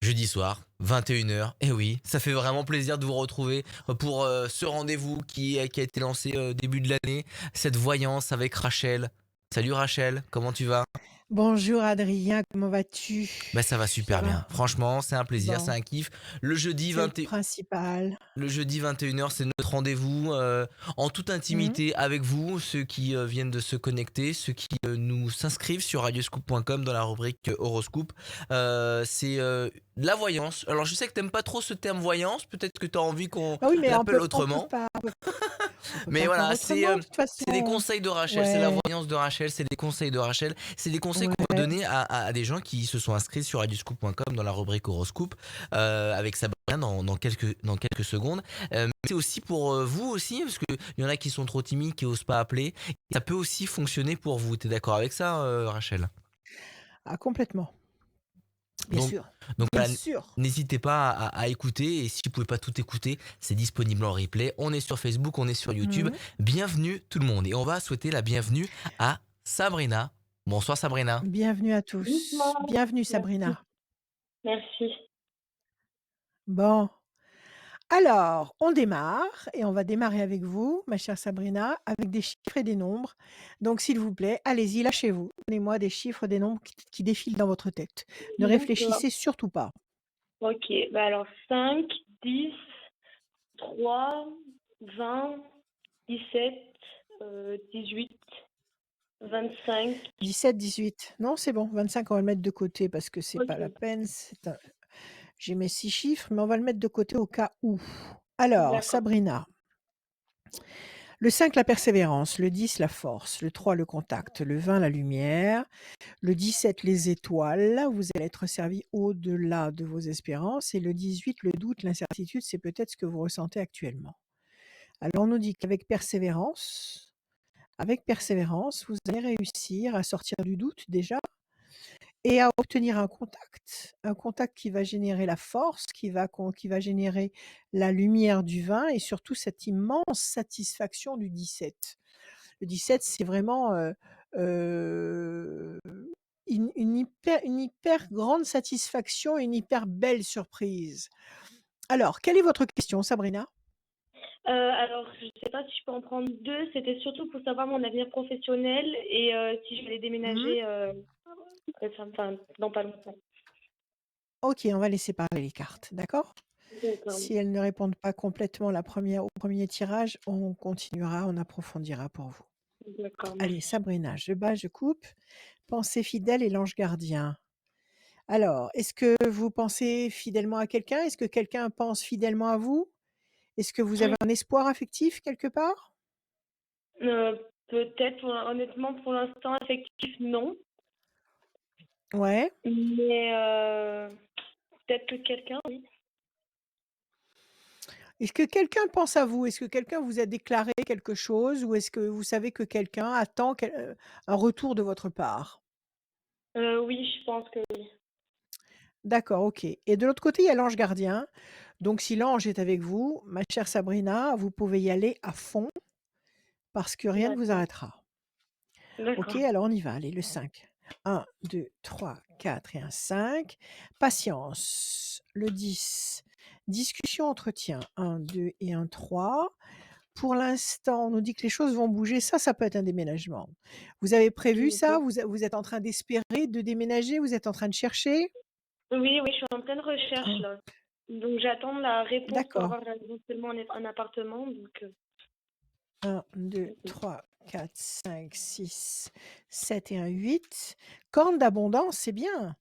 Jeudi soir, 21h. Et oui, ça fait vraiment plaisir de vous retrouver pour ce rendez-vous qui a été lancé début de l'année, cette voyance avec Rachel. Salut Rachel, comment tu vas? Bonjour Adrien, comment vas-tu? Ben ça va Ça super va? bien. Franchement, c'est un plaisir, c'est Bon, un kiff. Le jeudi c'est le 20 principal. Le jeudi 21h, c'est notre rendez-vous en toute Mmh. intimité avec vous, ceux qui viennent de se connecter, ceux qui nous s'inscrivent sur radioscoop.com dans la rubrique horoscope. C'est la voyance. Alors je sais que t'aimes pas trop ce terme voyance, peut-être que tu as envie qu'on Bah oui, mais l'appelle on peut autrement. pas on peut Mais pas faire voilà, autrement de toute c'est des façon. conseils de Rachel, c'est la Ouais, voyance de Rachel, c'est des conseils de Rachel, c'est des conseils qu'on va ouais. donner à des gens qui se sont inscrits sur radioscoop.com dans la rubrique horoscope avec Sabrina dans quelques secondes. Mais c'est aussi pour vous aussi, parce qu'il y en a qui sont trop timides, qui osent pas appeler. Ça peut aussi fonctionner pour vous. T'es d'accord avec ça, Rachel? Ah complètement. Bien Donc, sûr, donc bien voilà, sûr. n'hésitez pas à écouter. Et si vous pouvez pas tout écouter, c'est disponible en replay. On est sur Facebook, on est sur YouTube. Mmh. Bienvenue tout le monde. Et on va souhaiter la bienvenue à Sabrina. Bonsoir Sabrina. Bienvenue à tous. Bonsoir, Bienvenue merci, Sabrina. merci. Bon, alors on démarre et on va démarrer avec vous, ma chère Sabrina, avec des chiffres et des nombres. Donc s'il vous plaît, allez-y, lâchez-vous. Donnez-moi des chiffres, des nombres qui défilent dans votre tête. Ne D'accord. réfléchissez surtout pas. Ok, bah alors 5, 10, 3, 20, 17, 18, 25. 17, 18. Non, c'est bon. 25, on va le mettre de côté parce que c'est pas la Ok, peine. J'ai mes 6 chiffres, mais on va le mettre de côté au cas où. Alors, d'accord. Sabrina, le 5, la persévérance, le 10, la force, le 3, le contact, le 20, la lumière, le 17, les étoiles. Vous allez être servi au-delà de vos espérances. Et le 18, le doute, l'incertitude, c'est peut-être ce que vous ressentez actuellement. Alors, on nous dit avec persévérance, vous allez réussir à sortir du doute déjà et à obtenir un contact qui va générer la force, qui va générer la lumière du vin et surtout cette immense satisfaction du 17. Le 17, c'est vraiment, heu, une hyper grande satisfaction, une hyper belle surprise. Alors, quelle est votre question, Sabrina? Alors, je sais pas si je peux en prendre deux. C'était surtout pour savoir mon avenir professionnel et si je vais Mmh. déménager enfin, dans pas longtemps. OK, on va laisser parler les cartes, d'accord? D'accord, Si elles ne répondent pas complètement au premier tirage, on continuera, on approfondira pour vous. d'accord, Allez, merci. Sabrina, je bats, je coupe. Pensée fidèle et l'ange gardien. Alors, est-ce que vous pensez fidèlement à quelqu'un? Est-ce que quelqu'un pense fidèlement à vous? Est-ce que vous avez un espoir affectif quelque part? Peut-être, honnêtement, pour l'instant, effectif, non. Ouais. Mais peut-être que quelqu'un, oui. Est-ce que quelqu'un pense à vous? Est-ce que quelqu'un vous a déclaré quelque chose ou est-ce que vous savez que quelqu'un attend un retour de votre part? Oui, je pense que oui. D'accord, OK. Et de l'autre côté, il y a l'ange gardien. Donc si l'ange est avec vous, ma chère Sabrina, vous pouvez y aller à fond parce que rien ne vous D'accord, arrêtera. OK, d'accord. alors on y va, allez, le 5. 1, 2, 3, 4 et un 5. Patience, le 10. Discussion, entretien, 1, 2 et un 3. Pour l'instant, on nous dit que les choses vont bouger. Ça peut être un déménagement. Vous avez prévu ça? D'accord. Vous êtes en train d'espérer de déménager? Vous êtes en train de chercher? Oui, oui, je suis en pleine recherche Hein, là. Donc j'attends la réponse pour d'accord. avoir éventuellement un appartement. Donc 1, 2, 3, 4, 5, 6, 7 et un 8. Corne d'abondance, c'est bien.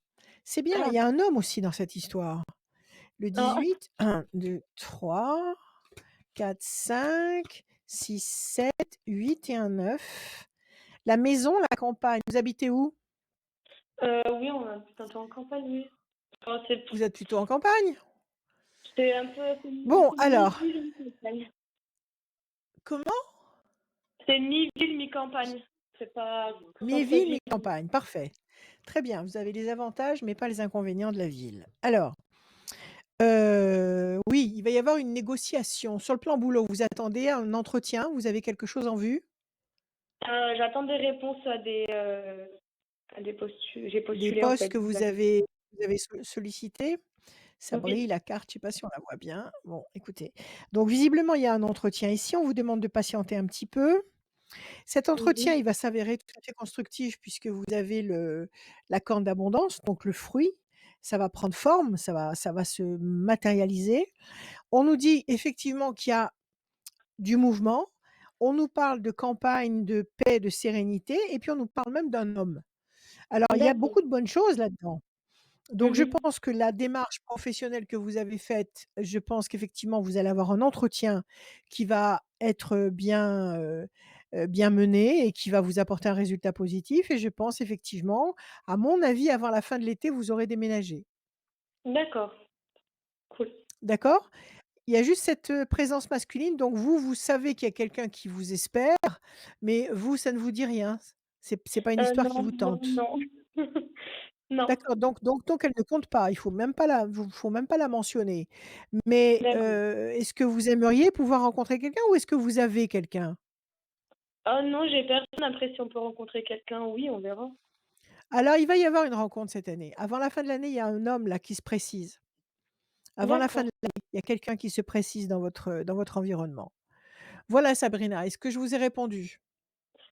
C'est bien. Il ah, y a un homme aussi dans cette histoire. Le ah, 18, 1, 2, 3, 4, 5, 6, 7, 8 et un 9. La maison, la campagne, vous habitez où? oui, on habite un peu en campagne, oui. Enfin, Vous êtes plutôt en campagne? c'est un peu Bon, c'est alors, mi-ville, mi-campagne. comment? C'est mi-ville, mi-campagne. C'est pas Mi-ville, centre-ville. mi-campagne, parfait. Très bien, vous avez les avantages, mais pas les inconvénients de la ville. Alors, oui, il va y avoir une négociation. Sur le plan boulot, vous attendez un entretien? Vous avez quelque chose en vue? J'attends des réponses à des j'ai Des postulé en postes fait. que vous avez sollicités? Ça brille Oui. la carte, je sais pas si on la voit bien. Bon, écoutez, donc visiblement, il y a un entretien ici. On vous demande de patienter un petit peu. Cet entretien, Mhm. il va s'avérer tout à fait constructif puisque vous avez la corne d'abondance, donc le fruit. Ça va prendre forme, ça va se matérialiser. On nous dit effectivement qu'il y a du mouvement. On nous parle de campagne, de paix, de sérénité et puis on nous parle même d'un homme. Alors il y a D'accord. beaucoup de bonnes choses là-dedans. Donc je Mhm. pense que la démarche professionnelle que vous avez faite, je pense qu'effectivement vous allez avoir un entretien qui va être bien mené et qui va vous apporter un résultat positif et je pense effectivement, à mon avis, avant la fin de l'été, vous aurez déménagé. D'accord. Cool. D'accord? Il y a juste cette, présence masculine, donc vous, vous savez qu'il y a quelqu'un qui vous espère, mais vous, ça ne vous dit rien. C'est pas une histoire qui Non, vous non, tente. non. Non. D'accord, donc elle ne compte pas. Il faut même pas la mentionner. Mais, D'accord. est-ce que vous aimeriez pouvoir rencontrer quelqu'un ou est-ce que vous avez quelqu'un? Oh non, j'ai personne. Après, si on peut rencontrer quelqu'un, oui, on verra. Alors il va y avoir une rencontre cette année. Avant la fin de l'année, il y a un homme là qui se précise. Avant la fin de D'accord. l'année, il y a quelqu'un qui se précise dans votre environnement. Voilà Sabrina, est-ce que je vous ai répondu?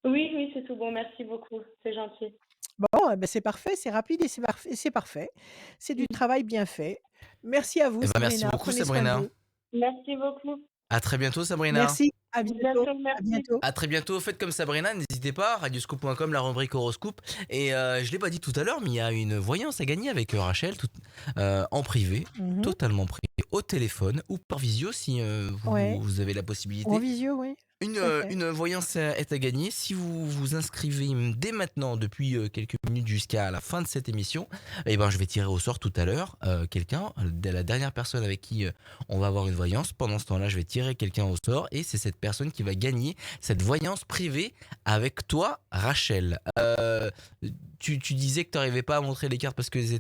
Oui, oui, c'est tout bon. Merci beaucoup. C'est gentil. Bon, eh ben, c'est parfait, c'est rapide et c'est parfait. C'est du travail bien fait. Merci à vous Eh ben, merci Sabrina, beaucoup, prenez soin de Sabrina. vous. Merci beaucoup. À très bientôt, Sabrina. Merci, à À bientôt, bientôt. à Merci. bientôt. À très bientôt. Faites comme Sabrina, n'hésitez pas. Radioscoop.com, la rubrique horoscope. Et je l'ai pas dit tout à l'heure, mais il y a une voyance à gagner avec Rachel, en privé, Mmh. totalement privé, au téléphone ou par visio si Ouais, vous avez la ou en possibilité. visio, oui, tout à fait. Une voyance est à gagner. Si vous vous inscrivez dès maintenant, depuis quelques minutes jusqu'à la fin de cette émission, eh ben, je vais tirer au sort tout à l'heure quelqu'un, la dernière personne avec qui on va avoir une voyance. Pendant ce temps-là, je vais tirer quelqu'un au sort et c'est cette personne qui va gagner cette voyance privée avec toi, Rachel. Tu disais que tu n'arrivais pas à montrer les cartes parce elles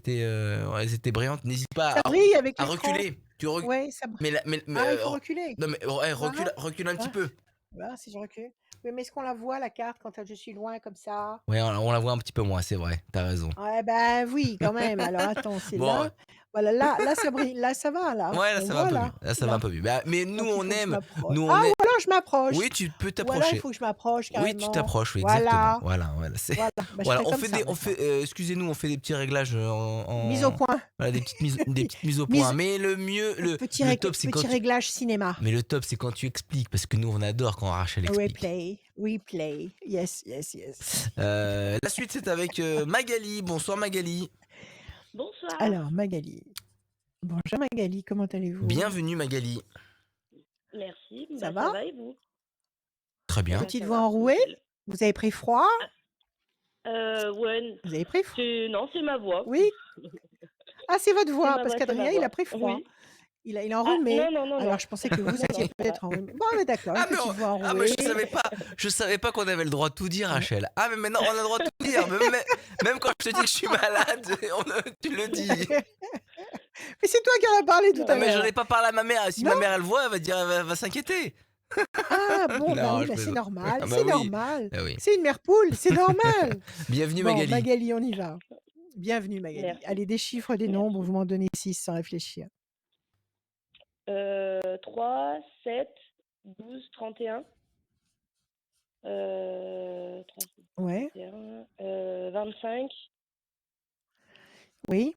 étaient brillantes. N'hésite Ça pas brille avec à l'écran. reculer. Ouais, ça brille. Mais, Ah, il faut reculer. non mais ouais, Voilà, recule un petit voilà, peu. voilà, si je recule. Oui, mais est-ce qu'on la voit la carte quand, je suis loin comme ça? Ouais, on la voit un petit peu moins, c'est vrai, t'as raison. Ouais, bah, oui, quand même. Alors attends, c'est Bon, là. Voilà, là ça brille, là ça va là, ouais, là on ça va un voit peu mieux. là, Là ça va un là. peu mieux. Bah, mais nous Donc il on faut que je aime, m'approche. nous Ah on est. ou alors je m'approche. Oui, tu peux Ou alors il t'approcher. faut que je m'approche Oui, tu carrément. t'approches, oui, exactement. Voilà, Voilà, voilà. voilà, bah, je Voilà, ferai comme ça maintenant. excusez-nous, on fait des petits réglages Mise au point. voilà, des petites mises au point. Mise Mais le top, c'est quand petit réglage cinéma. mais le top, c'est quand tu expliques, parce que nous, on adore quand Rachel explique. Replay, replay. Yes, yes, yes. La suite, c'est avec Magali. Bonsoir Magali. Bonsoir. Alors Magali. Bonjour Magali, comment allez-vous? Bienvenue Magali. Merci. Ça Ça va? va et vous? Très Eh bien. ben, Petite ça voix va. enrouée? Nickel. Vous avez pris froid? Ouais. Vous avez pris froid? Non, c'est ma voix. Oui? Ah, c'est votre C'est voix, ma parce voix, c'est ma qu'Adrien, il a voix. pris froid. Oui. Il a Ah, enrhumé. non, non, non, Alors non. je pensais que vous Non, étiez non, ça va. peut-être enrhumé. Bon, mais d'accord, une Ah mais, petite voix ah mais enrouée. je savais pas qu'on avait le droit de tout dire, Mmh. Rachel. Ah mais maintenant on a le droit de tout dire, même quand je te dis que je suis malade, tu le dis. Mais c'est toi qui en as parlé tout Ah à Non. mais j'en l'heure. ai pas parlé à ma mère. Si Non? ma mère elle voit, elle va dire, elle va s'inquiéter. Ah bon, bah Non, oui, je bah c'est plaisante. normal, Ah bah c'est oui, normal. ah oui. C'est une mère poule, c'est normal. Bienvenue Bon, Magali. Magali, on y va. Bienvenue Magali. Merci. Allez, des chiffres, des nombres, Merci. vous m'en donnez 6 sans réfléchir. 3, 7, 12, 31. 3, 7, Ouais, 31. 25. oui,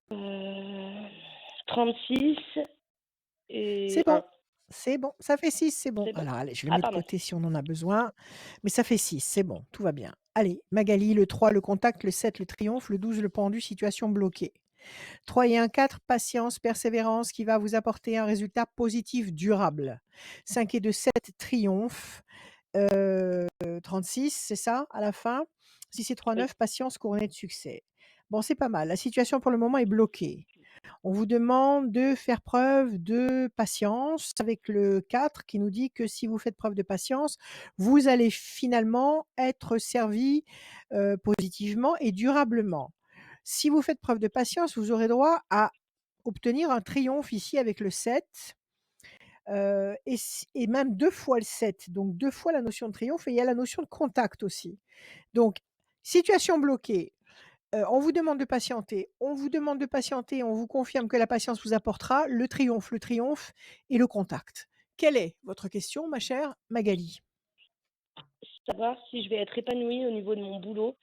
36 et c'est bon. 1. C'est bon, ça fait 6, c'est bon. C'est bon? Alors allez, je le Ah, mets de pardon. côté si on en a besoin, mais ça fait 6, c'est bon, tout va bien. Allez, Magali, le 3, le contact, le 7, le triomphe, le 12, le pendu, situation bloquée. 3 et 1, 4, patience, persévérance qui va vous apporter un résultat positif durable. 5 et 2, 7, triomphe. 36, c'est ça, à la fin? 6 et 3, Oui. 9, patience couronnée de succès. Bon, c'est pas mal. La situation pour le moment est bloquée. On vous demande de faire preuve de patience avec le 4 qui nous dit que si vous faites preuve de patience, vous allez finalement être servi, positivement et durablement. Si vous faites preuve de patience, vous aurez droit à obtenir un triomphe ici avec le 7, et même 2 fois le 7, donc 2 fois la notion de triomphe et il y a la notion de contact aussi. Donc situation bloquée, On vous demande de patienter, on vous demande de patienter, on vous confirme que la patience vous apportera le triomphe et le contact. Quelle est votre question, ma chère Magali? Savoir si je vais être épanouie au niveau de mon boulot,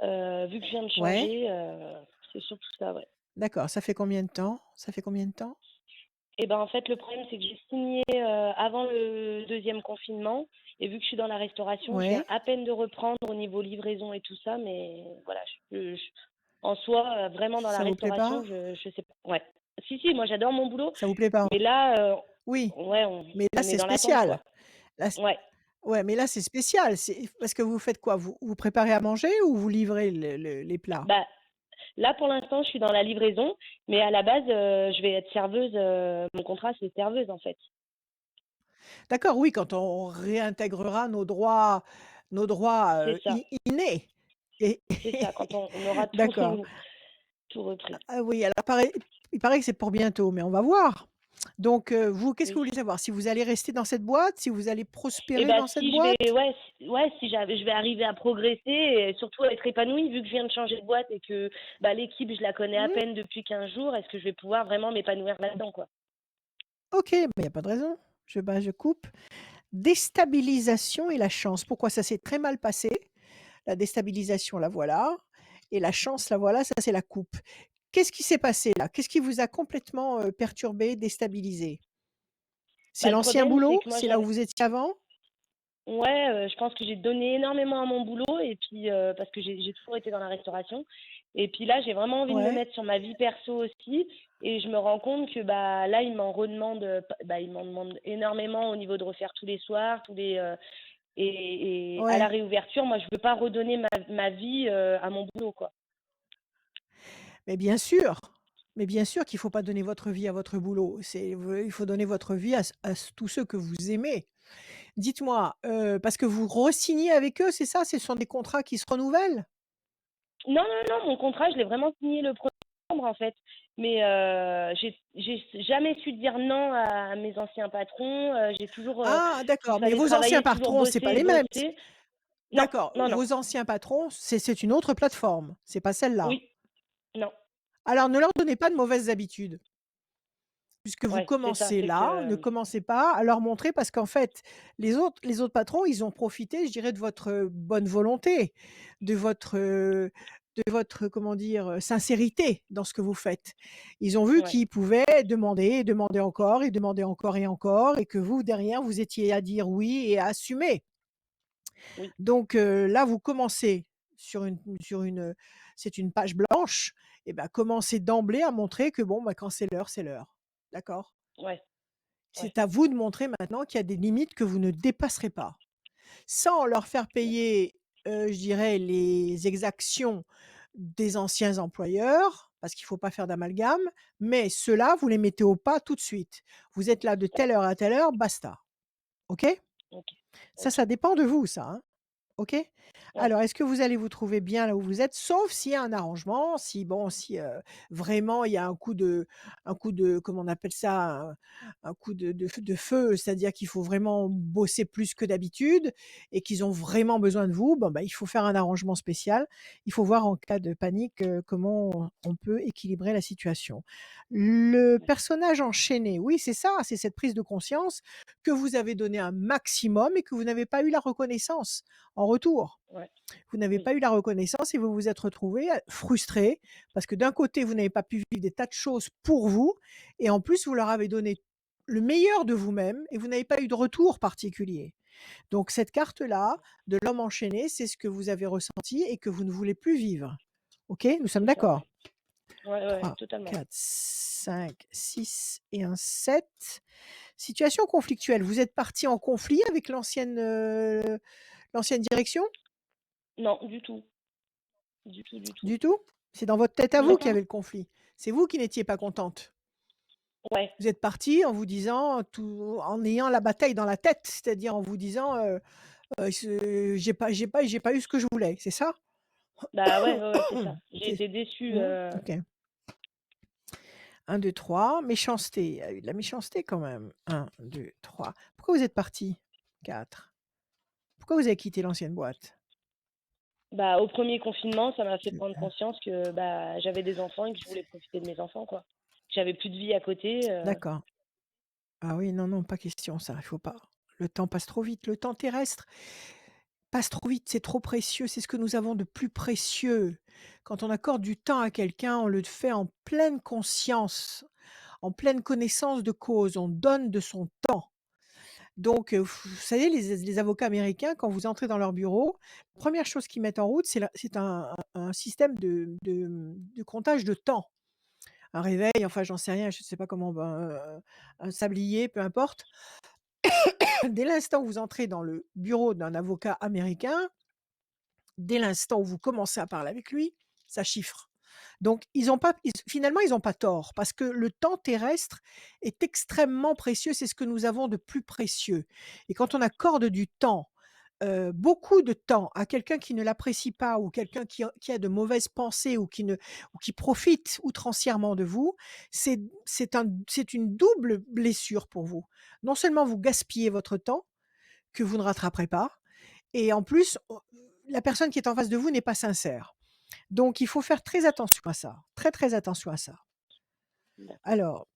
vu que je viens de Ouais, changer, c'est surtout ça, ouais. d'accord, ça fait combien de temps? Ça fait combien de temps? Et ben, en fait, le problème, c'est que j'ai signé, avant le deuxième confinement et vu que je suis dans la restauration, je viens Ouais, à peine de reprendre au niveau livraison et tout ça, mais voilà, je en soi, vraiment dans la ça vous plaît restauration, pas? je sais pas ouais. Si, moi j'adore mon boulot, Ça vous plaît pas? mais là, Oui, ouais, mais là, on est c'est dans l'attente, spécial. quoi. Là, c Ouais. ouais, mais là, c'est spécial. C'est parce que vous faites quoi? Vous préparez à manger ou vous livrez les plats? Bah, là, pour l'instant, je suis dans la livraison, mais à la base, je vais être serveuse, mon contrat, c'est serveuse, en fait. D'accord, oui, quand on réintégrera nos droits, C'est ça, innés et c'est ça, quand on aura tout d'accord. tout repris. Ah oui, alors il paraît que c'est pour bientôt, mais on va voir. Donc vous, qu'est-ce que Oui. vous voulez savoir? Si vous allez rester dans cette boîte? Si vous allez Et prospérer bah, dans cette si je vais boîte? ouais, si je vais arriver à progresser et surtout à être épanouie vu que je viens de changer de boîte et que, bah, l'équipe, je la connais à Mmh, peine depuis 15 jours, est-ce que je vais pouvoir vraiment m'épanouir là-dedans, quoi? OK, mais il y a pas de raison. Je coupe. Déstabilisation et la chance. Pourquoi? Ça s'est très mal passé. La déstabilisation, la voilà et la chance, la voilà, ça c'est la coupe. Qu'est-ce qui s'est passé là? Qu'est-ce qui vous a complètement, perturbé, déstabilisé? C'est Bah, le l'ancien problème, c'est boulot? que moi, C'est là où j'avais vous étiez avant? ouais, je pense que j'ai donné énormément à mon boulot et puis, parce que j'ai toujours été dans la restauration et puis là, j'ai vraiment envie de me Ouais, mettre sur ma vie perso aussi et je me rends compte que, bah, là, ils m'en redemandent, bah, ils m'en demandent énormément au niveau de refaire tous les soirs, tous les, et à la ouais. réouverture, moi, je veux pas redonner ma vie, à mon boulot, quoi. Mais bien sûr, mais bien sûr qu'il faut pas donner votre vie à votre boulot. Il faut donner votre vie à tous ceux que vous aimez. Dites-moi, parce que vous re-signez avec eux, c'est ça? Ce sont des contrats qui se renouvellent? Non, non, non, mon contrat, je l'ai vraiment signé le 1er décembre, en fait, mais j'ai jamais su dire non à mes anciens patrons, j'ai toujours, Ah s'il d'accord, mais fallait vos anciens travailler, toujours patrons, c'est pas bosser et les mêmes. bosser. Non, D'accord, non, non, vos anciens patrons, c'est une autre plateforme, c'est pas celle-là. oui, non, Alors ne leur donnez pas de mauvaises habitudes. Puisque vous ouais, c'est ça, commencez c'est là, ne que, commencez pas à leur montrer parce qu'en fait, les autres patrons, ils ont profité, je dirais, de votre, bonne volonté, de votre, comment dire? Sincérité dans ce que vous faites. Ils ont vu ouais, qu'ils pouvaient demander et demander encore et demander encore et encore et que vous, derrière, vous étiez à dire oui et à assumer. oui, Donc là, vous commencez sur une, c'est une page blanche et bah, commencez d'emblée à montrer que bon, bah, quand c'est l'heure, c'est l'heure. D'accord? ouais, ouais, C'est à vous de montrer maintenant qu'il y a des limites que vous ne dépasserez pas. Sans leur faire d'accord, payer, je dirais les exactions des anciens employeurs, parce qu'il faut pas faire d'amalgame, mais ceux-là, vous les mettez au pas tout de suite. Vous êtes là de ouais, telle heure à telle heure, basta. OK? OK, Ça, OK, ça dépend de vous ça, hein. OK? ouais, Alors, est-ce que vous allez vous trouver bien là où vous êtes? Sauf s'il y a un arrangement, si bon, si, vraiment il y a un coup de comment on appelle ça? Un coup de feu, c'est-à-dire qu'il faut vraiment bosser plus que d'habitude et qu'ils ont vraiment besoin de vous, bon, bah, il faut faire un arrangement spécial. Il faut voir en cas de panique, comment on peut équilibrer la situation. Le ouais, personnage enchaîné, oui, c'est ça, c'est cette prise de conscience que vous avez donné un maximum et que vous n'avez pas eu la reconnaissance en retour. ouais, Vous n'avez oui, pas eu la reconnaissance et vous vous êtes retrouvé frustré parce que d'un côté, vous n'avez pas pu vivre des tas de choses pour vous et en plus, vous leur avez donné le meilleur de vous-même et vous n'avez pas eu de retour particulier. Donc cette carte-là de l'homme enchaîné, c'est ce que vous avez ressenti et que vous ne voulez plus vivre. OK? Nous sommes c'est ça, d'accord? ouais. Ouais, ouais, ouais, 3, totalement. 4, 5, 6 et un 7. Situation conflictuelle. Vous êtes parti en conflit avec l'ancienne direction? Non, du tout, du tout, du tout. Du tout? C'est dans votre tête à vous Non, qu'il y avait le conflit. C'est vous qui n'étiez pas contente. ouais, Vous êtes partie en vous disant en ayant la bataille dans la tête, c'est-à-dire en vous disant, ce j'ai pas eu ce que je voulais, c'est ça? bah, ouais, ouais, ouais, c'est ça. J'ai C'est été déçue, OK. 1, 2, 3, méchanceté, il y a eu de la méchanceté quand même. 1, 2, 3. Pourquoi vous êtes partis? 4. Pourquoi vous avez quitté l'ancienne boîte? Bah, au premier confinement, ça m'a fait Tu- prendre conscience que bah, j'avais des enfants et que je voulais profiter de mes enfants, quoi. J'avais plus de vie à côté. D'accord. Ah oui, non, non, pas question, ça, il faut pas. Le temps passe trop vite. Le temps terrestre passe trop vite, c'est trop précieux, c'est ce que nous avons de plus précieux. Quand on accorde du temps à quelqu'un, on le fait en pleine conscience, en pleine connaissance de cause, on donne de son temps. Donc, vous savez, les avocats américains, quand vous entrez dans leur bureau, la première chose qu'ils mettent en route, c'est un système de comptage de temps. Un réveil, enfin, j'en sais rien, je ne sais pas comment, un sablier, peu importe. Dès l'instant où vous entrez dans le bureau d'un avocat américain, dès l'instant où vous commencez à parler avec lui, ça chiffre. Donc finalement, ils ont pas tort parce que le temps terrestre est extrêmement précieux, c'est ce que nous avons de plus précieux et quand on accorde du temps, beaucoup de temps à quelqu'un qui ne l'apprécie pas ou quelqu'un qui a de mauvaises pensées ou qui profite outrancièrement de vous, c'est une double blessure pour vous. Non seulement vous gaspillez votre temps que vous ne rattraperez pas et en plus, la personne qui est en face de vous n'est pas sincère. Donc il faut faire très attention à ça, très, très attention à ça. D'accord. Alors,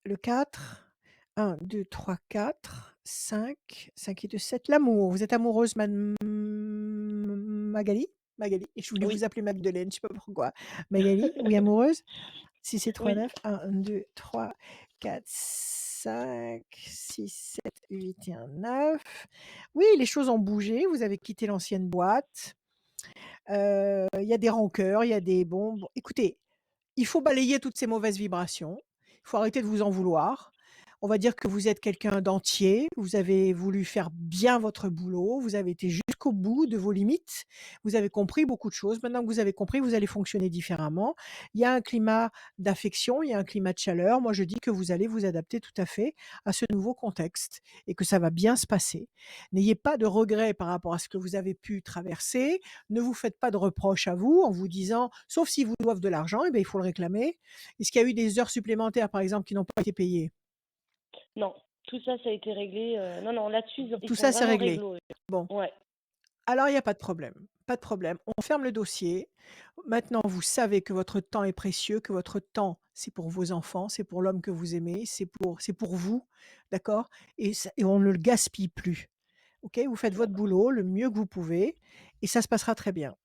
le 4, 1, 2, 3, 4, 5, 5 et 2, 7, l'amour. Vous êtes amoureuse, Magali? Magali, et je voulais Oui, vous appeler Magdeleine, je sais pas pourquoi. Magali, oui, amoureuse? 6 et 3, oui, 9, 1, 2, 3, 4, 5, 6, 7, 8 et 1, 9. Oui, les choses ont bougé, vous avez quitté l'ancienne boîte. Il y a des rancœurs, il y a des bon, écoutez, il faut balayer toutes ces mauvaises vibrations. Il faut arrêter de vous en vouloir. On va dire que vous êtes quelqu'un d'entier, vous avez voulu faire bien votre boulot, vous avez été jusqu'au bout de vos limites, vous avez compris beaucoup de choses. Maintenant que vous avez compris, vous allez fonctionner différemment. Il y a un climat d'affection, il y a un climat de chaleur. Moi, je dis que vous allez vous adapter tout à fait à ce nouveau contexte et que ça va bien se passer. N'ayez pas de regrets par rapport à ce que vous avez pu traverser. Ne vous faites pas de reproches à vous en vous disant, sauf s'ils vous doivent de l'argent, eh bien, il faut le réclamer. Est-ce qu'il y a eu des heures supplémentaires, par exemple, qui n'ont pas été payées? non, tout ça, ça a été réglé. Non, non, là-dessus, ils Tout sont ça, c'est vraiment réglé. réglo. Bon, Ouais, alors il n'y a pas de problème. Pas de problème. On ferme le dossier. Maintenant, vous savez que votre temps est précieux, que votre temps, c'est pour vos enfants, c'est pour l'homme que vous aimez, c'est pour vous, d'accord? Et on ne le gaspille plus. Ok? Vous faites votre d'accord, boulot le mieux que vous pouvez et ça se passera très bien.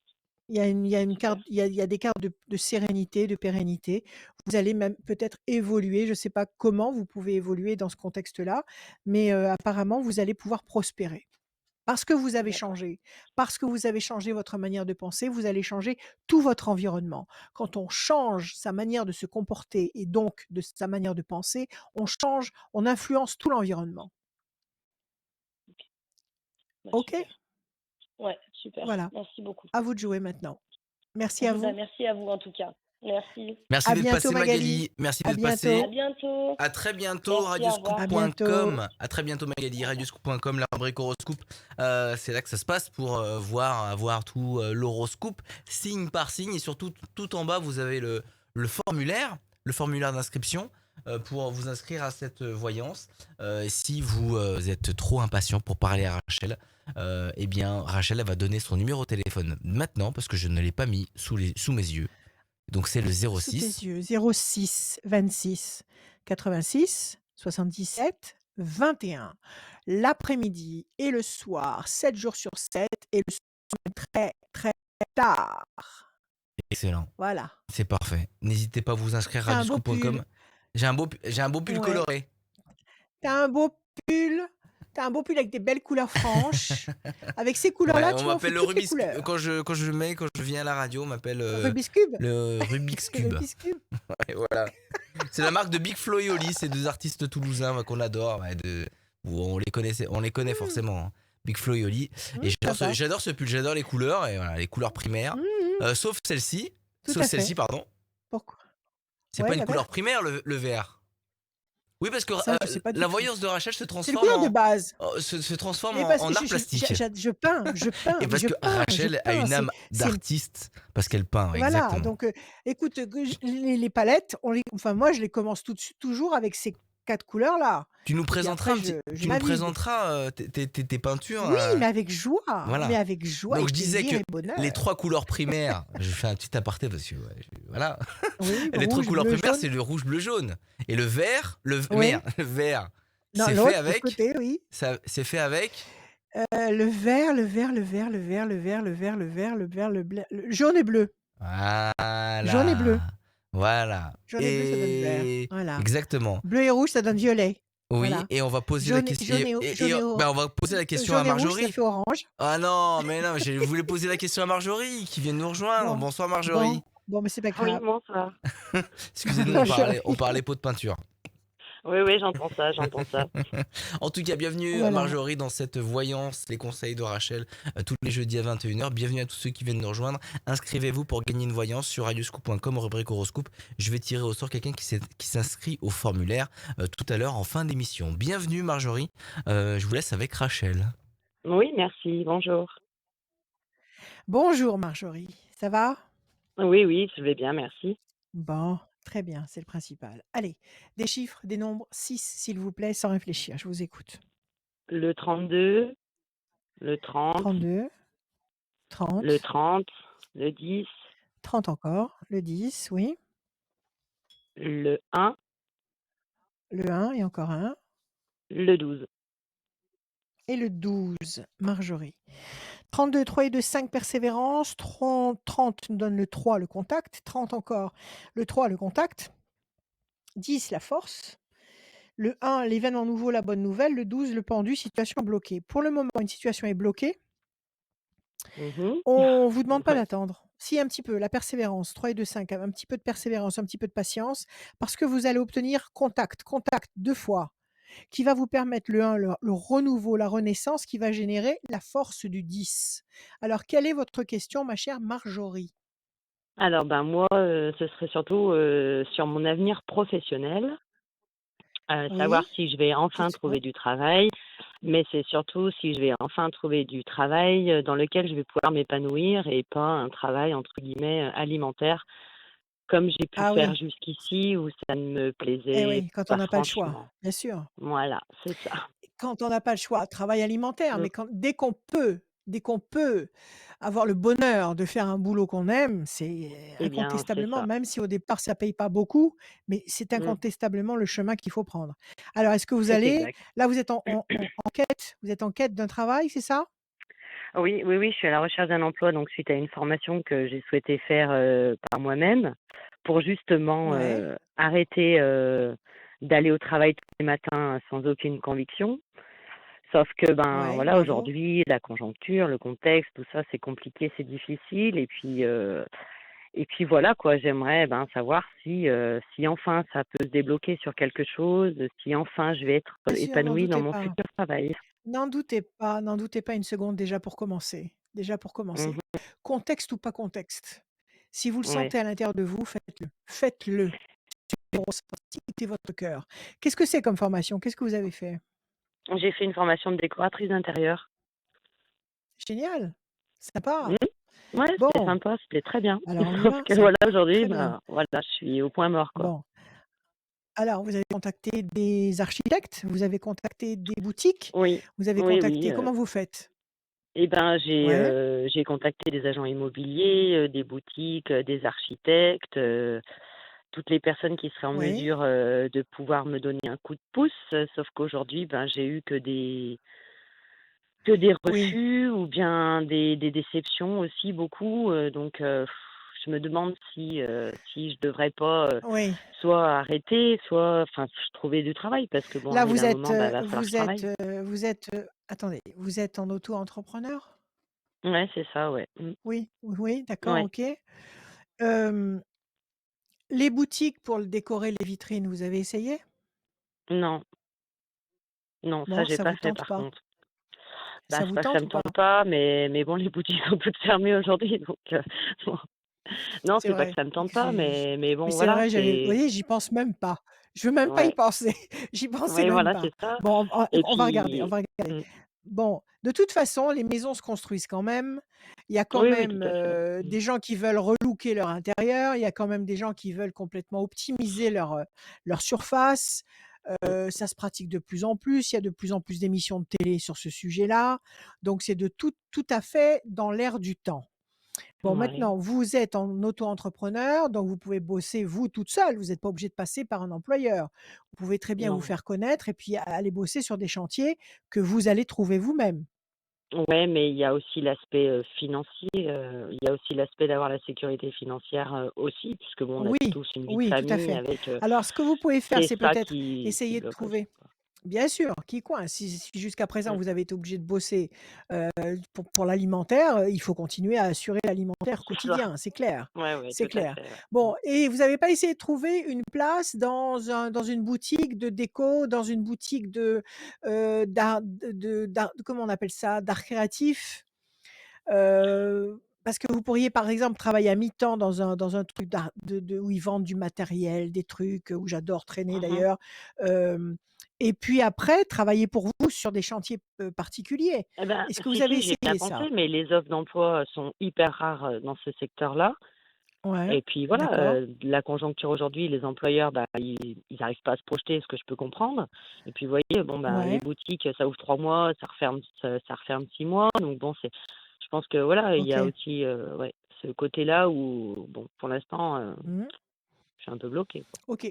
Il y a une super. carte, il y a des cartes de sérénité, de pérennité. Vous allez même peut-être évoluer, je ne sais pas comment vous pouvez évoluer dans ce contexte-là, mais apparemment vous allez pouvoir prospérer. Parce que vous avez D'accord. changé, parce que vous avez changé votre manière de penser, vous allez changer tout votre environnement. Quand on change sa manière de se comporter et donc de sa manière de penser, on influence tout l'environnement. Ok. Bah, OK? super. Ouais, super. Voilà, Merci beaucoup. à vous de jouer maintenant. Merci à Bah, vous. merci à vous en tout cas. Merci. Merci À d'être bientôt passé Magali. Magali, merci À d'être passé. À bientôt. bientôt. À très bientôt, Merci, au revoir. À bientôt. radioscoop.com. À très bientôt Magali, Au revoir. radioscoop.com, la rubrique horoscope. C'est là que ça se passe pour avoir tout l'horoscope, signe par signe. Et surtout, tout en bas, vous avez le formulaire d'inscription pour vous inscrire à cette voyance. Si vous êtes trop impatient pour parler à Rachel, eh bien, Rachel, elle va donner son numéro de téléphone maintenant parce que je ne l'ai pas mis sous mes yeux. Donc, c'est le Sous tes 06. yeux, 06 26 86 77 21. L'après-midi et le soir, 7 jours sur 7 et le soir très, très tard. Excellent. Voilà. C'est parfait. N'hésitez pas à vous inscrire à Tu un beau pull. radioscoop.com. J'ai un beau pull Ouais. coloré. Tu un beau pull. Tu un beau pull avec des belles couleurs franches. Avec ces Ouais, couleurs-là, on tu vois, on fait m'appelle le toutes les Rubik's Cube. couleurs. Quand je viens à la radio, on m'appelle Rubik's Cube. le Rubik's Cube. Rubik's Cube. Et voilà. C'est la marque de Big Flo et Oli, c'est deux artistes toulousains qu'on adore. On les connaît Mmh. forcément, hein. Big Flo et Oli. Et Sympa. j'adore ce pull, j'adore les couleurs, et voilà, les couleurs primaires. Mmh. Sauf celle-ci. Tout Sauf à celle-ci, fait. pardon. Pourquoi? C'est Ouais, pas une la couleur verte. primaire, le vert. Oui, parce que Ça, je sais pas du la tout. voyance de Rachel se C'est les transforme couleurs de base. se transforme Mais parce que en art plastique. je peins, Et mais parce que je Rachel a peins. une âme C'est d'artiste, parce qu'elle peint, voilà, exactement. donc écoute, que les palettes, enfin moi je les commence toujours avec ces 4 couleurs là. Tu nous Puis présenteras après, je tu nous navigue. présenteras tes peintures. Oui, mais avec joie, mais Voilà. avec joie Donc et je disais que plaisir et les bonheur. 3 couleurs primaires, je fais un petit aparté parce que voilà. Oui, Les 3 rouge, couleurs bleu, primaires, jaune. c'est le rouge, bleu, jaune. Et le vert, Oui. le vert, Non, c'est fait l'autre avec, côté, oui. c'est fait avec. Le vert, le vert, le vert, le vert, le vert, le vert, le vert, le vert, le jaune et bleu. Jaune et bleu. Voilà, voilà. Jaune et bleu, ça donne vert. Et Voilà. exactement. Bleu et rouge, ça donne violet. Oui, Voilà. et on va poser la question. On va poser la question à Jaune et rouge, ça Marjorie. fait orange. Ah non, mais non, je voulais poser la question à Marjorie qui vient de nous rejoindre. Bon, Bonsoir Marjorie. bon, mais c'est pas Oui, grave. bonsoir. Excusez-nous, Marjorie. on parlait pot de peinture. Oui, j'entends ça, j'entends ça. En tout cas, bienvenue Voilà. Marjorie dans cette voyance, les conseils de Rachel, tous les jeudis à 21h. Bienvenue à tous ceux qui viennent nous rejoindre. Inscrivez-vous pour gagner une voyance sur radioscoop.com, rubrique horoscope. Je vais tirer au sort quelqu'un qui s'inscrit au formulaire tout à l'heure en fin d'émission. Bienvenue Marjorie. Je vous laisse avec Rachel. Oui, merci, bonjour. Bonjour Marjorie, ça va? Oui, je vais bien, merci. Bon, très bien, c'est le principal. Allez, des chiffres, des nombres, 6 s'il vous plaît, sans réfléchir, je vous écoute. Le 32, le 30, 32, le 30, 30, le 10, 30 encore, le 10, oui, le 1, le 1 et encore un, le 12. et le 12, Marjorie. 32, 3 et 2, 5, persévérance. 30 nous donne le 3, le contact. 30 encore, le 3, le contact. 10, la force. Le 1, l'événement nouveau, la bonne nouvelle. Le 12, le pendu, situation bloquée. Pour le moment, une situation est bloquée. Mhm. On vous demande pas Ouais. d'attendre. Si, un petit peu, la persévérance, 3 et 2, 5, un petit peu de persévérance, un petit peu de patience, parce que vous allez obtenir contact 2 fois, qui va vous permettre le 1, le renouveau, la renaissance, qui va générer la force du 10. Alors, quelle est votre question, ma chère Marjorie? Alors, moi, ce serait surtout sur mon avenir professionnel, savoir Oui, si je vais enfin trouver du travail, mais c'est surtout si je vais enfin trouver du travail dans lequel je vais pouvoir m'épanouir et pas un travail, entre guillemets, alimentaire, comme j'ai pu ah faire oui, jusqu'ici où ça ne me eh plaisait oui, quand on pas n'a pas le choix, franchement. bien sûr. Voilà, c'est ça. Quand on n'a pas le choix, travail alimentaire, Mm. mais dès qu'on peut avoir le bonheur de faire un boulot qu'on aime, c'est Eh bien, c'est incontestablement, ça. même si au départ ça paye pas beaucoup, mais c'est Mm. incontestablement le chemin qu'il faut prendre. Alors est-ce que vous C'est allez exact. là vous êtes en quête, vous êtes en quête d'un travail, c'est ça? Oui, je suis à la recherche d'un emploi, donc suite à une formation que j'ai souhaité faire par moi-même pour justement Ouais, arrêter d'aller au travail tous les matins sans aucune conviction. Sauf que ouais, voilà, bravo. aujourd'hui, la conjoncture, le contexte, tout ça, c'est compliqué, c'est difficile. Et puis voilà quoi, j'aimerais savoir si enfin ça peut se débloquer sur quelque chose, si enfin je vais être Bien sûr, épanouie dans mon futur travail. n'en doutez pas une seconde déjà pour commencer. Mhm. Contexte ou pas contexte, si vous le Ouais. sentez à l'intérieur de vous, faites-le. Faites-le. Vos ressentis, écoutez votre cœur. Qu'est-ce que c'est comme formation? Qu'est-ce que vous avez fait? J'ai fait une formation de décoratrice d'intérieur. Génial, Mhm. sympa. Ouais, c'était Bon, sympa, c'était très bien. alors on y Sauf va, que voilà, sympa, aujourd'hui, très bien. voilà, je suis au point mort, quoi. Bon, alors vous avez contacté des architectes? Vous avez contacté des boutiques? Oui, Vous avez oui. contacté comment vous faites? Ouais, J'ai contacté des agents immobiliers, des boutiques, des architectes, toutes les personnes qui seraient en ouais, mesure de pouvoir me donner un coup de pouce. Sauf qu'aujourd'hui, j'ai eu que des oui, refus ou bien des déceptions aussi beaucoup. Donc, je me demande si je devrais pas oui. soit arrêter, soit trouver du travail parce que Là arrivé un moment, va falloir que je travaille. attendez, vous êtes en auto-entrepreneur? Ouais, c'est ça, ouais. Mmh. Oui, oui, oui, d'accord, Ouais. OK. Hem, les boutiques pour le décorer les vitrines, vous avez essayé? Non, non, ça Bon, j'ai ça pas vous fait tente par pas? contre. Ça C'est vous pas que ça tente me ou pas? tente pas, mais bon, les boutiques sont toutes fermées aujourd'hui, donc bon. Non, C'est c'est pas que vrai. ça me tente pas, J'ai mais mais bon, c'est voilà, vrai, vous c'est voyez, j'y pense même pas. Je veux même pas y ouais, penser. J'y pensais oui, même voilà, pas. c'est ça. Bon, Et on va regarder, on puis, va regarder. mmh, Bon, de toute façon, les maisons se construisent quand même. Il y a quand oui, même, tout à fait. des gens qui veulent relooker leur intérieur. Il y a quand même des gens qui veulent complètement optimiser leur surface. Mmh. Ça se pratique de plus en plus, il y a de plus en plus d'émissions de télé sur ce sujet-là, donc c'est de tout à fait dans l'air du temps. Bon, Ouais. maintenant, vous êtes en auto-entrepreneur, donc vous pouvez bosser vous toute seule, vous êtes pas obligée de passer par un employeur. Vous pouvez très bien vous Non. faire connaître et puis aller bosser sur des chantiers que vous allez trouver vous-même. Ouais, mais il y a aussi l'aspect, financier, il y a aussi l'aspect d'avoir la sécurité financière, aussi, puisque bon, on a Oui, tous une vie de oui, tout à famille fait. avec, Alors ce que vous pouvez faire, c'est c'est ça peut-être qui essayer de bloque aussi, trouver. quoi. Bien sûr, qui coince? Si jusqu'à présent Mmh. vous avez été obligé de bosser, pour l'alimentaire, il faut continuer à assurer l'alimentaire C'est ça. quotidien, c'est clair, Ouais, ouais, c'est tout à clair. fait, ouais. Mmh. Bon, et vous n'avez pas essayé de trouver une place dans une boutique de déco, dans une boutique d'art, comment on appelle ça? D'art créatif? Parce que vous pourriez, par exemple, travailler à mi-temps dans un truc d'art de où ils vendent du matériel, des trucs, où j'adore traîner Mmh. d'ailleurs, hem et puis après travailler pour vous sur des chantiers, particuliers. Eh ben, Est-ce que vous si, avez si, j'y ai bien essayé ça? pensé, mais les offres d'emploi sont hyper rares, dans ce secteur-là. Ouais, Et puis voilà, d'accord, la conjoncture aujourd'hui, les employeurs, bah, ils arrivent pas à se projeter, ce que je peux comprendre. Et puis vous voyez, bon, bah, les ouais, boutiques, ça ouvre 3 mois, ça referme 6 mois. Donc bon, je pense que voilà, il y a OK. aussi, ouais, ce côté-là où bon, pour l'instant, Mmh. je suis un peu bloquée, quoi. OK.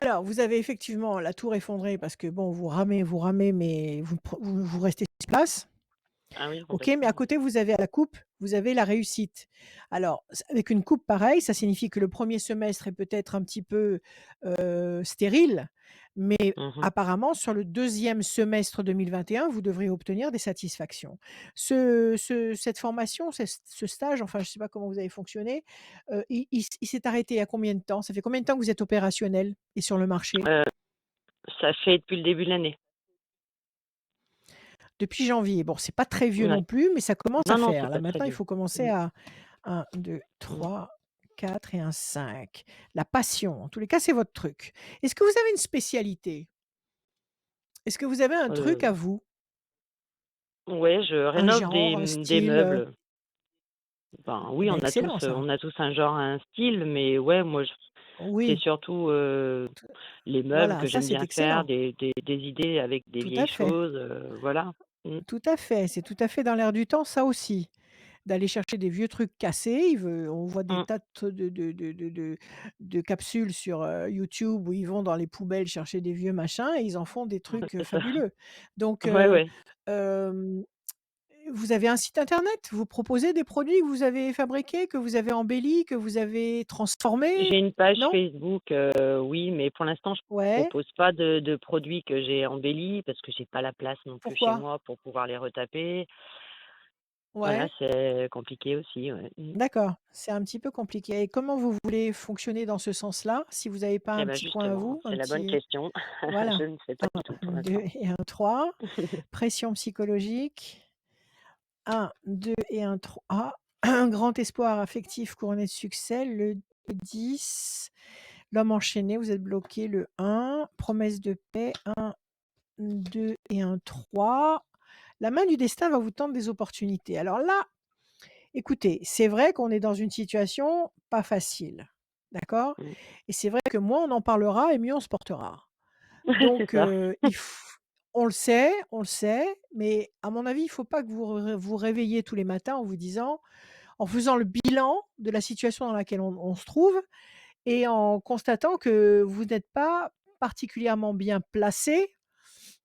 Alors vous avez effectivement la tour effondrée parce que bon, vous ramez, mais vous restez sur place. Ah oui, OK, mais à complètement, ouais. côté, vous avez à la coupe, vous avez la réussite. Alors, avec une coupe pareille, ça signifie que le premier semestre est peut-être un petit peu, stérile, mais Mmh. apparemment sur le deuxième semestre 2021, vous devriez obtenir des satisfactions. Cette formation, ce stage, enfin, je ne sais pas comment vous avez fonctionné, il s'est arrêté il y a combien de temps? Ça fait combien de temps que vous êtes opérationnel et sur le marché? Heu, Ça fait depuis le début de l'année. Depuis janvier. Bon, c'est pas très vieux Ouais. non plus, mais ça commence à Non, non, faire. c'est Là, pas très maintenant, il vieux. faut commencer Mmh. à 1, 2, Mmh. 3, 4 et un 5. La passion, en tous les cas, c'est votre truc. Est-ce que vous avez une spécialité? Est-ce que vous avez un truc à Heu, vous? ouais, je Un rénove genre, un des style, meubles. Ben, eh oui, ben, excellent ça. on a tous un genre, un style, mais ouais, moi, c'est Oui, surtout, t les meubles voilà, que ça, j'aime c'est bien faire, excellent. des idées avec des Tout à vieilles fait, choses, voilà. Mmh. tout à fait. C'est tout à fait dans l'air du temps, ça aussi. D'aller chercher des vieux trucs cassés. On voit des Mmh. tas de capsules sur, YouTube où ils vont dans les poubelles chercher des vieux machins et ils en font des trucs, C'est ça. fabuleux. Donc, Ouais, ouais. hem, vous avez un site internet? Vous proposez des produits que vous avez fabriqués, que vous avez embellis, que vous avez J'ai transformés? une page Non? Facebook, oui, mais pour l'instant, je Ouais. propose pas de produits que j'ai embellis parce que j'ai pas la place non plus chez Pourquoi? moi pour pouvoir les retaper. Voilà, Ouais. c'est compliqué aussi, ouais. Mmh. D'accord, c'est un petit peu compliqué et comment vous voulez fonctionner dans ce sens-là? Si vous n'avez pas Eh un ben, petit coin à justement, vous, un c'est la bonne petit question. voilà. Je ne sais pas du tout pour 2 l'instant. et un 3. Pression psychologique. 1, 2 et un 3. Un grand espoir affectif couronné de succès, le 10. L'homme enchaîné, vous êtes bloqué, le 1. Promesse de paix, 1, 2 et un 3. La main du destin va vous tendre des opportunités. Alors là, écoutez, c'est vrai qu'on est dans une situation pas facile, d'accord? Mmh. Et c'est vrai que moins on en parlera et mieux on se portera. C'est Donc, ça. il f on le sait, mais à mon avis, il faut pas que vous réveillez tous les matins en vous disant en faisant le bilan de la situation dans laquelle on se trouve et en constatant que vous n'êtes pas particulièrement bien placé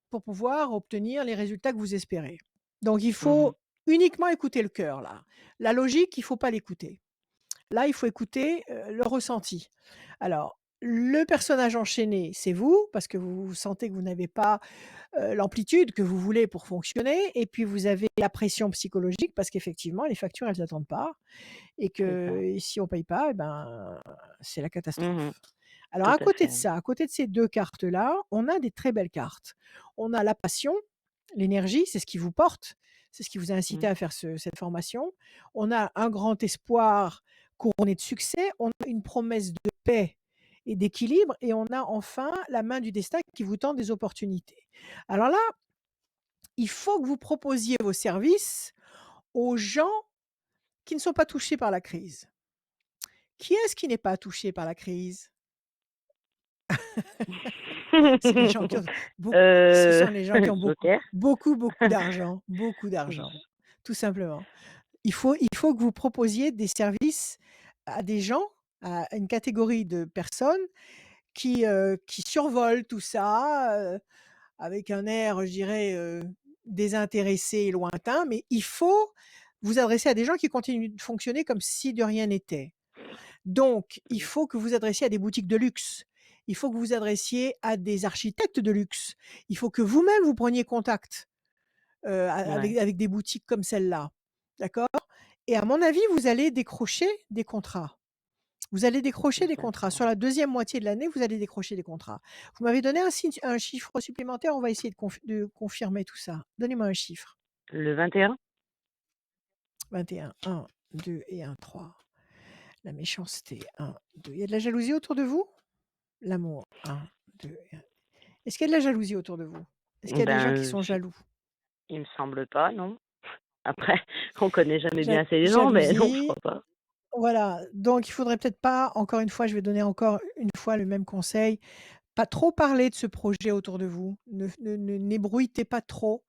pour pouvoir obtenir les résultats que vous espérez. Donc il Mmh. faut uniquement écouter le cœur là. La logique, il faut pas l'écouter. Là, il faut écouter, le ressenti. Alors, le personnage enchaîné, c'est vous, parce que vous sentez que vous n'avez pas, l'amplitude que vous voulez pour fonctionner et puis vous avez la pression psychologique parce qu'effectivement les factures elles attendent pas et C'est ça. que si on paye pas et ben, c'est la Mmh. catastrophe. Alors Tout à à côté de fait. ça, à côté de ces 2 cartes-là, on a des très belles cartes. On a la passion, l'énergie, c'est ce qui vous porte, c'est ce qui vous a incité Mmh. à faire cette formation. On a un grand espoir couronné de succès, on a une promesse de paix et d'équilibre et on a enfin la main du destin qui vous tend des opportunités. Alors là, il faut que vous proposiez vos services aux gens qui ne sont pas touchés par la crise. Qui est-ce qui n'est pas touché par la crise? C'est les gens qui ont ce sont les gens qui ont OK. beaucoup d'argent, tout simplement. Il faut que vous proposiez des services à des gens, à une catégorie de personnes qui survolent tout ça, avec un air, je dirais, désintéressé et lointain, mais il faut vous adresser à des gens qui continuent de fonctionner comme si de rien n'était. Donc il faut que vous adressiez à des boutiques de luxe. Il faut que vous adressiez à des architectes de luxe. Il faut que vous-même vous preniez contact, a Ouais, avec des boutiques comme celle-là. D'accord? Et à mon avis, vous allez décrocher des contrats. Vous allez décrocher des contrats. Sur d'accord. la deuxième moitié de l'année, vous allez décrocher des contrats. Vous m'avez donné un chiffre supplémentaire, on va essayer de confirmer tout ça. Donnez-moi un chiffre. Le 21? 21, 1, 2 et 1, 3. La méchanceté, 1, 2. Il y a de la jalousie autour de vous? L'amour, 1, 2 et 1. Est-ce qu'il y a de la jalousie autour de vous? Est-ce qu'il y a des gens qui Ben, sont jaloux? il me semble pas, non. Après, on connaît jamais bien assez les gens, mais non, je Jalousie, crois pas. voilà. Donc il faudrait peut-être pas, encore une fois, je vais donner encore une fois le même conseil, pas trop parler de ce projet autour de vous. Ne n'ébruitez pas trop.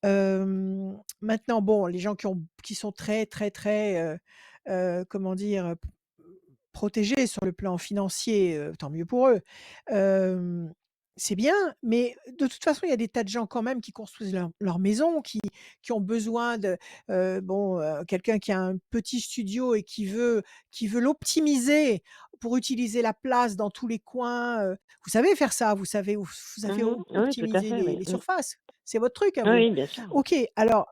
Maintenant, bon, les gens qui sont très, très, très, comment dire? Protégés sur le plan financier, tant mieux pour eux. Hem, c'est bien, mais de toute façon, il y a des tas de gens quand même qui construisent leur maison, qui ont besoin de, quelqu'un qui a un petit studio et qui veut l'optimiser pour utiliser la place dans tous les coins, vous savez faire ça, vous savez Mmh. Oui, tout à optimiser fait, oui. les Mmh. surfaces. C'est votre truc à Oui, vous. oui, bien sûr. OK, alors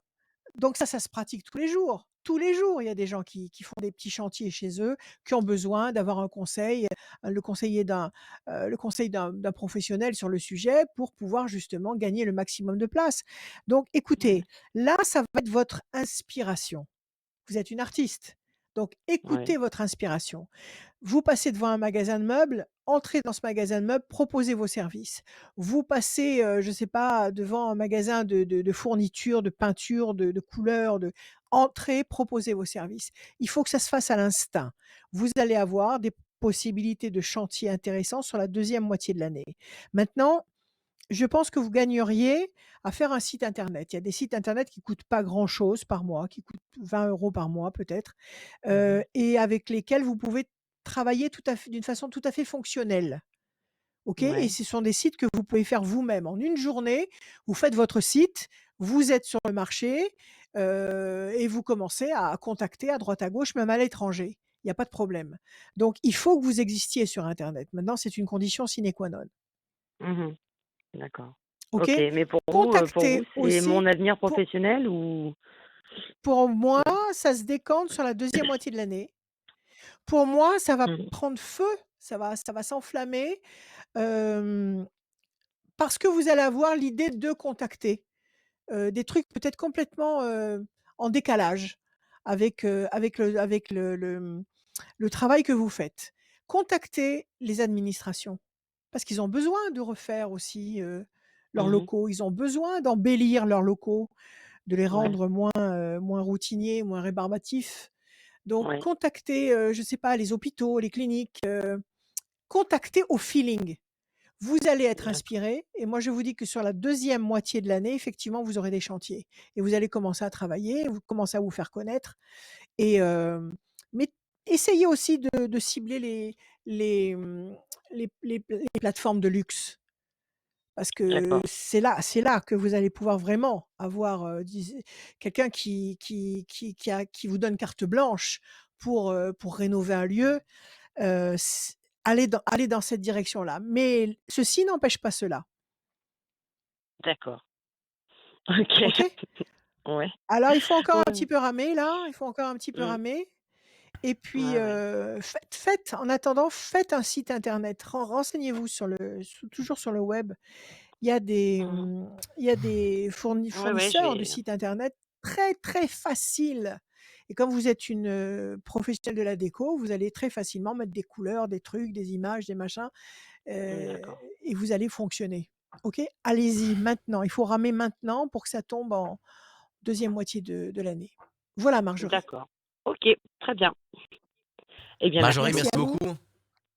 donc ça se pratique tous les jours. Tous les jours, il y a des gens qui font des petits chantiers chez eux, qui ont besoin d'avoir un conseil, le conseil d'un professionnel sur le sujet pour pouvoir justement gagner le maximum de place. Donc Ouais, écoutez, là, ça va être votre inspiration. Vous êtes une artiste, donc ouais. écoutez votre inspiration. Vous passez devant un magasin de meubles, entrez dans ce magasin de meubles, proposez vos services. Vous passez, je ne sais pas, devant un magasin de fournitures, de peintures, de couleurs, entrez, proposez vos services. Il faut que ça se fasse à l'instinct. Vous allez avoir des possibilités de chantier intéressants sur la deuxième moitié de l'année. Maintenant, je pense que vous gagneriez à faire un site internet. Il y a des sites internet qui coûtent pas grand-chose par mois, qui coûtent 20 € par mois peut-être, Mmh. et avec lesquels vous pouvez travailler tout à fait d'une façon tout à fait fonctionnelle. OK? Et Ouais, ce sont des sites que vous pouvez faire vous-même. En une journée, vous faites votre site, vous êtes sur le marché, et vous commencez à contacter à droite à gauche, même à l'étranger. Il y a pas de problème. Donc il faut que vous existiez sur internet. Maintenant, c'est une condition sine qua non. mmh. D'accord. OK? OK, mais pour Contactez vous, c'est mon aussi avenir pour professionnel ou? pour moi, ça se décante sur la deuxième moitié de l'année. Pour moi, ça va Mmh. prendre feu, ça va s'enflammer, hem, parce que vous allez avoir l'idée de contacter, des trucs peut-être complètement, en décalage avec le travail que vous faites. Contactez les administrations, parce qu'ils ont besoin de refaire aussi, leurs Mmh. locaux. Ils ont besoin d'embellir leurs locaux, de les Ouais, rendre moins routiniers, moins rébarbatifs. Donc ouais. contactez, je ne sais pas, les hôpitaux, les cliniques, contactez au feeling. Vous allez être D'accord, inspiré et moi je vous dis que sur la deuxième moitié de l'année, effectivement, vous aurez des chantiers et vous allez commencer à travailler, vous commencez à vous faire connaître et mais essayez aussi de cibler les, mmh, les plateformes de luxe. Parce que d'accord, c'est là que vous allez pouvoir vraiment avoir, quelqu'un qui vous donne carte blanche pour rénover un lieu, c allez dans cette direction-là. Mais ceci n'empêche pas cela, d'accord. OK. OK? Ouais. Alors il faut encore un Ouais, petit peu ramer là, il faut encore un petit peu mmh. ramer et puis, Ouais, ouais. faites en attendant, faites un site internet. Renseignez-vous toujours sur le web. Il y a des, Mmh. il y a des Ouais, ouais, je fournisseurs de vais sites internet très, très faciles et comme vous êtes une, professionnelle de la déco, vous allez très facilement mettre des couleurs, des trucs, des images, des machins, d'accord, et vous allez fonctionner. OK? Allez-y maintenant, il faut ramer maintenant pour que ça tombe en deuxième moitié de l'année. Voilà Marjorie. d'accord. OK, très bien. Eh bien, Marjorie, Merci merci à vous, beaucoup.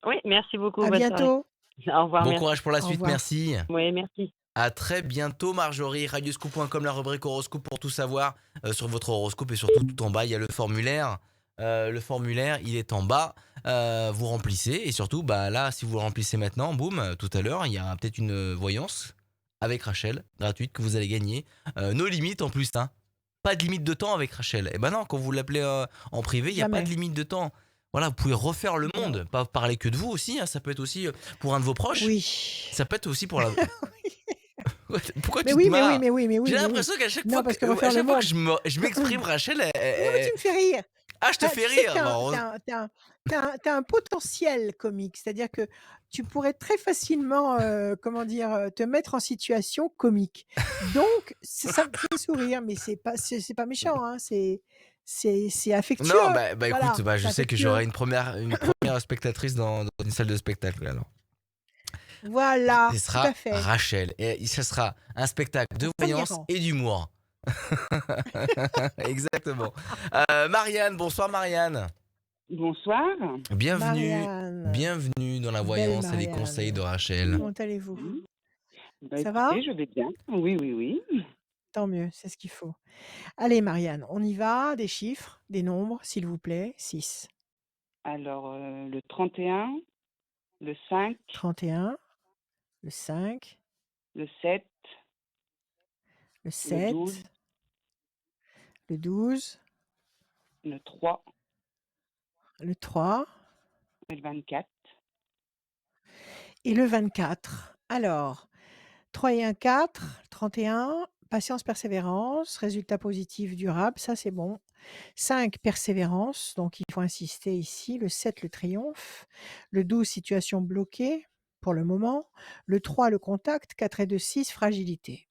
oui, merci beaucoup, à bonne soirée. bientôt. Au revoir, Bon merci. courage pour la Au suite, revoir. merci. Oui, merci. À très bientôt, Marjorie. Radioscoop.com, la rubrique horoscope pour tout savoir sur votre horoscope et surtout tout en bas, il y a le formulaire. Le formulaire, il est en bas. Vous remplissez et surtout, bah là, si vous le remplissez maintenant, boum, tout à l'heure, il y a peut-être une voyance avec Rachel, gratuite, que vous allez gagner. No limites en plus, hein. Pas de limite de temps avec Rachel. Et ben non, quand vous l'appelez en privé, il n'y a pas de Jamais. limite de temps. Voilà, vous pouvez refaire le Non. monde. Pas parler que de vous aussi, hein, ça peut être aussi pour un de vos proches. Oui. Ça peut être aussi pour la, Ouais, pourquoi Mais tu te oui, mais oui, marres? mais oui, mais J'ai oui, mais oui. l'impression qu'à chaque Non, fois parce que que, à refaire le chaque fois que monde. je m'exprime, Rachel, Non, mais tu me fais rire. ah, je te fais Tu sais que rire. Bon, tu as un potentiel comique, c'est-à-dire que tu pourrais très facilement, comment dire, te mettre en situation comique. Donc ça me fait sourire, mais c'est pas méchant, hein, c'est affectueux. non, bah écoute, Voilà, bah, c'est je sais que affectueux. j'aurai une première spectatrice dans une salle de spectacle. Alors, Voilà, ce tout sera à fait. Rachel et ce sera un spectacle Au de premier voyance rang. et d'humour. Exactement. Marianne, bonsoir Marianne. Bonsoir. Bienvenue, Marianne, bienvenue dans la belle voyance et les conseils de Marianne, Rachel. comment allez-vous? Merci. Bah, Ça va? écoutez, je vais bien. Oui, oui, oui. Tant mieux, c'est ce qu'il faut. Allez Marianne, on y va, des chiffres, des nombres, s'il vous plaît. 6, Alors, le 31, le 5, 31, le 5, le 7, le le 12, 7, le 12, le 3 le 3 et le 24. et le 24. Alors, 3 et 1, 4, 31, patience, persévérance, résultat positif durable, ça c'est bon. 5, persévérance, donc il faut insister ici. Le 7, le triomphe. Le 12, situation bloquée pour le moment. Le 3, le contact. 4 et 2, 6, fragilité.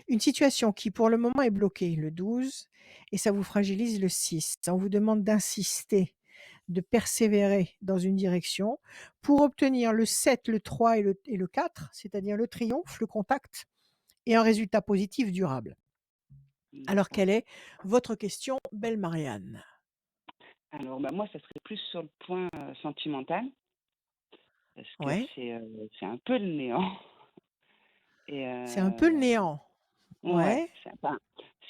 Une situation qui pour le moment est bloquée, le 12, et ça vous fragilise, le 6. On vous demande d'insister, de persévérer dans une direction pour obtenir le 7, le 3 et le 4, c'est-à-dire le triomphe, le contact et un résultat positif durable. Alors, D'accord. quelle est votre question, belle Marianne? Alors, bah, moi, ça serait plus sur le point sentimental, parce que Ouais, c'est un peu le néant. Et c'est un peu le néant. ouais, Ouais. enfin,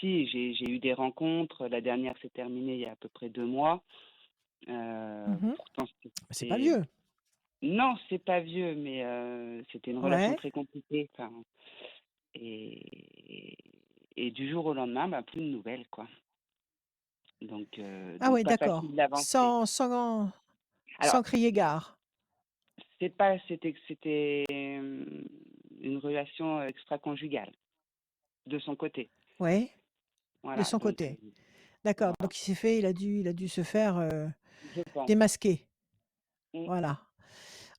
si, j'ai eu des rencontres. La dernière s'est terminée il y a à peu près 2 mois. Mmh. Pourtant, C'est pas c'était vieux. non, c'est pas vieux, mais c'était une relation Ouais. très compliquée. Enfin, et, et du jour au lendemain, bah, plus de nouvelles, quoi. Ah Donc ouais, pas d'accord. facile d'avancer. Sans Alors, crier gare. c'était une relation extra-conjugale de son côté. Ouais, de Voilà, son donc côté. D'accord, voilà, donc il a dû se faire, je pense. démasquer. Mm. Voilà.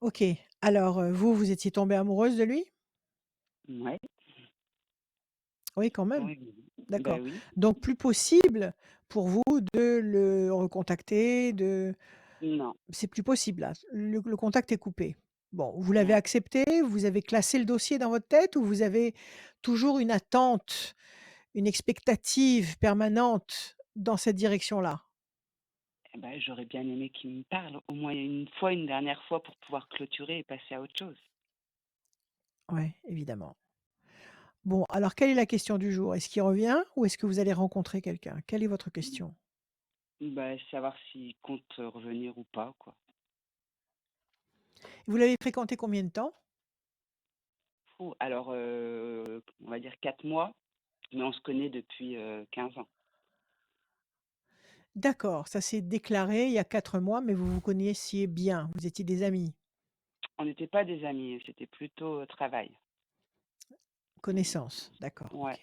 OK. Alors, vous étiez tombée amoureuse de lui? Ouais, Oui, quand même. oui, oui. D'accord. Ben oui, Donc plus possible pour vous de le recontacter, non, c'est plus possible là, le contact est coupé. Bon, vous l'avez ouais. accepté, vous avez classé le dossier dans votre tête ou vous avez toujours une attente, une expectative permanente dans cette direction-là? Eh ben, j'aurais bien aimé qu'il me parle au moins une fois, une dernière fois pour pouvoir clôturer et passer à autre chose. Ouais, évidemment. Bon, alors quelle est la question du jour? Est-ce qu'il revient ou est-ce que vous allez rencontrer quelqu'un? Quelle est votre question? Bah, savoir s'il compte revenir ou pas, quoi. Vous l'avez fréquenté combien de temps? Alors, on va dire 4 mois, mais on se connaît depuis 15 ans. D'accord, ça s'est déclaré il y a 4 mois, mais vous vous connaissiez bien, vous étiez des amis, On n'était pas des amis, c'était plutôt travail. connaissances. D'accord, Ouais. OK.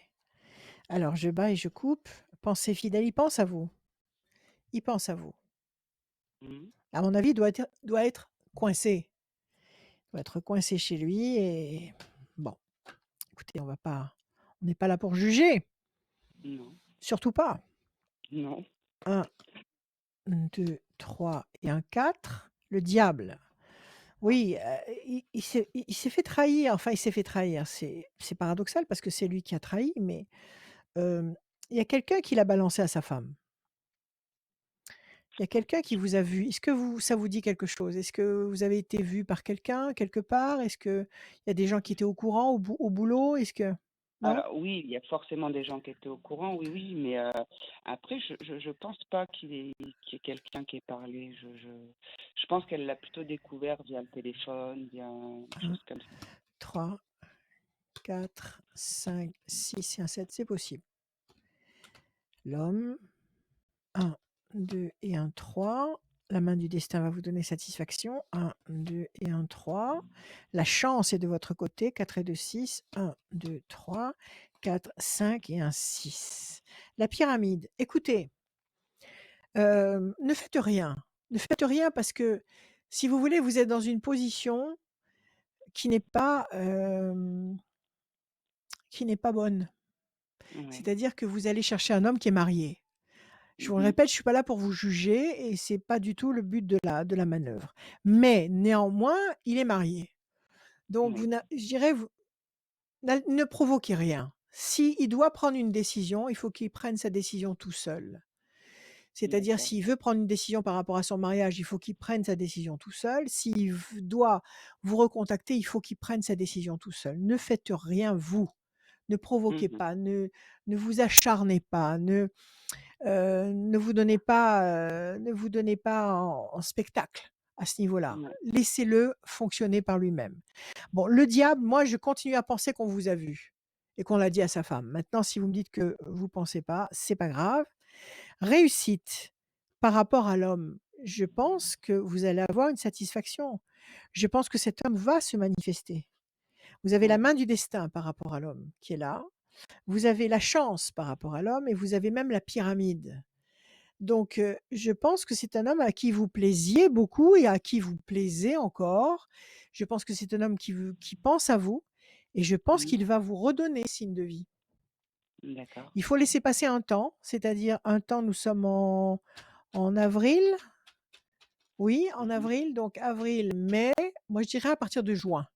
Alors je bats et je coupe. Pensée fidèle, il pense à vous. Il pense à vous. Mhm. À mon avis, il doit être coincé. Il doit être coincé chez lui et bon, écoutez, on n'est pas là pour juger, Non, surtout pas. non. 1, 2, 3 et un 4. Le diable. Oui, il s'est fait trahir, enfin il s'est fait trahir, c'est paradoxal parce que c'est lui qui a trahi, mais il y a quelqu'un qui l'a balancé à sa femme. Il y a quelqu'un qui vous a vu. Est-ce que ça vous dit quelque chose? Est-ce que vous avez été vu par quelqu'un quelque part? Est-ce qu'il y a des gens qui étaient au courant au boulot? Est-ce que non? Alors oui, il y a forcément des gens qui étaient au courant, oui, oui, mais après, je pense pas qu'il y ait quelqu'un qui ait parlé. Je pense qu'elle l'a plutôt découvert via le téléphone, via des 1, choses comme ça. 3, 4, 5, 6 et un 7, c'est possible. L'homme, 1, 2 et un 3. La main du destin va vous donner satisfaction. 1, 2 et un 3. La chance est de votre côté. 4 et 2, 6. 1, 2, 3, 4, 5 et un 6. La pyramide. Écoutez, ne faites rien. Ne faites rien parce que, si vous voulez, vous êtes dans une position qui n'est pas bonne. Ouais. C'est-à-dire que vous allez chercher un homme qui est marié. Je vous le répète, je suis pas là pour vous juger et c'est pas du tout le but de la manœuvre. Mais néanmoins, il est marié. Donc Oui. je dirais, ne provoquez rien. S'il doit prendre une décision, il faut qu'il prenne sa décision tout seul. C'est-à-dire, D'accord. s'il veut prendre une décision par rapport à son mariage, il faut qu'il prenne sa décision tout seul. S'il doit vous recontacter, il faut qu'il prenne sa décision tout seul. Ne faites rien, vous. Ne provoquez Mhm. pas, ne vous acharnez pas, ne vous donnez pas en spectacle à ce niveau-là. Ouais. Laissez-le fonctionner par lui-même. Bon, le diable, moi, je continue à penser qu'on vous a vu et qu'on l'a dit à sa femme. Maintenant, si vous me dites que vous pensez pas, c'est pas grave. Réussite par rapport à l'homme, je pense que vous allez avoir une satisfaction. Je pense que cet homme va se manifester. Vous avez la Ouais. main du destin par rapport à l'homme qui est là. Vous avez la chance par rapport à l'homme et vous avez même la pyramide. Donc, je pense que c'est un homme à qui vous plaisiez beaucoup et à qui vous plaisez encore. Je pense que c'est un homme qui pense à vous et je pense Mhm. qu'il va vous redonner signe de vie. D'accord. Il faut laisser passer un temps, c'est-à-dire un temps, nous sommes en avril. Oui, en Mhm. avril, donc avril, mai, moi je dirais à partir de juin.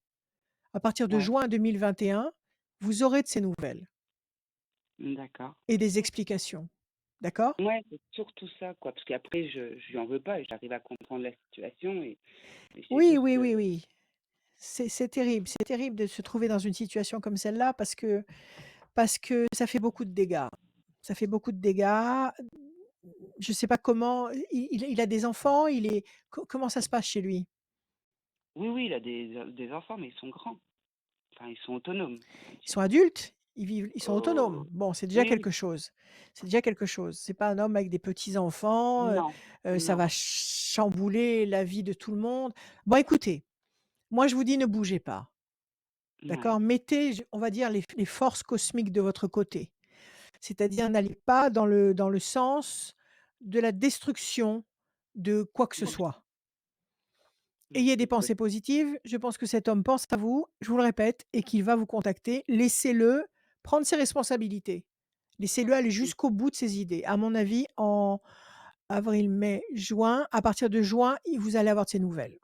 À partir de Ouais. juin 2021, vous aurez de ces nouvelles D'accord. et des explications. D'accord? Ouais, c'est surtout ça, quoi. Parce qu'après, je lui en veux pas et j'arrive à comprendre la situation et c'est Oui, juste oui, que. oui, oui. C'est terrible de se trouver dans une situation comme celle-là parce que ça fait beaucoup de dégâts. Ça fait beaucoup de dégâts. Je ne sais pas comment il a des enfants, comment ça se passe chez lui? Oui, oui, il a des enfants, mais ils sont grands. Enfin, ils sont autonomes, on va Ils sont dire. adultes? Ils sont Euh, autonomes? Bon, c'est déjà oui, oui. quelque chose. C'est déjà quelque chose. C'est pas un homme avec des petits-enfants, Non, ça non. va chambouler la vie de tout le monde. Bon, écoutez, moi je vous dis ne bougez pas, Ouais. d'accord? Mettez, on va dire, les forces cosmiques de votre côté. C'est-à-dire, n'allez pas dans le sens de la destruction de quoi que ce Ok. soit. Non, Ayez des c'est pensées positives. Je pense que cet homme pense à vous, je vous le répète, et qu'il va vous contacter. Laissez-le prendre ses responsabilités. Laissez-le aller possible. jusqu'au bout de ses idées. À mon avis, en avril, mai, juin, à partir de juin, vous allez avoir de ses nouvelles.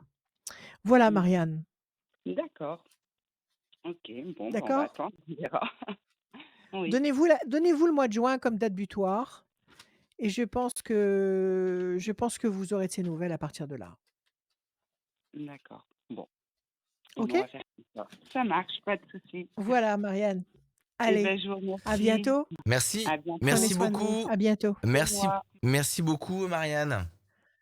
Voilà, Mm. Marianne. D'accord. Ok, bon, ben, on va D'accord? attendre, on verra. Oui, Donnez-vous le mois de juin comme date butoir, et je pense que vous aurez de ses nouvelles à partir de là. d'accord. Bon, et OK? ben, on va faire comme ça. Ça marche, pas de souci. Voilà, Marianne. Eh Allez, ben, je vous à remercie. bientôt. Merci, À Prenez bientôt. merci soin de vous. beaucoup. À bientôt. Au Merci, revoir. merci beaucoup, Marianne.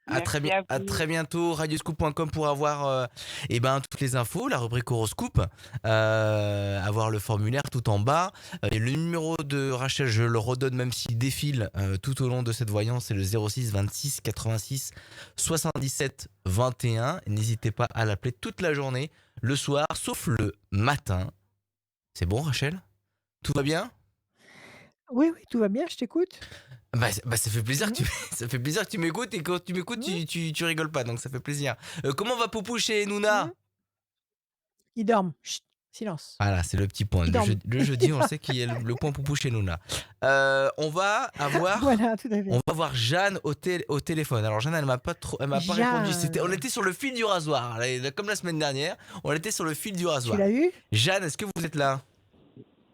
Merci à À vous. très bientôt, radioscoop.com pour avoir toutes les infos, la rubrique horoscope, avoir le formulaire tout en bas. Et le numéro de Rachel, je le redonne même s'il défile tout au long de cette voyance, c'est le 06 26 86 77 21. N'hésitez pas à l'appeler toute la journée, le soir, sauf le matin. C'est bon, Rachel? Tout va bien? Oui, oui, tout va bien, je t'écoute. Ça fait plaisir Mmh. ça fait plaisir que tu m'écoutes et quand tu m'écoutes, Mmh. tu rigoles pas, donc ça fait plaisir. Comment va Poupou chez Mmh. Nouna? Ils dorment. Chut, silence. Voilà, c'est le petit point. Ils dorment. Le jeudi, on le sait qu'il y a le point Poupou chez Nouna. On va avoir, Voilà, tout à on fait. va avoir Jeanne au téléphone. Alors Jeanne, elle m'a pas répondu. On Jeanne, était sur le fil du rasoir. Comme la semaine dernière, on était sur le fil du tu rasoir. l'as eu? Jeanne, est-ce que vous êtes là?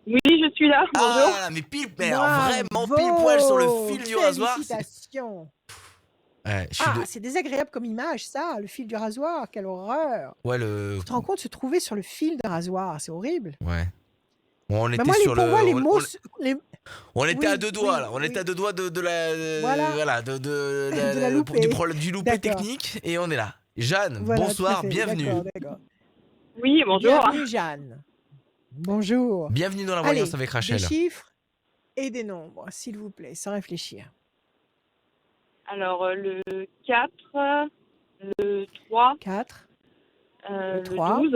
Oui, je suis là. Bonjour. Ah, mais alors vraiment pile poil sur le Bravo! fil du rasoir. Félicitations! Ouais, je suis Ah, de c'est désagréable comme image ça, le fil du rasoir, quelle horreur! ouais, Tu te rends compte, se trouver sur le fil d'un rasoir, c'est horrible. ouais. Bon, on Bah, était moi sur pour moi le les mots s les on était à oui, 2 doigts oui, là, on était à oui, 2 doigts de la voilà, voilà, de de la la pour du louper. problème du loupé D'accord, technique et on est là. Jeanne, voilà, tout à bonsoir, fait, bienvenue. d'accord, d'accord. Oui, bonjour. Bienvenue Jeanne. Bonjour. Bienvenue dans la voyance Allez, avec des Rachel. chiffres et des nombres, s'il vous plaît, sans réfléchir. Alors, le 4, le 3, 4, le le 3, 12.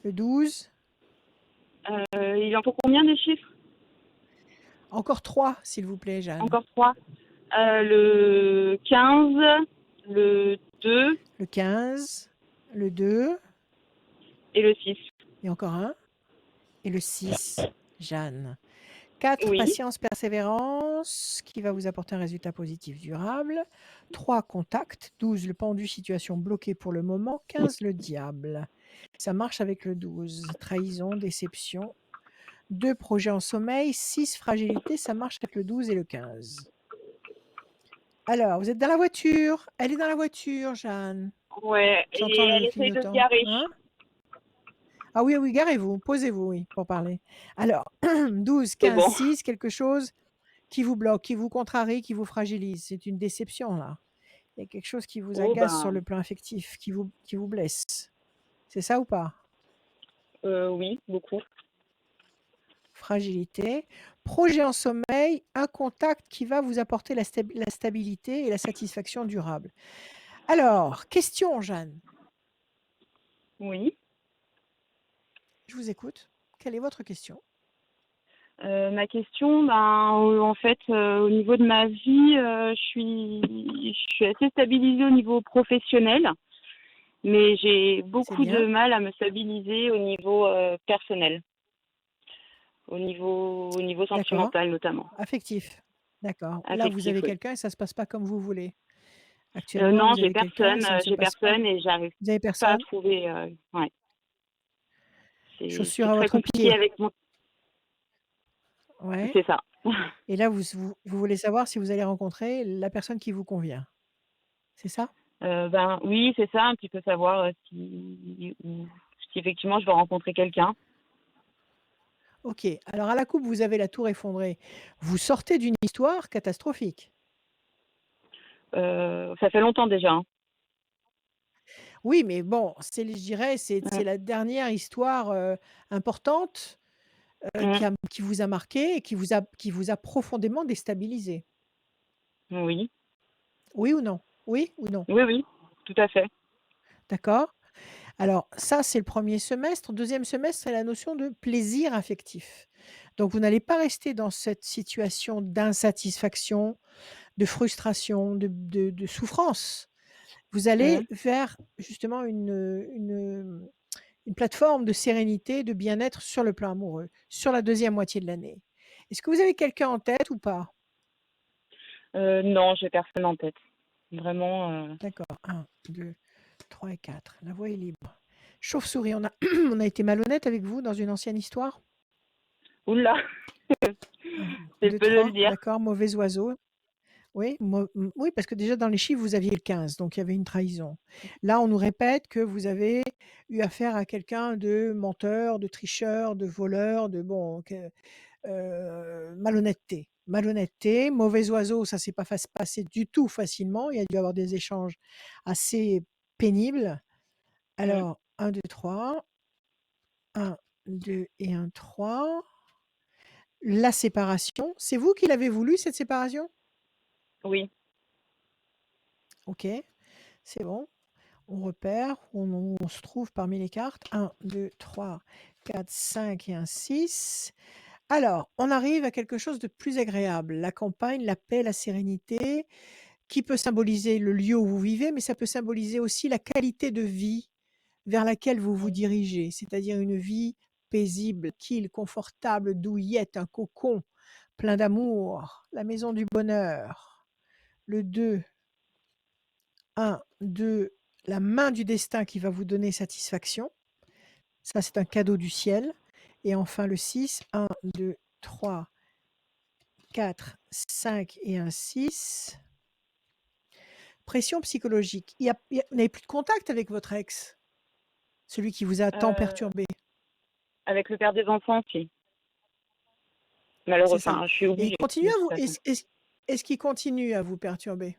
le 12, Il en faut combien des chiffres? encore 3, s'il vous plaît, Jeanne. Encore 3. Le 15, le 2 Le 15, le 2, et le 6. et encore un, et le 6, Jeanne. 4, Oui. patience, persévérance, qui va vous apporter un résultat positif durable. 3, contact. 12, le pendu, situation bloquée pour le moment. 15, le diable. Ça marche avec le 12, trahison, déception. 2, projet en sommeil. 6, fragilité, ça marche avec le 12 et le 15. Alors, vous êtes dans la voiture. Elle est dans la voiture, Jeanne. Ouais, J'entends et elle le essaye de se clignotant. garer. Hein? Ah oui, oui, garez-vous, posez-vous, oui, pour parler. Alors, 12, C'est 15, bon. 6, quelque chose qui vous bloque, qui vous contrarie, qui vous fragilise. C'est une déception, là. Il y a quelque chose qui vous Oh, agace sur ben, le plan affectif, qui vous blesse. C'est ça ou pas? oui, beaucoup. Fragilité. Projet en sommeil, un contact qui va vous apporter la stabilité et la satisfaction durable. Alors, question, Jeanne. Oui. Je vous écoute. Quelle est votre question? Ma question, ben, en fait, au niveau de ma vie, je suis assez stabilisée au niveau professionnel, mais j'ai C'est beaucoup de bien. mal à me stabiliser au niveau personnel, au niveau D'accord. sentimental notamment, Affectif. D'accord. Là, vous affectif, avez oui. quelqu'un et ça se passe pas comme vous voulez. Actuellement, Non, vous avez quelqu'un et ça ne se passe pas. et j'arrive Vous avez pas à personne? trouver. Ouais, Chaussure c'est à très votre compliqué pied. avec mon. Ouais. C'est ça. Et là, vous voulez savoir si vous allez rencontrer la personne qui vous convient. C'est ça? Ben oui, c'est ça, un petit peu savoir si effectivement je vais rencontrer quelqu'un. Ok. Alors, à la coupe, vous avez la tour effondrée. Vous sortez d'une histoire catastrophique. Ça fait longtemps déjà, hein. Oui, mais bon, je dirais, c'est Mm, la dernière histoire importante mm, qui vous a marqué et qui vous a profondément déstabilisé. oui, Oui ou non? Oui ou non? oui, oui, tout à fait. D'accord? Alors ça, c'est le premier semestre. Deuxième semestre, c'est la notion de plaisir affectif. Donc vous n'allez pas rester dans cette situation d'insatisfaction, de frustration, de souffrance. Vous allez Mm. vers justement une plateforme de sérénité, de bien-être sur le plan amoureux, sur la deuxième moitié de l'année. Est-ce que vous avez quelqu'un en tête ou pas? Non, j'ai personne en tête. Vraiment. D'accord. 1, 2, 3 et 4. La voie est libre. Chauve-souris, on a, on a été malhonnête avec vous dans une ancienne histoire? Oula, 1, c'est 2, peu de le 3. dire. D'accord, mauvais oiseau. Oui, oui, parce que déjà dans les chiffres, vous aviez le 15, donc il y avait une trahison. Là, on nous répète que vous avez eu affaire à quelqu'un de menteur, de tricheur, de voleur, de bon, malhonnêteté. Malhonnêteté, mauvais oiseau, ça s'est pas passé du tout facilement. Il y a dû y avoir des échanges assez pénibles. Mm. Alors, 1, 2, 3. 1, 2 et 1, 3. La séparation, c'est vous qui l'avez voulu cette séparation? Oui. OK, c'est bon. On repère, on se trouve parmi les cartes. 1, 2, 3, 4, 5 et un 6. Alors, on arrive à quelque chose de plus agréable. La campagne, la paix, la sérénité, qui peut symboliser le lieu où vous vivez, mais ça peut symboliser aussi la qualité de vie vers laquelle vous vous dirigez, c'est-à-dire une vie paisible, tranquille, confortable, douillette, un cocon, plein d'amour, la maison du bonheur. Le 2, 1, 2, la main du destin qui va vous donner satisfaction. Ça, c'est un cadeau du ciel. Et enfin, le 6, 1, 2, 3, 4, 5 et un 6. pression psychologique. Vous n'avez plus de contact avec votre ex, celui qui vous a tant Euh, perturbé, avec le père des enfants, si. c'est Malheureusement, ça. enfin, je suis Et il obligée, continue de à toute vous, façon. est-ce qu'il continue à vous perturber?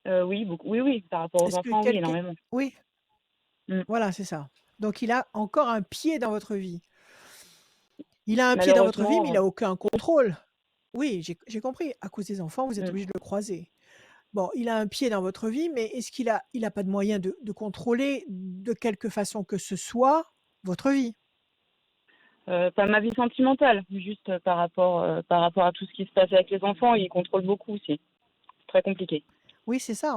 Oui, beaucoup. Oui, oui, par rapport aux Est-ce que enfants, oui, quelqu'un, énormément. oui, Mm. voilà, c'est ça. Donc il a encore un pied dans votre vie. Il a un pied dans votre vie, mais il Malheureusement, a aucun contrôle. Oui, j'ai compris. À cause des enfants, vous êtes mm. obligé de le croiser. Bon, il a un pied dans votre vie, mais est-ce il a pas de moyen de contrôler de quelque façon que ce soit votre vie? Pas ma vie sentimentale, juste par rapport à tout ce qui se passe avec les enfants, ils contrôlent beaucoup aussi. C'est très compliqué. Oui, c'est ça.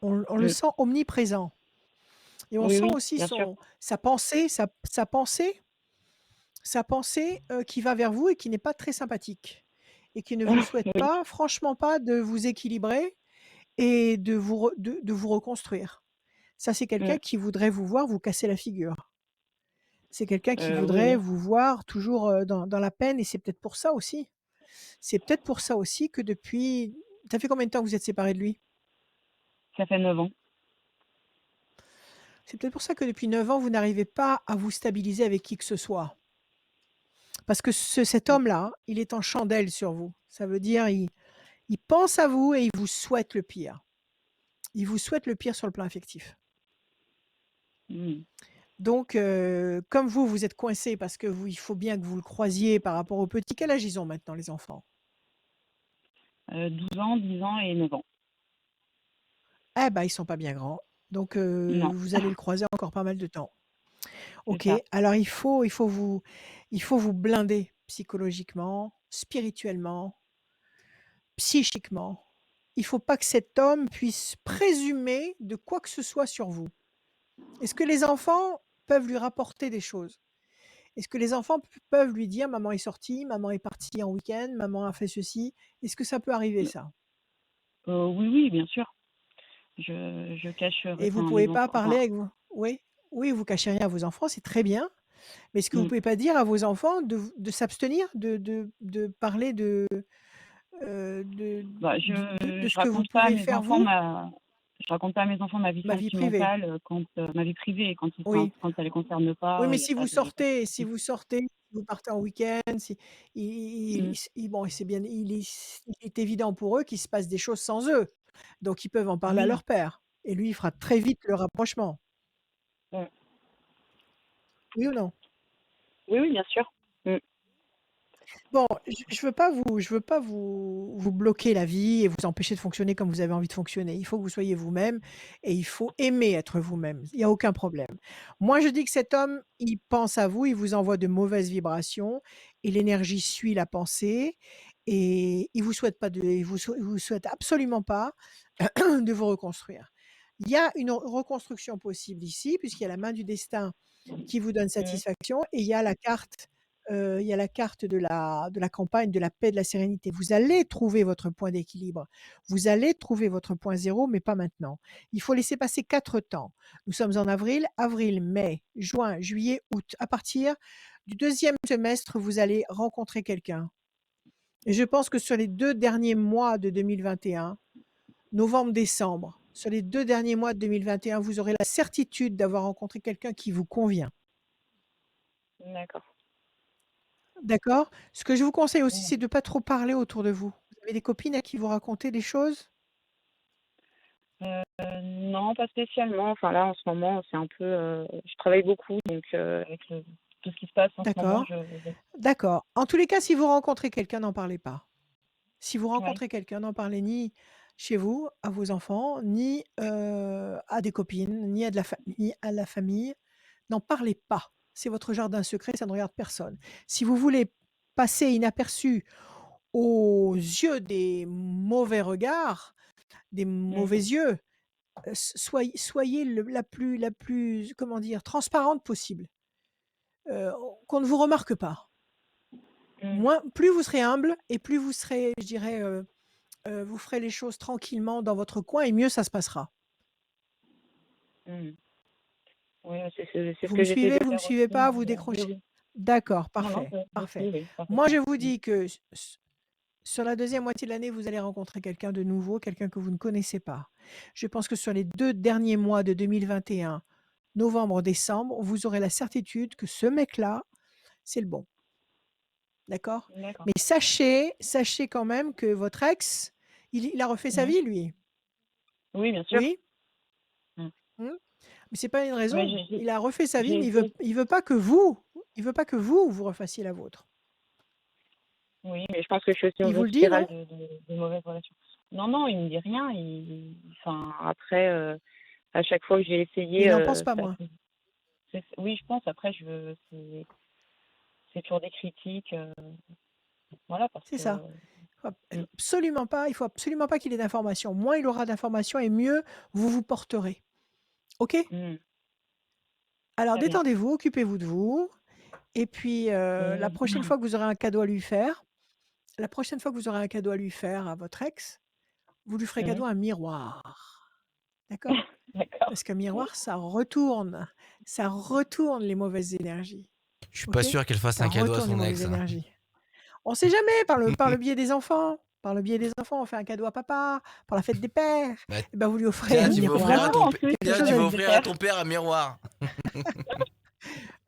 On le Mm. sent omniprésent. Et on Oui, sent oui, aussi bien sûr. sa pensée, qui va vers vous et qui n'est pas très sympathique. Et qui ne vous souhaite Oui. pas, franchement pas, de vous équilibrer et de vous reconstruire. Ça, c'est quelqu'un Mm. qui voudrait vous voir vous casser la figure. C'est quelqu'un qui Oui, voudrait oui. vous voir toujours, dans la peine, et c'est peut-être pour ça aussi. C'est peut-être pour ça aussi que depuis, ça fait combien de temps que vous êtes séparés de lui? Ça fait 9 ans. C'est peut-être pour ça que depuis 9 ans, vous n'arrivez pas à vous stabiliser avec qui que ce soit. Parce que cet Mm. homme-là, il est en chandelle sur vous. Ça veut dire, il pense à vous et il vous souhaite le pire. Il vous souhaite le pire sur le plan affectif. Mm. Donc, comme vous êtes coincés parce que il faut bien que vous le croisiez par rapport aux petits. Quel âge ils ont maintenant, les enfants? 12 ans, 10 ans et 9 ans. Eh ben, ils sont pas bien grands. Donc, Non, vous allez le croiser encore pas mal de temps. c'est OK. ça. Alors il faut vous blinder psychologiquement, spirituellement, psychiquement. Il faut pas que cet homme puisse présumer de quoi que ce soit sur vous. Est-ce que les enfants peuvent lui rapporter des choses? Est-ce que les enfants peuvent lui dire: «Maman est sortie, maman est partie en week-end, maman a fait ceci»? Est-ce que ça peut arriver, ça? Oui, oui, bien sûr. Je cache, Et vous enfin, pouvez mes pas enfants. parler Enfin, avec vous, oui, oui, vous cachez rien à vos enfants, c'est très bien, mais est-ce que vous mm. pouvez pas dire à vos enfants de s'abstenir de parler Bah, de je ce que vous raconte pas à pouvez mes faire enfants vous? je raconte pas à mes enfants ma vie Ma vie privée. sentimentale, ma vie privée Oui. quand ça les concerne Oui, pas, mais il y a pas de, y a pas de si souci. vous sortez, si vous partez en week-end, si Mm. bon, c'est bien, il est évident pour eux qu'il se passe des choses sans eux, donc ils peuvent en parler à Oui. leur père et lui, il fera très vite le rapprochement. Mm. Oui ou non? Oui, oui, bien sûr. Mm. Bon, je veux pas vous bloquer la vie et vous empêcher de fonctionner comme vous avez envie de fonctionner. Il faut que vous soyez vous-même et il faut aimer être vous-même. Il y a aucun problème. Moi, je dis que cet homme, il pense à vous, il vous envoie de mauvaises vibrations et l'énergie suit la pensée, et il vous souhaite absolument pas de vous reconstruire. Il y a une reconstruction possible ici, puisqu'il y a la main du destin qui vous donne Mm. satisfaction, et il y a la carte de la campagne, de la paix, de la sérénité. Vous allez trouver votre point d'équilibre. Vous allez trouver votre point zéro, mais pas maintenant. Il faut laisser passer 4 temps. Nous sommes en avril, mai, juin, juillet, août. À partir du 2e semestre, vous allez rencontrer quelqu'un. Et je pense que sur les 2 derniers mois de 2021, novembre, décembre, sur les 2 derniers mois de 2021, vous aurez la certitude d'avoir rencontré quelqu'un qui vous convient. D'accord. D'accord? Ce que je vous conseille aussi, Mm. c'est de pas trop parler autour de vous. Vous avez des copines à qui vous racontez des choses? Non, pas spécialement. Enfin là, en ce moment, c'est un peu, je travaille beaucoup, donc avec tout ce qui se passe en ce moment, D'accord, d'accord. En tous les cas, si vous rencontrez quelqu'un, n'en parlez pas. Si vous ouais. rencontrez quelqu'un, n'en parlez ni chez vous, à vos enfants, ni, à des copines, ni à la famille. N'en parlez pas. C'est votre jardin secret, ça ne regarde personne. Si vous voulez passer inaperçu aux yeux des mauvais regards, des Mm. mauvais yeux, soyez la plus, comment dire? Transparente possible, heu, qu'on ne vous remarque pas. Mm. Moins plus vous serez humble et plus vous serez, je dirais, vous ferez les choses tranquillement dans votre coin, et mieux ça se passera. Mm. Oui, c'est ce Vous que me j'essaie suivez? de Vous me faire suivez aussi, pas? Vous oui, décrochez? oui. D'accord, Non, non, parfait, oui, parfait. oui, Moi, parfaitement. je vous Mm. dis que Sur la deuxième moitié de l'année, vous allez rencontrer quelqu'un de nouveau, quelqu'un que vous ne connaissez pas. Je pense que sur les 2 derniers mois de 2021, novembre, décembre, vous aurez la certitude que ce mec-là, c'est le bon. D'accord? D'accord. Mais sachez quand même que votre ex, il a refait sa Mmh. vie, lui. Oui, bien sûr. Oui? Mmh. Mmh? Mais c'est pas une Mais raison. Il a refait sa vie, j'ai mais été il veut pas que vous refassiez la vôtre. oui, mais je pense que je suis aussi dans Il vous une le dit, spirale non? de mauvaises relations. Non, non, il me dit rien. Enfin, après, à chaque fois que j'ai Mais essayé, il en pense pas ça moins. oui, je pense. Après, c'est toujours des critiques, voilà, parce C'est que ça. Faut mmh, il faut absolument pas qu'il ait d'informations. Moins il aura d'informations et mieux vous vous porterez. OK? mmh, Alors très bien. détendez-vous, occupez-vous de vous et puis, la Mmh. prochaine fois que vous aurez un cadeau à lui faire à votre ex, vous lui ferez Mmh. cadeau un miroir. D'accord? D'accord. Parce qu'un miroir, ça retourne les mauvaises énergies. Je suis pas OK? sûr qu'elle fasse Ça un cadeau à retourne les son mauvaises ex, hein. énergies. On sait jamais par le biais des enfants. Par le biais des enfants, on fait un cadeau à papa, pour la fête des pères. Bah, Et ben vous lui offrez tiens, un Oui, tu vas c'est offrir à miroir, vraiment ton en père, plus, quelque c'est tiens, ça chose tu à vas le lui offrir à faire. ton père un miroir.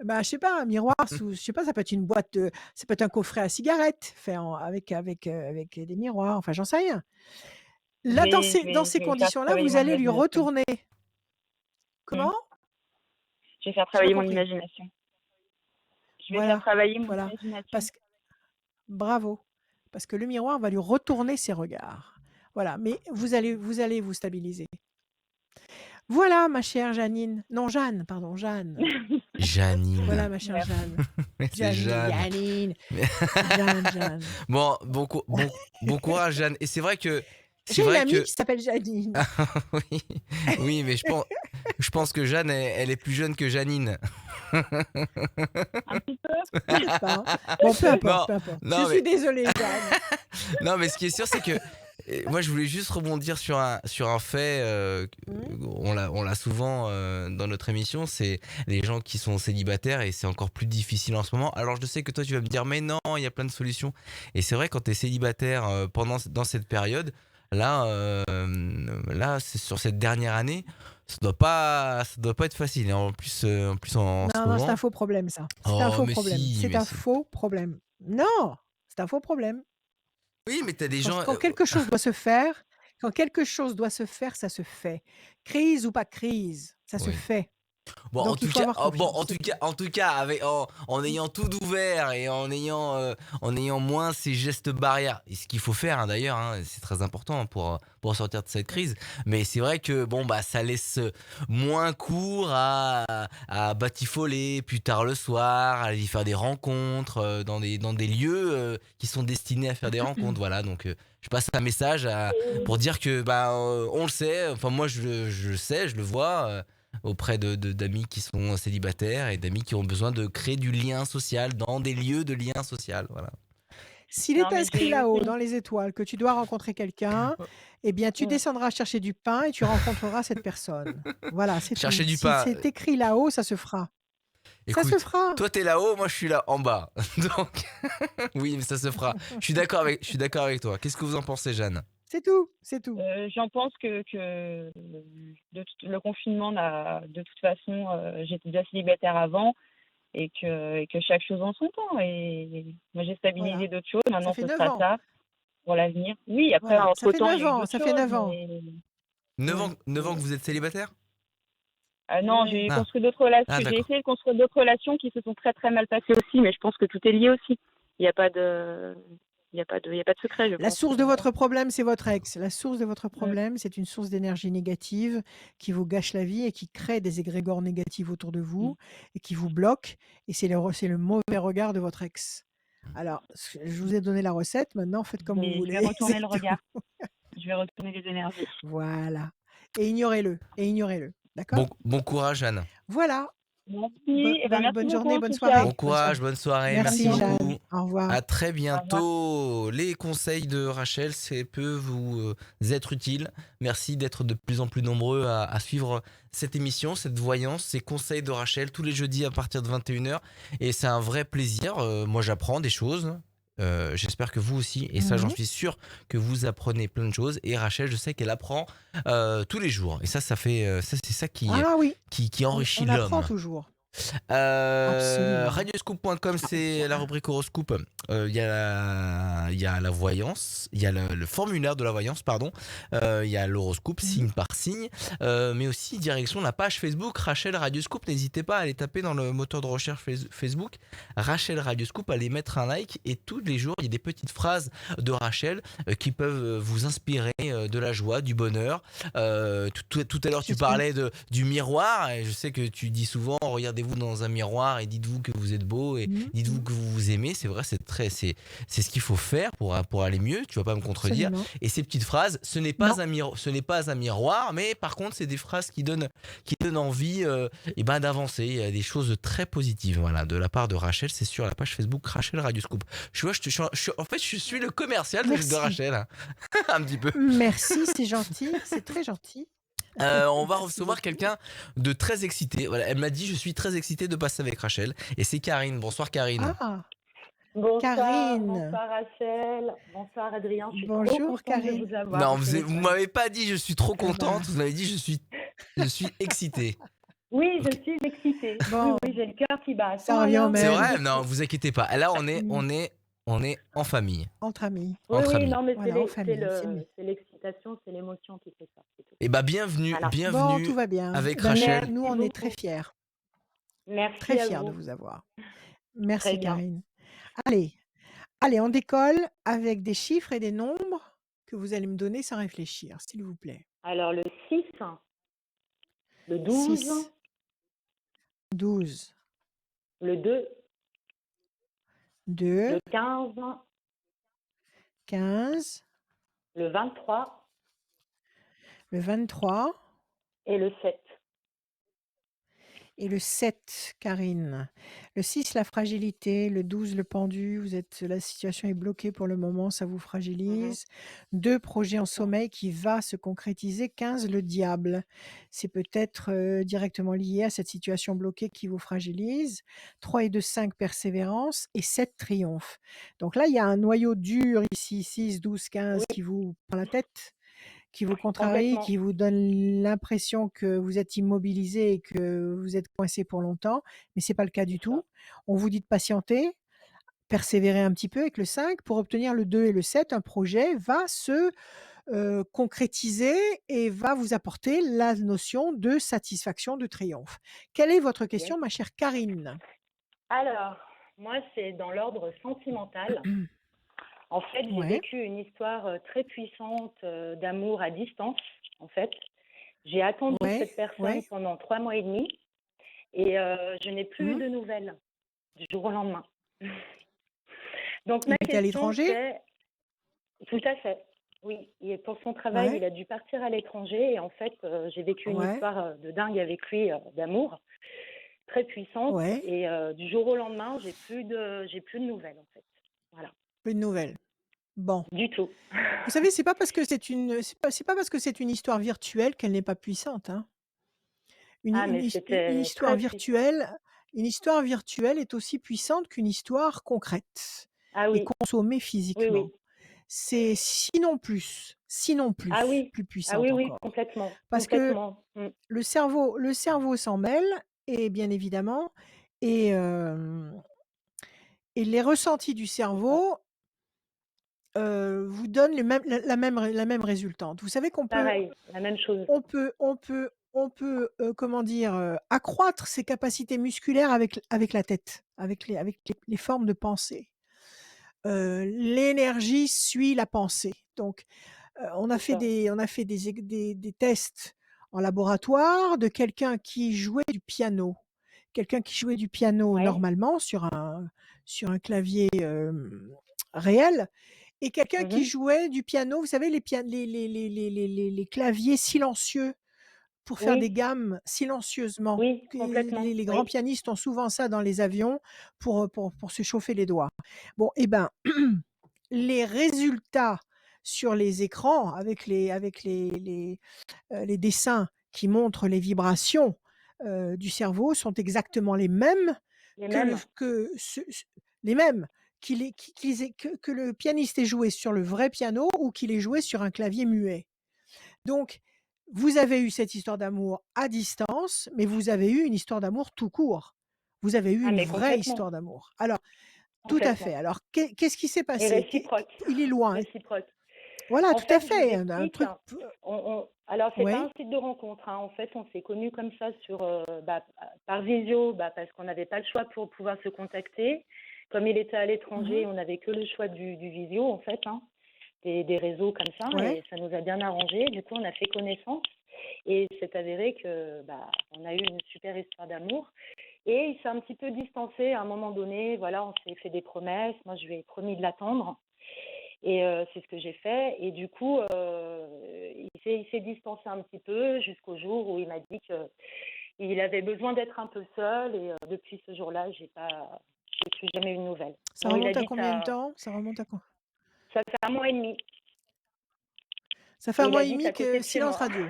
bah, je sais pas, un miroir sous je sais pas, ça peut être une boîte de ça peut être un coffret à cigarettes fait en avec des miroirs, enfin, j'en sais rien. Je Là, vais je dans vais ces je vais faire conditions-là, travailler vous mon allez lui imagination. retourner Mmh. comment? Je vais faire J'ai pas travailler mon compris. imagination. Je vais faire Voilà, travailler mon voilà, imagination. parce que bravo, parce que le miroir va lui retourner ses regards. Voilà, mais vous allez vous stabiliser. Voilà, ma chère Janine. Non, Jeanne, pardon, Jeanne. Janine. Voilà, ma chère Merci. Jeanne. C'est Jeanne. Janine. Mais- Jeanne. Bon, bon courage, Jeanne. Et c'est J'ai une vrai amie que, qui s'appelle Janine. oui, oui, mais je pense que Jeanne, elle est plus jeune que Janine. Un petit peu? Je sais pas, hein. Bon, peu importe, Non, peu importe. Je non, suis mais, désolée, Jeanne. non, mais ce qui est sûr, c'est que moi, je voulais juste rebondir sur un fait. Mmh. On l'a souvent dans notre émission, c'est les gens qui sont célibataires et c'est encore plus difficile en ce moment. Alors, je sais que toi, tu vas me dire, mais non, il y a plein de solutions. Et c'est vrai, quand tu es célibataire dans cette période, là, c'est sur cette dernière année, ça doit pas être facile. Et en plus en ce Non, c'est un moment. faux problème ça. C'est un Oh, faux mais problème. si, C'est mais un si. faux problème. Non, c'est un faux problème. Oui, mais t'as des gens. Quand quelque chose doit se faire ça se fait. Crise ou pas crise, ça se Oui. fait. Bon, Donc il faut avoir confiance, c'est tout. en tout cas, en ayant tout ouvert et en ayant moins ces gestes barrières, et ce qu'il faut faire hein, d'ailleurs, hein, c'est très important pour sortir de cette crise. Mais c'est vrai que bon, bah, ça laisse moins cours à batifoler plus tard le soir, à aller faire des rencontres dans des lieux qui sont destinés à faire des rencontres. Voilà, donc je passe un message pour dire que bah, on le sait, enfin moi je le sais, je le vois. Auprès d'amis qui sont célibataires et d'amis qui ont besoin de créer du lien social dans des lieux de lien social. Voilà. S'il Non, est mais inscrit j'ai aussi là-haut dans les étoiles que tu dois rencontrer quelqu'un, eh bien tu mmh. descendras chercher du pain et tu rencontreras cette personne. Voilà, c'est Chercher tout. du Si pain. c'est écrit là-haut, ça se fera. Ça se Écoute, fera. toi t'es là-haut, moi je suis là en bas. Donc, oui, mais ça se fera. Je suis d'accord avec toi. Qu'est-ce que vous en pensez, Jeanne? C'est tout, c'est tout. J'en pense que le confinement de toute façon, j'étais déjà célibataire avant et que chaque chose en son temps. Et moi, j'ai stabilisé Voilà. d'autres choses. Ça Maintenant, fait ce 9 sera ans. ça pour l'avenir. Oui, après, Voilà, ça fait entre-temps, il 9 y a eu ans, d'autres ça fait choses, 9 ans. mais 9 ans Ouais. que vous êtes célibataire? non, j'ai Ah, construit d'autres relations. ah J'ai d'accord. essayé de construire d'autres relations qui se sont très très mal passées aussi, mais je pense que tout est lié aussi. Il n'y a pas de, il y a pas de secret, je La pense. source de votre problème, c'est votre ex. La source de votre Mm. problème, c'est une source d'énergie négative qui vous gâche la vie et qui crée des égrégores négatifs autour de vous et qui vous bloque. Et c'est le mauvais regard de votre ex. Alors, je vous ai donné la recette. Maintenant, faites comme vous Je vais voulez. retourner C'est le tout. regard. Je vais retourner les énergies. Voilà. Et ignorez-le. Et ignorez-le. D'accord? Bon courage, Jeanne. Voilà. Merci. Et ben, merci Bonne beaucoup journée, en bonne tout soirée. cas. Bon courage, bonne soirée. Merci, Merci Jeanne. beaucoup. Au revoir. À très Au revoir. bientôt. Les conseils de Rachel, c'est peut vous être utile. Merci d'être de plus en plus nombreux à suivre cette émission, cette voyance, ces conseils de Rachel tous les jeudis à partir de 21h. Et c'est un vrai plaisir. Moi, j'apprends des choses. J'espère que vous aussi, et ça, j'en Oui. suis sûr que vous apprenez plein de choses. Et Rachel, je sais qu'elle apprend tous les jours. Et ça fait, ça, c'est ça Ah oui, qui enrichit on apprend l'homme. toujours. Absolument. Radioscoop.com, c'est la rubrique horoscope. Il y a la voyance, il y a le formulaire de la voyance, pardon. Il y a l'horoscope, Mhm. signe par signe. Mais aussi direction la page Facebook Rachel Radioscoop. N'hésitez pas à aller taper dans le moteur de recherche Facebook Rachel Radioscoop, allez mettre un like. Et tous les jours, il y a des petites phrases de Rachel qui peuvent vous inspirer de la joie, du bonheur. Tout à l'heure, tu C'est une... parlais du miroir, et je sais que tu dis souvent, regardez-vous dans un miroir et dites-vous que vous êtes beau, et Mhm, dites-vous mhm. que vous vous aimez. C'est vrai, c'est ce qu'il faut faire pour aller mieux. Tu vas pas me contredire. Absolument. Et ces petites phrases, ce n'est Non. pas un miroir, mais par contre, c'est des phrases qui donnent envie, et ben d'avancer. Il y a des choses très positives, voilà, de la part de Rachel. C'est sur la page Facebook Rachel Radioscoop. Tu vois, en fait, je suis le commercial de Merci. Rachel, hein. Un petit peu. Merci, c'est gentil, c'est très gentil. On va Merci recevoir beaucoup. quelqu'un de très excité. Voilà, elle m'a dit, je suis très excité de passer avec Rachel. Et c'est Karine. Bonsoir Karine. Ah, Bonsoir, Karine. bonsoir Rachel, bonsoir Adrien, je suis trop Bonjour contente de Karine. vous avoir Non, au vous téléphone. m'avez pas dit je suis trop Ah contente. bah. Vous m'avez dit je suis excité. Oui, Ok. je suis excitée. Bon, Oui, j'ai le cœur qui bat. ça revient au C'est même. vrai? Non, vous inquiétez pas. Là, on est en famille. Entre amis. Oui, Entre oui, amis. non, mais Voilà, en famille, c'est mieux. c'est l'excitation, c'est l'émotion qui fait ça. C'est tout. Et bah, bienvenue, Voilà. Bon, bienvenue tout va bien. avec Eh ben, Rachel. nous, on est très beaucoup. fiers. Merci Très à fiers de vous. vous avoir. Très Merci bien. Karine. Allez, on décolle avec des chiffres et des nombres que vous allez me donner sans réfléchir, s'il vous plaît. Alors, le 6, le 12, 6, 12, le 2, 2, le 15, 15, le 23 le 23 et le 7. et le 7, Karine. Le 6, la fragilité. Le 12, le pendu. La situation est bloquée pour le moment, ça vous Mhm. fragilise. 2, projet en sommeil qui va se concrétiser. 15, le diable. C'est peut-être directement lié à cette situation bloquée qui vous fragilise. 3 et 2, 5, persévérance. Et 7, triomphe. Donc là, il y a un noyau dur ici, 6, 12, 15, Oui, qui vous prend la tête, qui vous contrarie, complètement. qui vous donne l'impression que vous êtes immobilisé et que vous êtes coincé pour longtemps, mais c'est pas le cas du C'est ça. tout. On vous dit de patienter, persévérer un petit peu avec le 5 pour obtenir le 2 et le 7. Un projet va se concrétiser et va vous apporter la notion de satisfaction, de triomphe. Quelle est votre Ok. question, ma chère Karine? Alors, moi, c'est dans l'ordre sentimental. En fait, j'ai Ouais, vécu une histoire très puissante d'amour à distance, en fait. J'ai attendu ouais, cette personne ouais. pendant 3 mois et demi et je n'ai plus eu Hmm. de nouvelles du jour au lendemain. Donc, Il ma était à question, l'étranger? c'est... Tout à fait, oui. Et pour son travail, Ouais, il a dû partir à l'étranger et en fait, j'ai vécu une ouais, histoire de dingue avec lui, d'amour, très puissante. ouais. Et du jour au lendemain, j'ai plus de nouvelles, en fait. Voilà, Plus de nouvelles. Bon. du tout. Vous savez, c'est pas parce que c'est pas parce que c'est une histoire virtuelle qu'elle n'est pas puissante, hein. Ah, Une mais c'était histoire très puissant. une histoire virtuelle est aussi puissante qu'une histoire concrète Ah et oui, consommée oui, physiquement. oui. C'est sinon plus Ah oui, plus ah puissante oui, oui, encore. complètement, Parce que complètement. le cerveau s'en mêle et bien évidemment et hem et les ressentis du cerveau, vous donnent la même résultante. Vous savez qu'on peut Pareil, la même chose. comment dire, accroître ses capacités musculaires avec la tête, avec les formes de pensée. L'énergie suit la pensée. Donc, on a C'est fait ça. des tests en laboratoire de quelqu'un qui jouait du piano. Quelqu'un qui jouait du piano Ouais. normalement sur un clavier, réel et quelqu'un qui Mhm. jouait du piano, vous savez les claviers silencieux pour faire des Oui, gammes silencieusement. oui, Que complètement. les grands Oui. pianistes ont souvent ça dans les avions pour se chauffer les doigts. Bon et ben, les résultats sur les écrans avec les dessins qui montrent les vibrations, du cerveau sont exactement les mêmes Les que le mêmes. que ce les mêmes que le pianiste ait joué sur le vrai piano ou qu'il ait joué sur un clavier muet. Donc, vous avez eu cette histoire d'amour à distance, mais vous avez eu une histoire d'amour tout court. Vous avez eu Ah, une mais vraie complètement, histoire d'amour. Alors, tout à fait. complètement. Alors, qu'est-ce qui s'est Et passé? réciproque, Il est loin. réciproque. Voilà, En tout à fait, je vous fait. Un explique. truc. Alors, c'est pas Oui. un site de rencontre, hein. En fait, on s'est connus comme ça par visio, parce qu'on n'avait pas le choix pour pouvoir se contacter. Comme il était à l'étranger, Mhm. on n'avait que le choix du visio, en fait, hein, des réseaux comme ça, Ouais. et ça nous a bien arrangé. Du coup, on a fait connaissance, et c'est avéré que on a eu une super histoire d'amour. Et il s'est un petit peu distancé à un moment donné. Voilà, on s'est fait des promesses. Moi, je lui ai promis de l'attendre. Et c'est ce que j'ai fait. Et du coup, il s'est distancé un petit peu jusqu'au jour où il m'a dit qu'il avait besoin d'être un peu seul. Et depuis ce jour-là, j'ai plus jamais eu de nouvelles. Ça Bon, il a remonte à dit combien de temps? Ça remonte à quoi? ça fait 1 mois et demi. Ça fait Et un il mois et habite demi à côté que de chez silence moi. radio.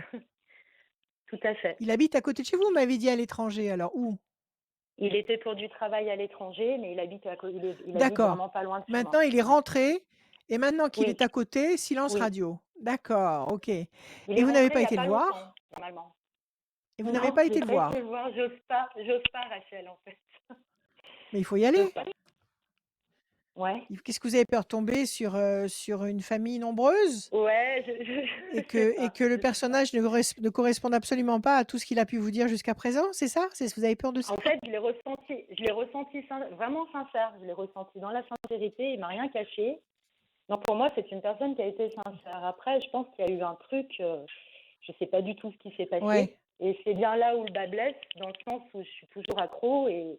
Tout à fait. Il habite à côté de chez vous, vous m'avez dit à l'étranger. Alors, où? Il était pour du travail à l'étranger, mais il habite il habite D'accord. vraiment pas loin de chez moi. Maintenant, il est Ouais. rentré. Et maintenant qu'il Oui, est à côté, silence oui. radio. D'accord, ok. Et Il est vous n'avez rentré il pas n'y a été le pas longtemps, voir? normalement. Et vous n'avez Non, pas j'ai été le pas été voir? le voir. J'ose pas, Rachel, en fait. Mais il faut y J'ose aller. pas. Ouais. Qu'est-ce que vous avez peur de tomber sur une famille nombreuse Ouais, et je sais que pas. le Je sais pas. personnage ne corresponde absolument pas à tout ce qu'il a pu vous dire jusqu'à présent? C'est ça? Vous avez peur de ça? En fait, je l'ai ressenti vraiment sincère. Je l'ai ressenti dans la sincérité. Il m'a rien caché. Donc pour moi, c'est une personne qui a été sincère. Après, je pense qu'il y a eu un truc. Je sais pas du tout ce qui s'est passé. Ouais, Et c'est bien là où le bas blesse, dans le sens où je suis toujours accro et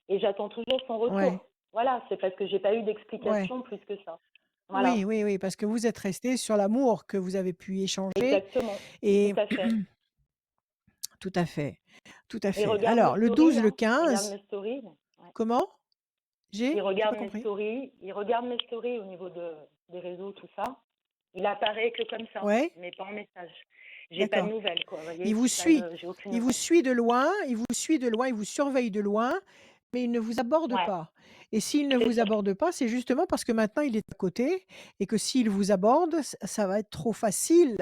j'attends toujours son ouais, retour. Voilà, c'est parce que j'ai pas eu ouais. d'explication plus que ça. Oui, Voilà, oui, oui, parce que vous êtes resté sur l'amour que vous avez pu échanger exactement. Tout et à fait. tout à fait, tout à Il fait. regarde mes Alors, le stories, 12, le hein. Il regarde 15, mes stories. Ouais. comment? Il J'ai pas regarde mes compris. stories. Il regarde mes stories au niveau des réseaux, tout ça. Il apparaît que comme ça, Ouais, mais pas en message. J'ai pas de d'accord. nouvelles, quoi. Vous Il voyez, vous suit, j'ai aucune il vous nouvelle. suit de loin, il vous suit de loin, il vous surveille de loin, mais il ne vous aborde Ouais, pas. Et s'il ne c'est vous ça. aborde pas, c'est justement parce que maintenant il est à côté et que s'il vous aborde, ça va être trop facile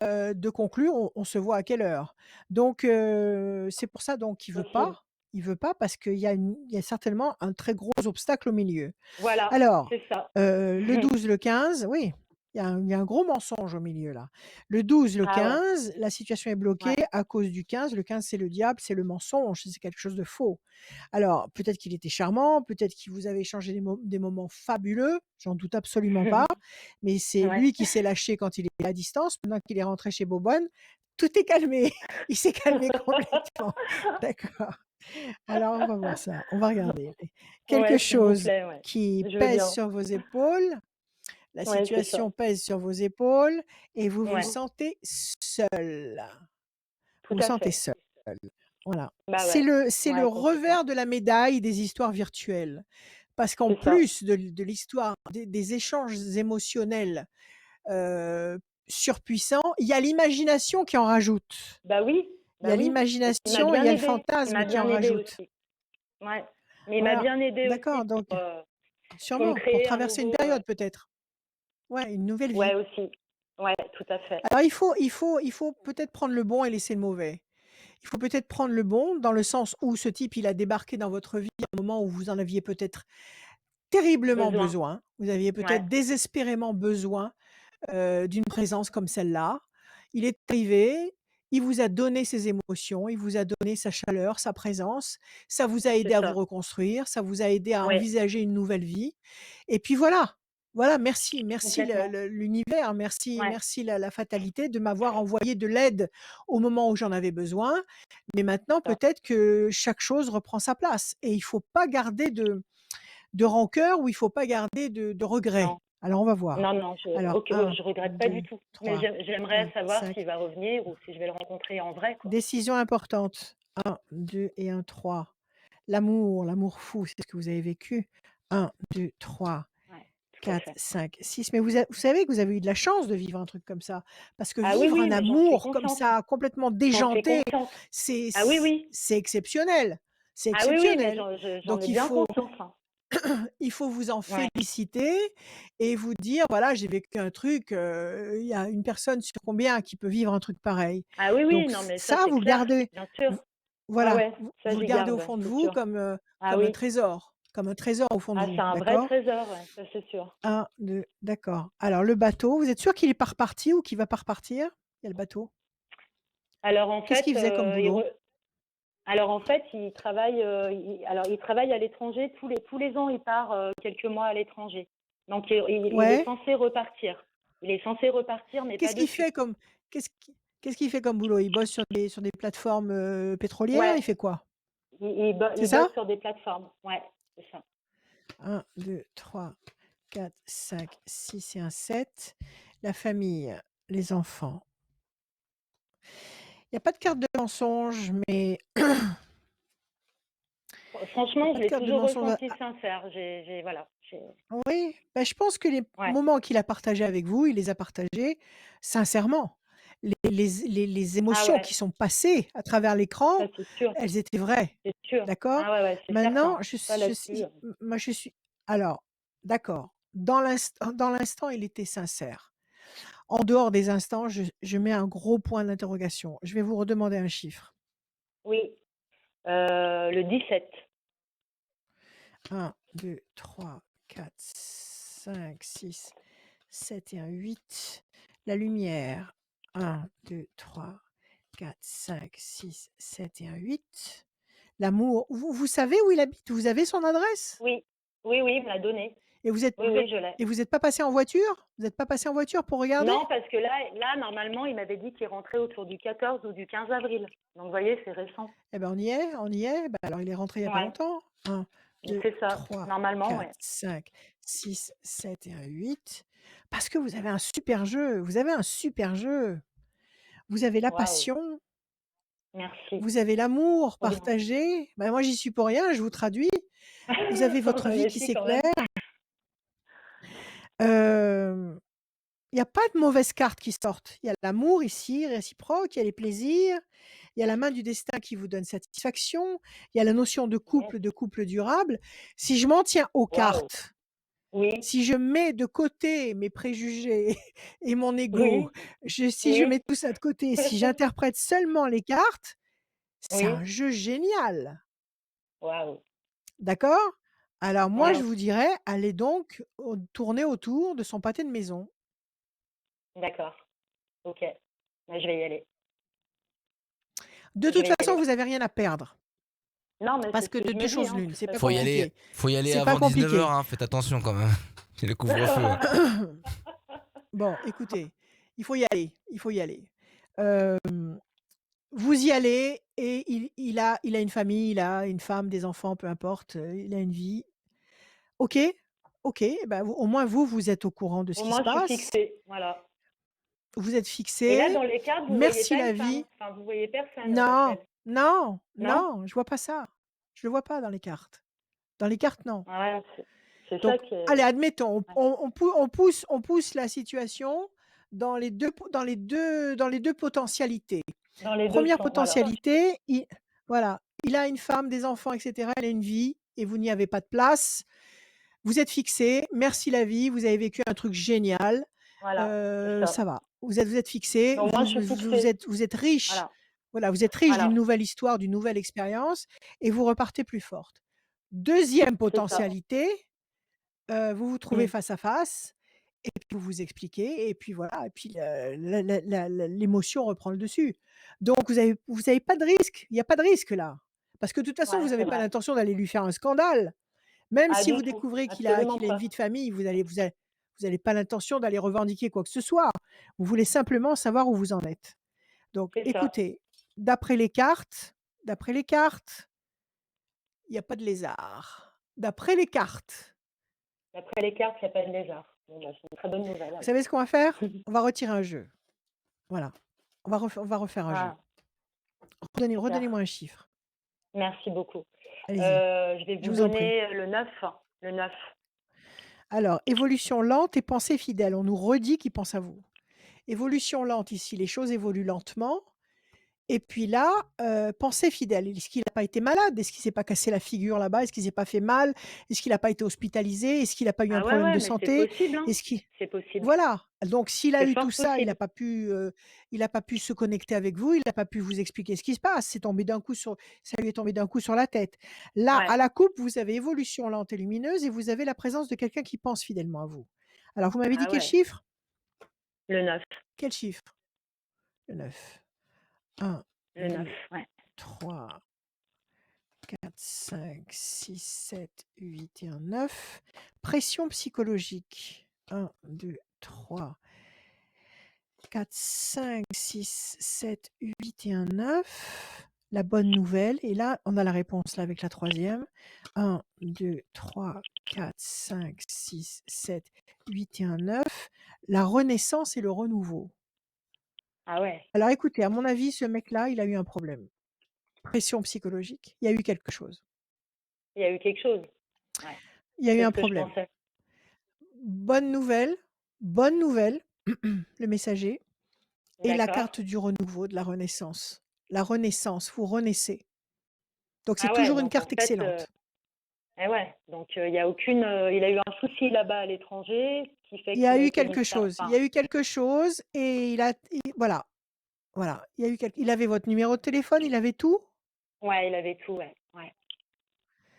de conclure, on se voit à quelle heure. Donc c'est pour ça donc qu'il veut pas. Possible. Il veut pas parce il y a certainement un très gros obstacle au milieu. Voilà, Alors, c'est ça. le 12, le 15, oui, il y a un gros mensonge au milieu là. Le 12, le Ah ouais, 15, la situation est bloquée ouais. à cause du 15. Le 15, c'est le diable, c'est le mensonge, c'est quelque chose de faux. Alors, peut-être qu'il était charmant, peut-être qu'il vous avait échangé des moments fabuleux, j'en doute absolument pas, mais c'est Ouais. lui qui s'est lâché quand il est à distance. Maintenant qu'il est rentré chez Bobonne, tout est calmé. Il s'est calmé complètement. D'accord. Alors, on va voir ça. On va regarder. Quelque Ouais, s'il vous chose plaît, ouais. qui Je veux pèse bien. sur vos épaules. La Ouais, c'est ça. situation pèse sur vos épaules et vous vous Ouais, sentez seul. tout Vous vous à sentez fait. seul. Voilà. Bah ouais, C'est le ouais, complètement. revers de la médaille des histoires virtuelles. Parce qu'en C'est ça. plus de l'histoire, des échanges émotionnels surpuissants, il y a l'imagination qui en rajoute. Bah oui, Il y bah a oui. Et il m'a l'imagination et il y bien a le aidé. Il fantasme m'a qui en bien aidé rajoute. aussi. Ouais. Mais il m'a Voilà. bien aidé aussi D'accord. Donc, pour me sûrement, pour créer un traverser une nouveau. période peut-être. Ouais, une nouvelle Ouais, vie. aussi. Ouais, tout à fait. Alors, il faut peut-être prendre le bon et laisser le mauvais. Il faut peut-être prendre le bon dans le sens où ce type, il a débarqué dans votre vie à un moment où vous en aviez peut-être terriblement Besoin. besoin. Vous aviez Ouais, peut-être désespérément besoin d'une présence comme celle-là. Il est arrivé, il vous a donné ses émotions, il vous a donné sa chaleur, sa présence. Ça vous a aidé c'est à vous ça. reconstruire, ça vous a aidé à Ouais, envisager une nouvelle vie. Et puis voilà. Voilà, merci, merci complètement. l'univers, merci, Ouais, merci la fatalité de m'avoir envoyé de l'aide au moment où j'en avais besoin. Mais maintenant, ça. peut-être que chaque chose reprend sa place. Et il faut pas garder de rancœur ou il faut pas garder de regrets. Non, Alors, on va voir. non, non, Alors, ok, un, je regrette pas du 2, tout. Mais 3, j'aimerais 4, savoir 5. s'il va revenir ou si je vais le rencontrer en vrai, quoi. Décision importante. Un, 2 et un 3. L'amour fou, c'est ce que vous avez vécu. Un, 2, 3, Ouais, tout à 4, fait. 5, 6. Mais vous savez que vous avez eu de la chance de vivre un truc comme ça. Parce que Ah oui, vivre oui, un mais j'en suis amour comme consciente. ça, complètement J'en suis déjanté, consciente. c'est Ah oui, oui. c'est exceptionnel. C'est Ah oui, oui, mais exceptionnel. j'en Donc ai il bien faut conscience, hein. il faut vous en Ouais. féliciter et vous dire: «Voilà, j'ai vécu un truc, il y a une personne sur combien qui peut vivre un truc pareil?» Ah oui, oui, Donc non, mais ça, ça, c'est vous le clair, gardez bien sûr. v Ouais, voilà, ouais, ça, vous le j'y gardez au garde, fond de c'est vous sûr. comme, Ah oui. comme un trésor au fond de Ah, c'est vous, un vrai d'accord? trésor, ouais, ça, c'est sûr. 1, 2, d'accord. Alors le bateau, vous êtes sûr qu'il est pas reparti ou qu'il va pas repartir? Il y a le bateau. Alors en Qu'est-ce fait, qu'il faisait comme boulot? il travaille à l'étranger. Tous les ans, il part quelques mois à l'étranger. Donc, il est Ouais. censé repartir. Il est censé repartir, mais pas Qu'est-ce de qu'il suite. fait comme qu'est-ce qu'il fait comme boulot? Il bosse sur des plateformes, pétrolières? Ouais, Il fait quoi? C'est il bosse ça? sur des plateformes. Ouais, c'est ça. 1, 2, 3, 4, 5, 6 et un 7. La famille, les enfants. Il y a pas de carte de mensonge, mais il y a Franchement, pas je de l'ai carte de toujours mensonge ressenti sincère. Voilà. oui, bah, je pense que les Ouais, moments qu'il a partagés avec vous, il les a partagés sincèrement. Les ah émotions ouais, qui sont passées à travers l'écran, ça c'est sûr, elles étaient vraies, c'est sûr. d'accord? Ah ouais, ouais, c'est Maintenant, certain. Ça là-dessus. moi je suis alors, d'accord, dans l'instant, il était sincère. En dehors des instants, je mets un gros point d'interrogation. Je vais vous redemander un chiffre. Oui, le 17. 1, 2, 3, 4, 5, 6, 7 et un 8. La lumière. 1, 2, 3, 4, 5, 6, 7 et un 8. L'amour. Vous savez où il habite? Vous avez son adresse? Oui, oui, oui, il me l'a donné. Et vous êtes Oui, oui, je l'ai. et vous êtes pas passé en voiture? Vous êtes pas passé en voiture pour regarder? Non, parce que là, normalement, il m'avait dit qu'il rentrait autour du 14 ou du 15 avril. Donc, vous voyez, c'est récent. Eh ben, on y est, on y est. Bah, alors il est rentré il y a pas Ouais, longtemps. 1, 2, c'est ça. 3, Normalement, 4, ouais. 5, 6, 7 et un 8. Parce que vous avez un super jeu, vous avez un super jeu. Vous avez la Waouh, passion, merci. vous avez l'amour Trop bien. partagé. Bah, moi, j'y suis pour rien, je vous traduis. Vous avez votre vie Mais qui si, quand s'éclaire. même. Il y a pas de mauvaises cartes qui sortent. Il y a l'amour ici, réciproque, il y a les plaisirs, il y a la main du destin qui vous donne satisfaction, il y a la notion Yes. de couple durable. Si je m'en tiens aux Waouh. cartes, Oui, si je mets de côté mes préjugés et mon ego, oui, si je mets oui. tout ça de côté, si j'interprète seulement les cartes, c'est un Oui, jeu génial. waouh. D'accord? Alors moi, je Ouais, vous dirais, allez donc tourner autour de son pâté de maison. d'accord. Ok. Mais je vais y aller. De Je toute vais y façon, aller. vous avez rien à perdre. Non, mais c'est Parce ce que que de je me 2 dis, choses hein, de l'une, toute c'est pas Faut y façon. aller, compliqué. faut y aller C'est pas avant 19h, compliqué. hein, faites attention quand même. C'est le couvre-feu, hein. Bon, écoutez, il faut y aller, il faut y aller. Hem, vous y allez et il a une famille, il a une femme, des enfants, peu importe, il a une vie. OK, OK, bah, vous au moins vous êtes au courant de ce Au qui se moins, je suis passe. fixée. Voilà. Vous êtes Et là, fixés. dans les cartes, vous voyez Merci pas la une femme. vie. Enfin, vous voyez personne, Non, Chef. non, Non? non, je vois pas ça. Je le vois pas dans les cartes. Dans les cartes, non. Ouais, c'est ça Donc, qui allez, est. admettons, Ouais. on pousse la situation dans les 2 potentialités. Dans les deux Première sens, voilà. potentialité, voilà, il a une femme, des enfants et cetera, il a une vie et vous n'y avez pas de place. Vous êtes fixés, merci la vie, vous avez vécu un truc génial, Voilà, c'est ça. ça va. Vous êtes fixés, Donc, moi, je suis fixée. vous êtes riches. Voilà, Voilà, vous êtes riches d'une voilà. nouvelle histoire, d'une nouvelle expérience et vous repartez plus forte. Deuxième C'est ça. potentialité, vous vous trouvez Mm. face à face et puis vous vous expliquez et puis voilà et puis l'émotion reprend le dessus. Donc vous avez pas de risque, il y a pas de risque là. Parce que de toute façon, Ouais, vous c'est avez pas vrai. l'intention d'aller lui faire un scandale. Même Ah, si du vous tout. découvrez Absolument qu'il a une pas. vie de famille, vous avez pas l'intention d'aller revendiquer quoi que ce soit. Vous voulez simplement savoir où vous en êtes. Donc C'est ça. écoutez, d'après les cartes, il y a pas de lézard. D'après les cartes, D'après les cartes, il n'y a pas de lézard. Bon, bah, c'est une très bonne nouvelle, vous alors. savez ce qu'on va faire? On va retirer un jeu. Voilà. On va refaire un jeu. Ah, super. Redonnez-moi un chiffre. Merci beaucoup. Allez-y, Je vais je vous vous en prie. donner le 9. Le 9. Alors, évolution lente et pensée fidèle. On nous redit qu'il pense à vous. Évolution lente ici, les choses évoluent lentement Et puis là, pensez fidèle. Est-ce qu'il n'a pas été malade? Est-ce qu'il s'est pas cassé la figure là-bas? Est-ce qu'il s'est pas fait mal? Est-ce qu'il n'a pas été hospitalisé? Est-ce qu'il n'a pas eu un Ah ouais, problème ouais, de mais c'est santé? possible, hein. Est-ce qu'il C'est possible. voilà. Donc s'il a C'est eu fort tout ça, possible. il a pas pu se connecter avec vous, il n'a pas pu vous expliquer ce qui se passe. C'est tombé d'un coup sur ça lui est tombé d'un coup sur la tête. Là, Ouais. à la coupe, vous avez évolution lente et lumineuse et vous avez la présence de quelqu'un qui pense fidèlement à vous. Alors vous m'avez dit Ah quel ouais. chiffre? Le 9. Quel chiffre? Le 9. 1, Le 9, 2, ouais. 3, 4, 5, 6, 7, 8 et un 9. Pression psychologique. 1, 2, 3, 4, 5, 6, 7, 8 et un 9. La bonne nouvelle, et là, on a la réponse là avec la troisième. 1, 2, 3, 4, 5, 6, 7, 8 et un 9. La renaissance et le renouveau. Ah ouais. Alors écoutez, à mon avis, ce mec-là, il a eu un problème. Pression psychologique. Il y a eu quelque chose. Il y a eu quelque chose. Ouais. Il y a eu C'est un ce que je problème. pensais. Bonne nouvelle, le messager, et la D'accord. carte du renouveau, de la renaissance. La renaissance, vous renaissez. Donc c'est Ah ouais, toujours une donc en carte fait, excellente. eh ouais, donc il y a aucune, il a eu un souci là-bas à l'étranger, ce qui fait Il y qu'il a a eu été mis quelque ça. chose. Il y Enfin, a eu quelque chose et voilà. Voilà. Il avait votre numéro de téléphone, il avait tout? ouais, il avait tout, ouais, ouais.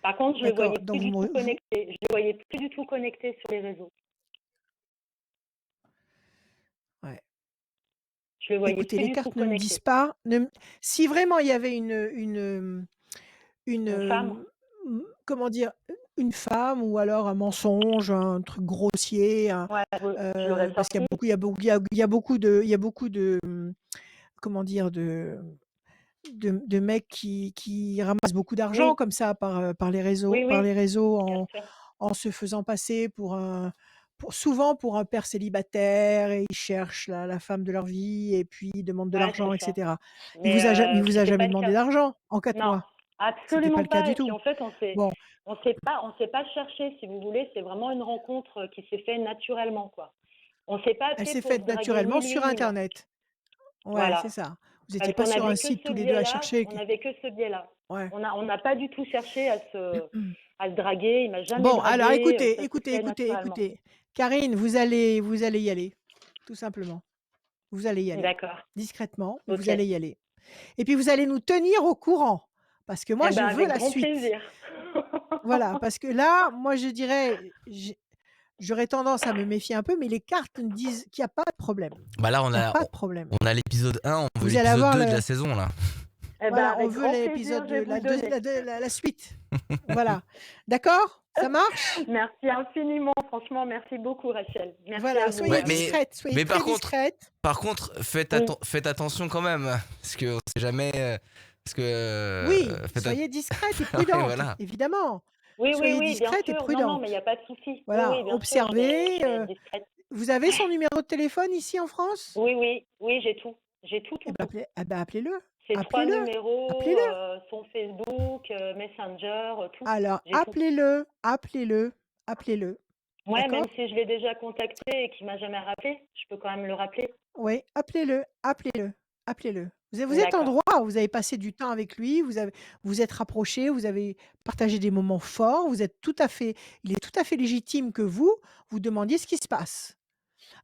Par contre, je le D'accord. voyais Donc plus du tout connecté. Je le voyais plus du tout connecté sur les réseaux. Ouais. Je le voyais Écoutez, plus les du tout cartes ne me disent connecté. pas. Si vraiment il y avait Une femme? comment dire? Une femme ou alors un mensonge, un truc grossier, Ouais, je l'aurais parce qu'il y a sorti. beaucoup il y a beaucoup il y a il y a beaucoup de il y a beaucoup de, comment dire? De mecs qui ramassent beaucoup d'argent Oui, comme ça par les oui, réseaux bien sûr. en se faisant passer souvent pour un père célibataire, et ils cherchent la femme de leur vie et puis ils demandent de Ouais, l'argent, c'est et ça. cetera. Mais Il vous a c'était pas jamais le demandé cas. d'argent en 4 Non, mois? C'était pas absolument le cas pas. du Et puis tout. en fait, Bon, on s'est pas cherché, si vous voulez. C'est vraiment une rencontre qui s'est faite naturellement, quoi. On s'est pas elle appelé s'est pour se faite draguer naturellement ni lui sur ni moi. internet. Ouais, c'est Voilà. ça. Vous Parce étiez pas qu'on sur un avait que site ce tous les 2 à biais-là. chercher On avait que ce biais-là. ouais. On n'a pas du tout cherché à se draguer. Il m'a jamais Bon, alors dragué. Ça s'est écoutez. fait naturellement. Karine, vous allez y aller, tout simplement. Vous allez y aller. D'accord. Discrètement, mais vous Ok. allez y aller. Et puis vous allez nous tenir au courant, parce que moi Eh je ben, veux avec la grand suite. plaisir. Voilà, parce que là, moi je dirais, j'aurais tendance à me méfier un peu, mais les cartes me disent qu'il y a pas de problème. Bah là, Il y a pas de problème. on a l'épisode 1, on veut Vous allez l'épisode avoir 2 de la saison, là. Eh ben, voilà, on avec veut grand l'épisode plaisir, je vais vous le donner. la suite. Voilà. D'accord? Ça marche? Merci infiniment. Franchement, merci beaucoup, Rachel. Merci Voilà, à vous. soyez mais, discrète, soyez très discrète. par contre, faites attention quand même, parce que on sait jamais. Parce que. Oui, soyez discrète et prudente, voilà. évidemment. Oui, Soyez bien discrète et sûr. prudente. Non, mais il n'y a pas de souci. Voilà, Oui, bien observez. sûr, je vais être discrète. Vous avez son numéro de téléphone ici en France? Oui, j'ai tout. J'ai tout. Eh ben, appelez-le. Ces 3 Appelez-le. numéros, Appelez-le. son Facebook, Messenger, tout. Alors, J'ai tout. appelez-le. Ouais, D'accord? même si je l'ai déjà contacté et qu'il m'a jamais rappelé, je peux quand même le rappeler. Oui, appelez-le. Vous êtes en D'accord. droit, vous avez passé du temps avec lui, vous êtes rapprochés, vous avez partagé des moments forts, il est tout à fait légitime que vous demandiez ce qui se passe.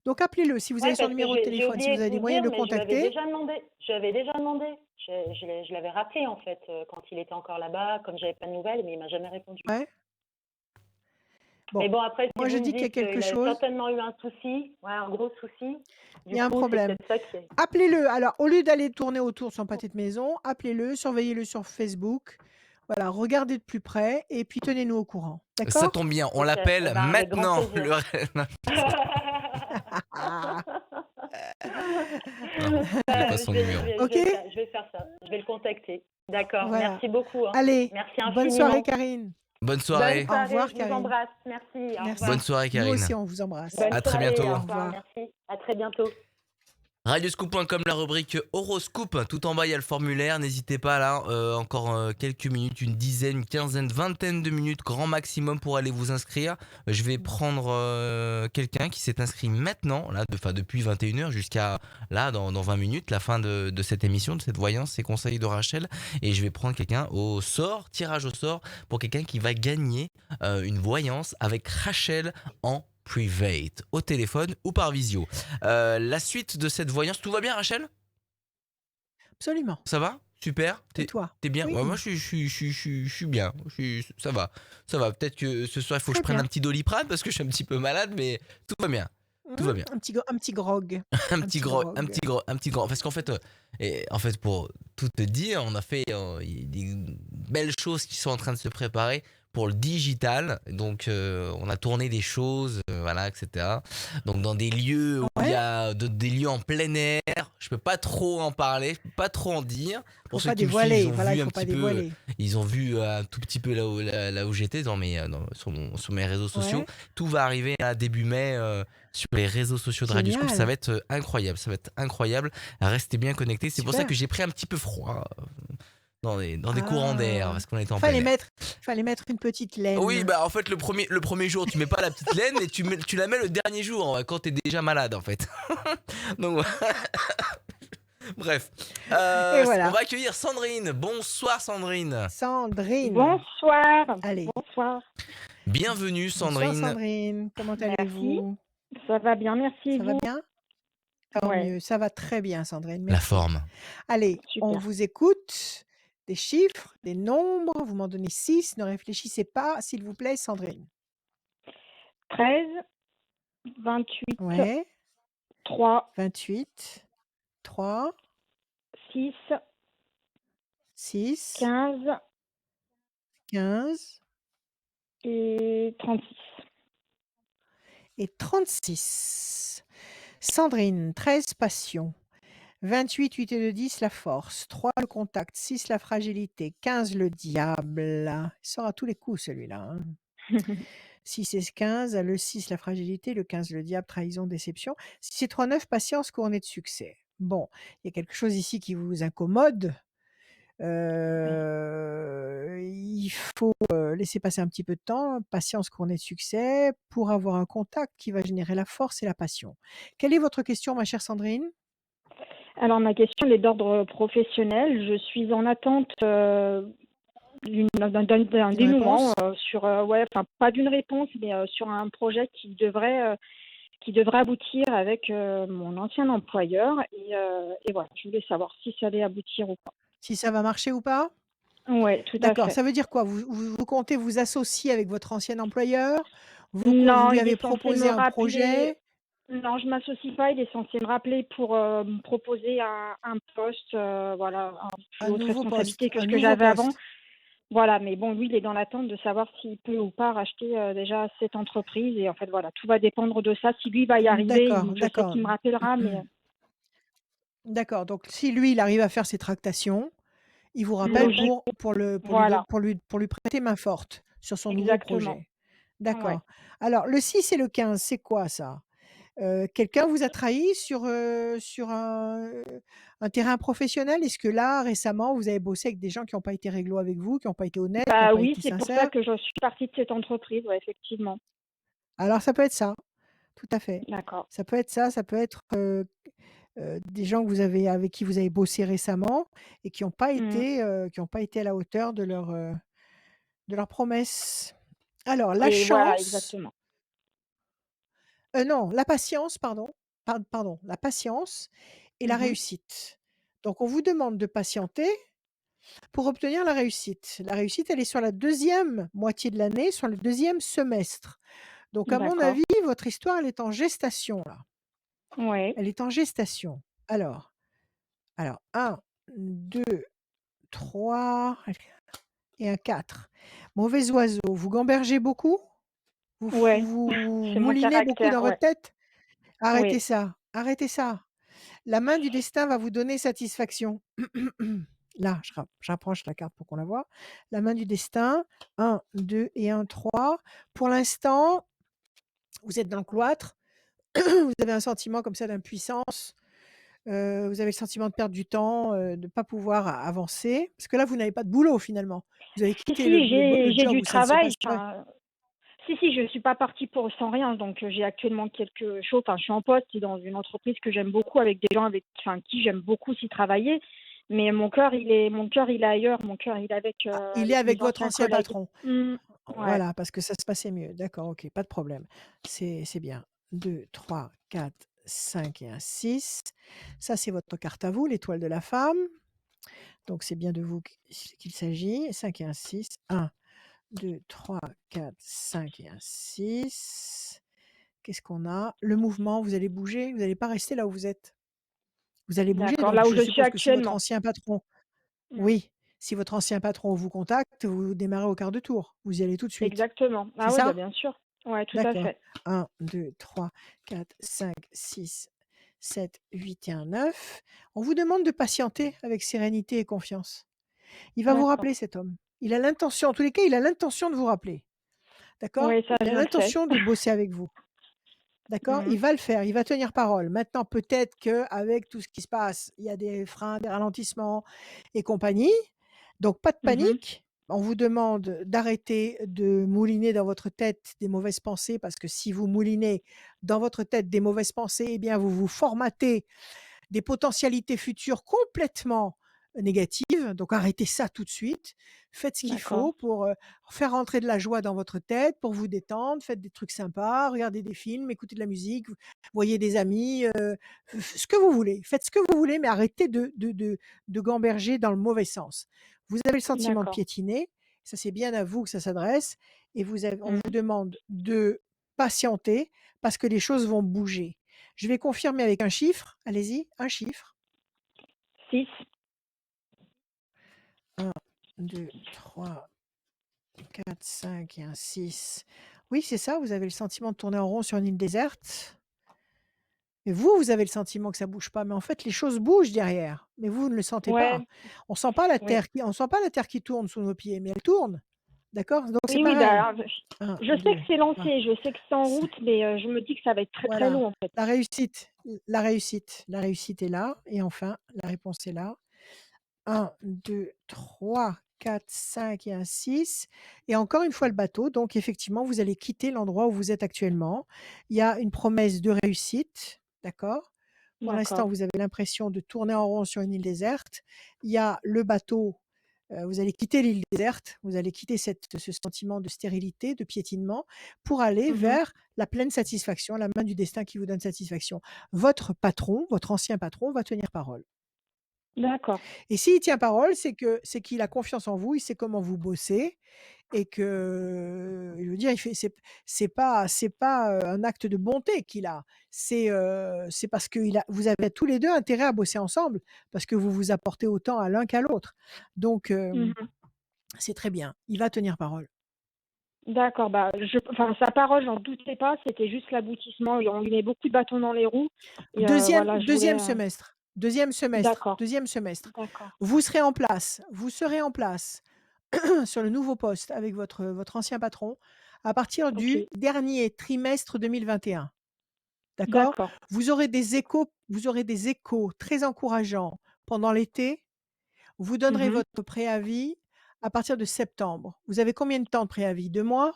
Donc appelez-le. Si vous avez Ouais, son parce que numéro de j'ai téléphone, si oublié vous de avez des vous moyens dire, de le mais je lui avais contacter. déjà demandé. Je l'avais rappelé, en fait, quand il était encore là-bas, comme j'avais pas de nouvelles, mais il m'a jamais répondu. Ouais. Bon. Mais bon, après, si Moi, je vous me dis qu'il y a dites quelque qu'il a chose. certainement eu un souci, un gros souci, Il y a un coup, problème. c'est peut-être ça qui est... Appelez-le. Alors, au lieu d'aller tourner autour de son pâté de maison, appelez-le, surveillez-le sur Facebook. Voilà, regardez de plus près et puis tenez-nous au courant. D'accord? Ça tombe bien, on Ok, l'appelle eh ben, avec grand maintenant. plaisir. Non, j'ai pas son numéro. Ok. Je vais faire ça. Je vais le contacter. D'accord. Voilà. Merci beaucoup. Allez, merci infiniment. bonne soirée, Karine. Bonne soirée. Au revoir, je vous Karine. embrasse. Merci. Au Merci. revoir. Bonne soirée, Karine. Nous aussi, on vous embrasse. Bonne À très soirée, bientôt. Au Au revoir. revoir. Merci. À très bientôt. Radioscoop.com, la rubrique horoscope. Tout en bas, il y a le formulaire. N'hésitez pas là, encore quelques minutes, une dizaine, une quinzaine, vingtaine de minutes, grand maximum pour aller vous inscrire. Je vais prendre quelqu'un qui s'est inscrit maintenant, là, depuis 21h jusqu'à là, dans 20 minutes, la fin de cette émission, de cette voyance, ces conseils de Rachel. Et je vais prendre quelqu'un au sort, tirage au sort, pour quelqu'un qui va gagner une voyance avec Rachel en private, au téléphone ou par visio. La suite de cette voyance, tout va bien Rachel? Absolument. Ça va? Super? Et toi? T'es bien? Ouais, moi Oui, je suis bien. Ça va. Ça va. Peut-être que ce soir il faut que je très prenne un bien. petit Doliprane parce que je suis un petit peu malade, mais tout va bien. Tout va bien. Un petit grog. Un Un petit petit gros, grog. un petit grand. Parce qu'en fait, en fait, pour tout te dire, on a fait il y a des belles choses qui sont en train de se préparer pour le digital. Donc, on a tourné des choses, voilà, etc. Donc, dans des lieux où il y Ouais. a des lieux en plein air. Je peux pas trop en parler, je peux pas trop en dire. Pour Faut ceux pas qui me suivent, dévoiler. Voilà, il faut pas dévoiler. ils ont vu un tout petit peu là où j'étais sur mes réseaux sociaux. Ouais. Tout va arriver à début mai. Sur les réseaux sociaux de Radioscoop, ça Génial. va être incroyable, ça va être incroyable. Restez bien connectés. C'est pour ça Super. que j'ai pris un petit peu froid dans des courants d'air Ah. parce qu'on était en plein air. Fallait mettre une petite Oui, laine. bah en fait le premier jour tu mets pas la petite laine et tu la mets le dernier jour quand t'es déjà malade en fait. Donc voilà. Bref, Et on voilà. va accueillir Sandrine. Bonsoir Sandrine. Sandrine. Bonsoir. Allez. Bonsoir. Bienvenue Bonsoir Sandrine. Sandrine. Comment Merci. allez-vous? Ça va bien, merci. Et Ça va vous? bien? Tant Ouais, mieux. Ça va très bien Sandrine. La Merci. forme. Allez, on super. vous écoute. Des chiffres, des nombres. Vous m'en donnez 6. Ne réfléchissez pas, s'il vous plaît, Sandrine. 13, 28, Ouais. 3, 28, 3, 6, 6, 15 15 et 36. et 36. Sandrine, 13 passion. 28, 8 et 2, 10, la force. 3, le contact. 6, la fragilité. 15, le diable. Il sort à tous les coups, celui-là. 6 et 15, le 6, la fragilité. Le 15, le diable, trahison, déception. 6 et 3, 9, patience, couronnée de succès. Bon, il y a quelque chose ici qui vous incommode. Il faut laisser passer un petit peu de temps, patience couronnée de succès, pour avoir un contact qui va générer la force et la passion. Quelle est votre question, ma chère Sandrine? Alors, ma question elle est d'ordre professionnel. Je suis en attente d'un Une dénouement réponse? sur, enfin, pas d'une réponse, mais sur un projet qui devrait aboutir avec mon ancien employeur. Et voilà, je voulais savoir si ça allait aboutir ou pas. Si ça va marcher ou pas? Oui, tout à D'accord, fait. ça veut dire quoi? Vous comptez vous associer avec votre ancien employeur? Vous Non, lui il avez est censé proposé me un rappeler. projet? Non, je m'associe pas. Il est censé me rappeler pour me proposer un poste, voilà, plus Un haute nouveau responsabilité poste, que un ce que nouveau j'avais avant. poste. Voilà, mais bon, lui, il est dans l'attente de savoir s'il peut ou pas racheter déjà cette entreprise. Et en fait, voilà, tout va dépendre de ça. Si lui va y arriver, D'accord, je sais d'accord. qu'il me rappellera, mais D'accord, donc si lui, il arrive à faire ses tractations, il vous rappelle logique, voilà, pour lui prêter main forte sur son nouveau exactement. projet. Ouais. D'accord. Alors le 6 et le 15, c'est quoi ça? Quelqu'un vous a trahi sur un terrain professionnel? Est-ce que là, récemment, vous avez bossé avec des gens qui n'ont pas été réglo avec vous, qui n'ont pas été honnêtes, qui n'ont Bah pas oui, été c'est pour ça sincères? que je suis partie de cette entreprise, ouais, effectivement. Alors ça peut être ça, tout à fait. D'accord. Ça peut être ça, ça peut être, des gens que vous avez avec qui vous avez bossé récemment et Mm. qui ont pas été à la hauteur de leurs promesses. Alors la Et voilà, chance, exactement. non, la patience, pardon, pardon, la patience et la Mhm. réussite. Donc on vous demande de patienter pour obtenir la réussite. La réussite, elle est sur la deuxième moitié de l'année, sur le deuxième semestre. Donc à mon D'accord. avis, votre histoire, elle est en gestation là. Ouais. Elle est en gestation. Alors 1, 2, 3 et un 4. Mauvais oiseau, vous gambergez beaucoup? Ouais. Vous C'est mon moulinez beaucoup caractère, dans votre ouais. tête? Arrêtez Oui. ça, arrêtez ça. La main du destin va vous donner satisfaction. Là, je rapproche la carte pour qu'on la voit. La main du destin, 1, 2 et 1, 3. Pour l'instant, vous êtes dans le cloître, vous avez un sentiment comme ça d'impuissance, Vous avez le sentiment de perdre du temps, de ne pas pouvoir avancer. Parce que là, vous n'avez pas de boulot finalement. Vous avez Si, quitté si, le j'ai job du où ça ne se travail. passe pas. Si, je suis pas partie pour sans rien. Donc, j'ai actuellement quelque chose. Enfin, je suis en poste dans une entreprise que j'aime beaucoup avec des gens qui j'aime beaucoup aussi travailler. Mais mon cœur, il est ailleurs. Mon cœur, il est avec, Il est avec mes avec votre anciens ancien collègues. patron. Ouais. Voilà, parce que ça se passait mieux. D'accord, ok, pas de problème. C'est bien. 2, 3, 4, 5 et un 6. Ça, c'est votre carte à vous, l'étoile de la femme. Donc, c'est bien de vous qu'il s'agit. 5 et un 6. 1, 2, 3, 4, 5 et un 6. Qu'est-ce qu'on a? Le mouvement, vous allez bouger, vous n'allez pas rester là où vous êtes. Vous allez bouger, D'accord. donc Là où je je suis suppose que si votre actuellement. ancien patron, Mm. oui, si votre ancien patron vous contacte, vous démarrez au quart de tour. Vous y allez tout de suite. Exactement. C'est Ah oui, ça? bien sûr. Ouais, tout à D'accord. fait. 1, 2, 3, 4, 5, 6, 7, 8 et un 9. On vous demande de patienter avec sérénité et confiance. Il va vous D'accord. rappeler, cet homme. Il a l'intention, en tous les cas, il a l'intention de vous rappeler. D'accord? Oui, ça, Il a je le sais. l'intention de bosser avec vous. D'accord? Mhm. Il va le faire, il va tenir parole. Maintenant, peut-être qu'avec tout ce qui se passe, il y a des freins, des ralentissements et compagnie. Donc, pas de Mhm. panique. On vous demande d'arrêter de mouliner dans votre tête des mauvaises pensées parce que si vous moulinez dans votre tête des mauvaises pensées, eh bien, vous vous formatez des potentialités futures complètement négatives. Donc arrêtez ça tout de suite. Faites ce qu'il D'accord. faut pour faire rentrer de la joie dans votre tête, pour vous détendre. Faites des trucs sympas, regardez des films, écoutez de la musique, voyez des amis, ce que vous voulez. Faites ce que vous voulez, mais arrêtez de gamberger dans le mauvais sens. Vous avez le sentiment de D'accord. piétiner. Ça, c'est bien à vous que ça s'adresse. Et on Mhm. vous demande de patienter parce que les choses vont bouger. Je vais confirmer avec un chiffre. Allez-y, un chiffre. 6. 1, 2, 3, 4, 5 et un 6. Oui, c'est ça, vous avez le sentiment de tourner en rond sur une île déserte. Et vous avez le sentiment que ça bouge pas, mais en fait, les choses bougent derrière. Mais vous ne le sentez pas. Ouais. On sent pas la Oui. terre on sent pas la terre qui tourne sous nos pieds, mais elle tourne. D'accord? Donc c'est Oui, pareil. bah, 1, je sais 2, que c'est 3, lancé, je sais que c'est en 5. route, mais je me dis que ça va être très très Voilà. long en fait. La réussite est là. Et enfin, la réponse est là. 1, 2, 3, 4, 5 et un 6. Et encore une fois le bateau. Donc effectivement, vous allez quitter l'endroit où vous êtes actuellement. Il y a une promesse de réussite, d'accord? Pour l'instant, D'accord. vous avez l'impression de tourner en rond sur une île déserte. Il y a le bateau, vous allez quitter l'île déserte, vous allez quitter ce sentiment de stérilité, de piétinement, pour aller Mhm. vers la pleine satisfaction, la main du destin qui vous donne satisfaction. Votre patron, votre ancien patron va tenir parole. D'accord. Et s'il tient parole, c'est qu'il a confiance en vous, il sait comment vous bossez et que, je veux dire, c'est pas, un acte de bonté qu'il a. C'est parce que vous avez tous les 2 intérêt à bosser ensemble, parce que vous vous apportez autant à l'un qu'à l'autre. Donc, Mhm. c'est très bien. Il va tenir parole. D'accord. Bah, enfin, sa parole, j'en doutais pas. C'était juste l'aboutissement. On lui met beaucoup de bâtons dans les roues. Et voilà, je voulais. 2e semestre. 2e semestre. D'accord. 2e semestre. D'accord. Vous serez en place sur le nouveau poste avec votre ancien patron à partir Ok. du dernier trimestre 2021. D'accord? D'accord. Vous aurez des échos très encourageants pendant l'été. Vous donnerez Mhm. votre préavis à partir de septembre. Vous avez combien de temps de préavis? 2 mois?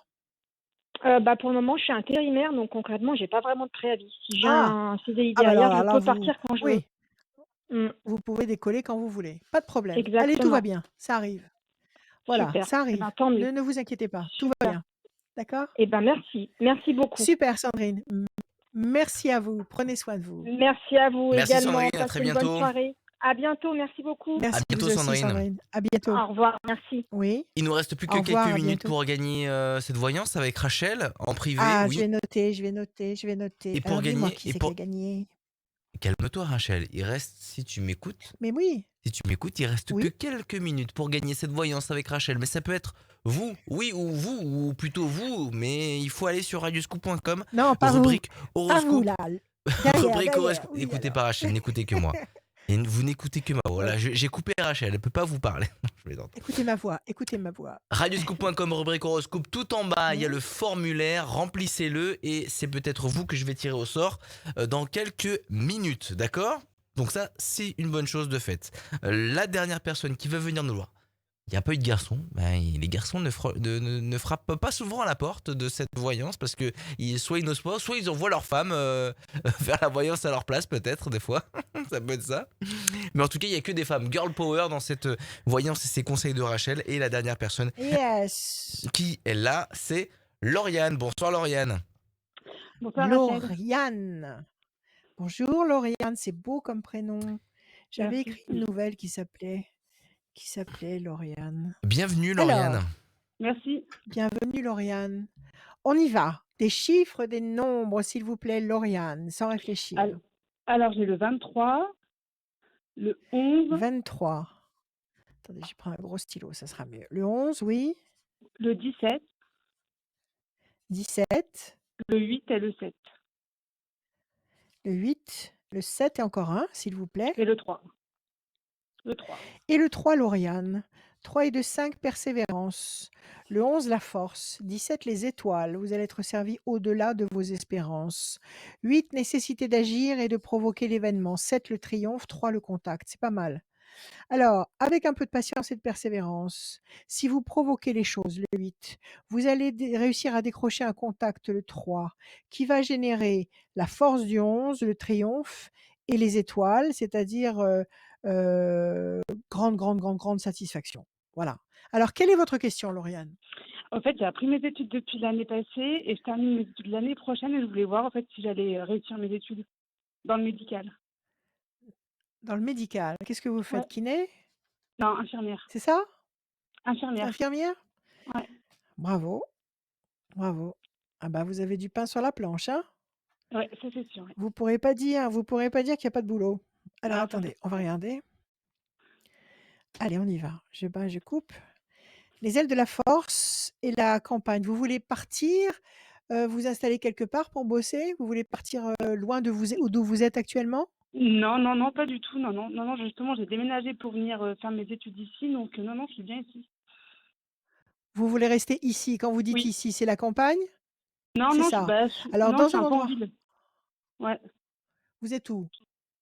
Bah, pour le moment, je suis intérimaire, donc concrètement, j'ai pas vraiment de préavis. Si j'ai Ah! un CDI Ah bah derrière, alors je là, peux partir quand je veux. oui, Mm. vous pouvez décoller quand vous voulez. Pas de problème. Allez, tout va Exactement. bien, ça arrive. Voilà, Super. ça Eh arrive. ben, tant mieux. Ne vous inquiétez pas, tout va Super. bien. D'accord? Eh ben, merci. Merci beaucoup. Super Sandrine. Merci à vous. Prenez soin de vous. Merci à vous Merci également. Sandrine, à très Passez une bonne bientôt. soirée. À bientôt. Merci beaucoup. Merci À bientôt vous aussi Sandrine. Sandrine. À bientôt. Au revoir. Merci. Oui. Il nous reste plus Au que revoir, quelques à minutes bientôt. pour gagner cette voyance avec Rachel en privé, Ah, je oui. vais noter. Et pour Alors dis-moi gagner, qui c'est qui a gagné? calme-toi Rachel, il reste, si tu m'écoutes, Mais oui, il reste que oui. quelques minutes pour gagner cette voyance avec Rachel. Mais ça peut être vous, oui, ou plutôt vous, mais il faut aller sur radioscoop.com, Non, pas vous. rubrique Pas vous horoscope. là. Derrière, Rubrique derrière. horoscope. Oui, Écoutez alors. pas Rachel, n'écoutez que moi. Et vous n'écoutez que ma voix. Ouais. Voilà, j'ai coupé Rachel, elle peut pas vous parler. Je plaisante. Écoutez ma voix. Radioscoop.com, rubrique horoscope, tout en bas, il y a Mhm. le formulaire, remplissez-le et c'est peut-être vous que je vais tirer au sort dans quelques minutes, d'accord? Donc ça, c'est une bonne chose de fait. La dernière personne qui veut venir nous voir, il n'y a pas eu de garçon. Les garçons ne frappent pas souvent à la porte de cette voyance parce que soit ils n'osent pas, soit ils envoient leur femme faire la voyance à leur place, peut-être, des fois. Ça peut être ça. Mais en tout cas, il n'y a que des femmes. Girl power dans cette voyance et ces conseils de Rachel. Et la dernière personne Yes. qui est là, c'est Lauriane. Bonsoir Lauriane. Bonsoir Rachel. Lauriane. Bonjour Lauriane, c'est beau comme prénom. J'avais Merci. écrit une nouvelle qui s'appelait Lauriane. Bienvenue Lauriane. Alors, Merci. bienvenue Lauriane. On y va. Des chiffres, des nombres, s'il vous plaît, Lauriane, sans réfléchir. Alors, j'ai le 23, le 11, 23. Attendez, je prends un gros stylo, ça sera mieux. Le 11, oui. le 17, 17. le 8 et le 7. Le 8, le 7 et encore un, s'il vous plaît. Et le 3. Le 3. Et le 3, Lauriane. 3 et 2, 5, persévérance. Le 11, la force. 17, les étoiles. Vous allez être servi au-delà de vos espérances. 8, nécessité d'agir et de provoquer l'événement. 7, le triomphe. 3, le contact. C'est pas mal. Alors, avec un peu de patience et de persévérance, si vous provoquez les choses, le 8, vous allez réussir à décrocher un contact, le 3, qui va générer la force du 11, le triomphe, et les étoiles, c'est-à-dire grande satisfaction. Voilà. Alors, quelle est votre question, Lauriane? En fait, j'ai appris mes études depuis l'année passée et je termine mes études l'année prochaine et je voulais voir en fait si j'allais réussir mes études dans le médical. Dans le médical, qu'est-ce que vous faites? Ouais. Kiné? Non, infirmière. C'est ça? Infirmière. Infirmière? Ouais. Bravo. Bravo. Ah bah, vous avez du pain sur la planche, hein? Ouais, ça c'est sûr. Ouais. Vous pourrez pas dire qu'il n'y a pas de boulot. Alors Non, ça, attendez, c'est on va vrai. regarder. Allez, on y va. Je coupe. Les ailes de la force et la campagne. Vous voulez partir, vous installer quelque part pour bosser? Vous voulez partir loin d'où vous êtes actuellement? Non, pas du tout. Non, justement, j'ai déménagé pour venir faire mes études ici, donc non, je suis bien ici. Vous voulez rester ici? Quand vous dites Oui. ici, c'est la campagne? Non, C'est non, ça. je Alors dans suis un un peu en endroit. ville. Ouais, Vous êtes où?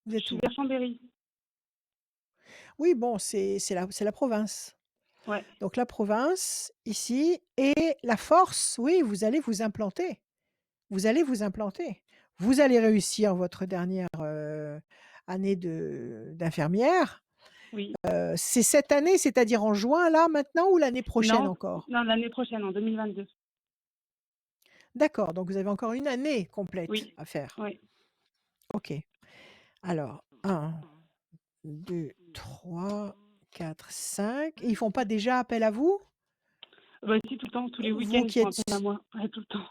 Vous je êtes suis où? vers Chambéry. Oui, bon, c'est la province. Ouais, Donc la province, ici, et la force, oui, vous allez vous implanter. Vous allez vous implanter. Vous allez réussir votre dernière, année d'infirmière. oui. C'est cette année, c'est-à-dire en juin là, maintenant, ou l'année prochaine Non, encore? l'année prochaine, en 2022. D'accord, donc vous avez encore une année complète Oui, à faire. oui. OK. Alors 1, 2, 3, 4, 5. Et ils font pas déjà appel à vous? Bah si, tout le temps, tous les week-ends, Vous ils qui font êtes appel à moi. Ouais, tout le temps.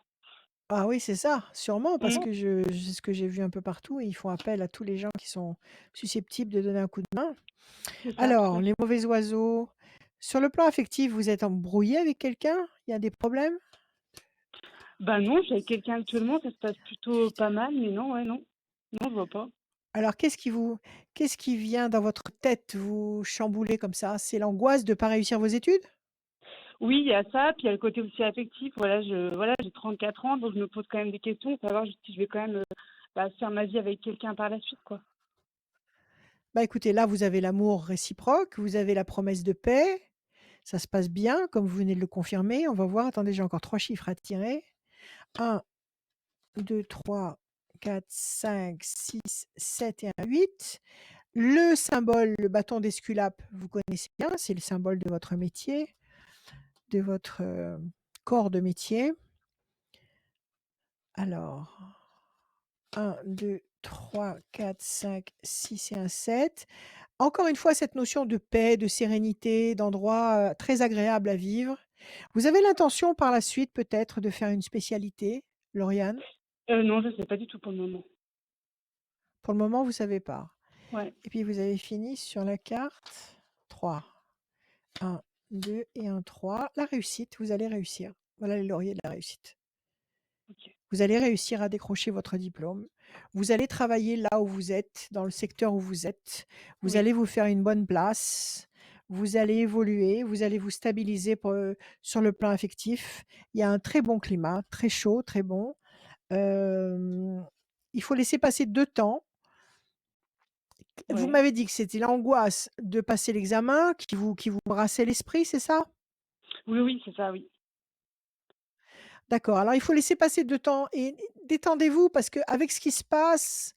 Ah oui, c'est ça, sûrement, parce Mmh. que c'est ce que j'ai vu un peu partout, ils font appel à tous les gens qui sont susceptibles de donner un coup de main. C'est ça, tout à Alors, fait. les mauvais oiseaux, sur le plan affectif, vous êtes embrouillé avec quelqu'un? Il y a des problèmes? Bah non, je suis avec quelqu'un actuellement, ça se passe plutôt pas mal, mais non, ouais, non. Non, je vois pas. Alors, qu'est-ce qui vient dans votre tête vous chambouler comme ça? C'est l'angoisse de ne pas réussir vos études? Oui, il y a ça, puis il y a le côté aussi affectif. Voilà, j'ai 34 ans, donc je me pose quand même des questions, savoir si je vais quand même faire ma vie avec quelqu'un par la suite, quoi. Bah, écoutez, là, vous avez l'amour réciproque, vous avez la promesse de paix, ça se passe bien, comme vous venez de le confirmer. On va voir, attendez, j'ai encore 3 chiffres à tirer. 1, 2, 3, 4, 5, 6, 7 et un 8. Le symbole, le bâton d'Esculape, vous connaissez bien, c'est le symbole de votre métier, de votre corps de métier. Alors, 1, 2, 3, 4, 5, 6 et un 7. Encore une fois, cette notion de paix, de sérénité, d'endroit très agréable à vivre. Vous avez l'intention par la suite peut-être de faire une spécialité, Lauriane? Non, je sais pas du tout pour le moment. Pour le moment, vous ne savez pas. Ouais, Et puis vous avez fini sur la carte 3. 1, 2 et un 3. La réussite, vous allez réussir. Voilà les lauriers de la réussite. ok. Vous allez réussir à décrocher votre diplôme. Vous allez travailler là où vous êtes, dans le secteur où vous êtes. Vous Oui, allez vous faire une bonne place. Vous allez évoluer. Vous allez vous stabiliser sur le plan affectif. Il y a un très bon climat, très chaud, très bon. Il faut laisser passer 2 temps. Vous Ouais. m'avez dit que c'était l'angoisse de passer l'examen qui vous brassait l'esprit, c'est ça? Oui, oui, c'est ça, oui. D'accord, alors il faut laisser passer de temps et détendez-vous parce qu'avec ce qui se passe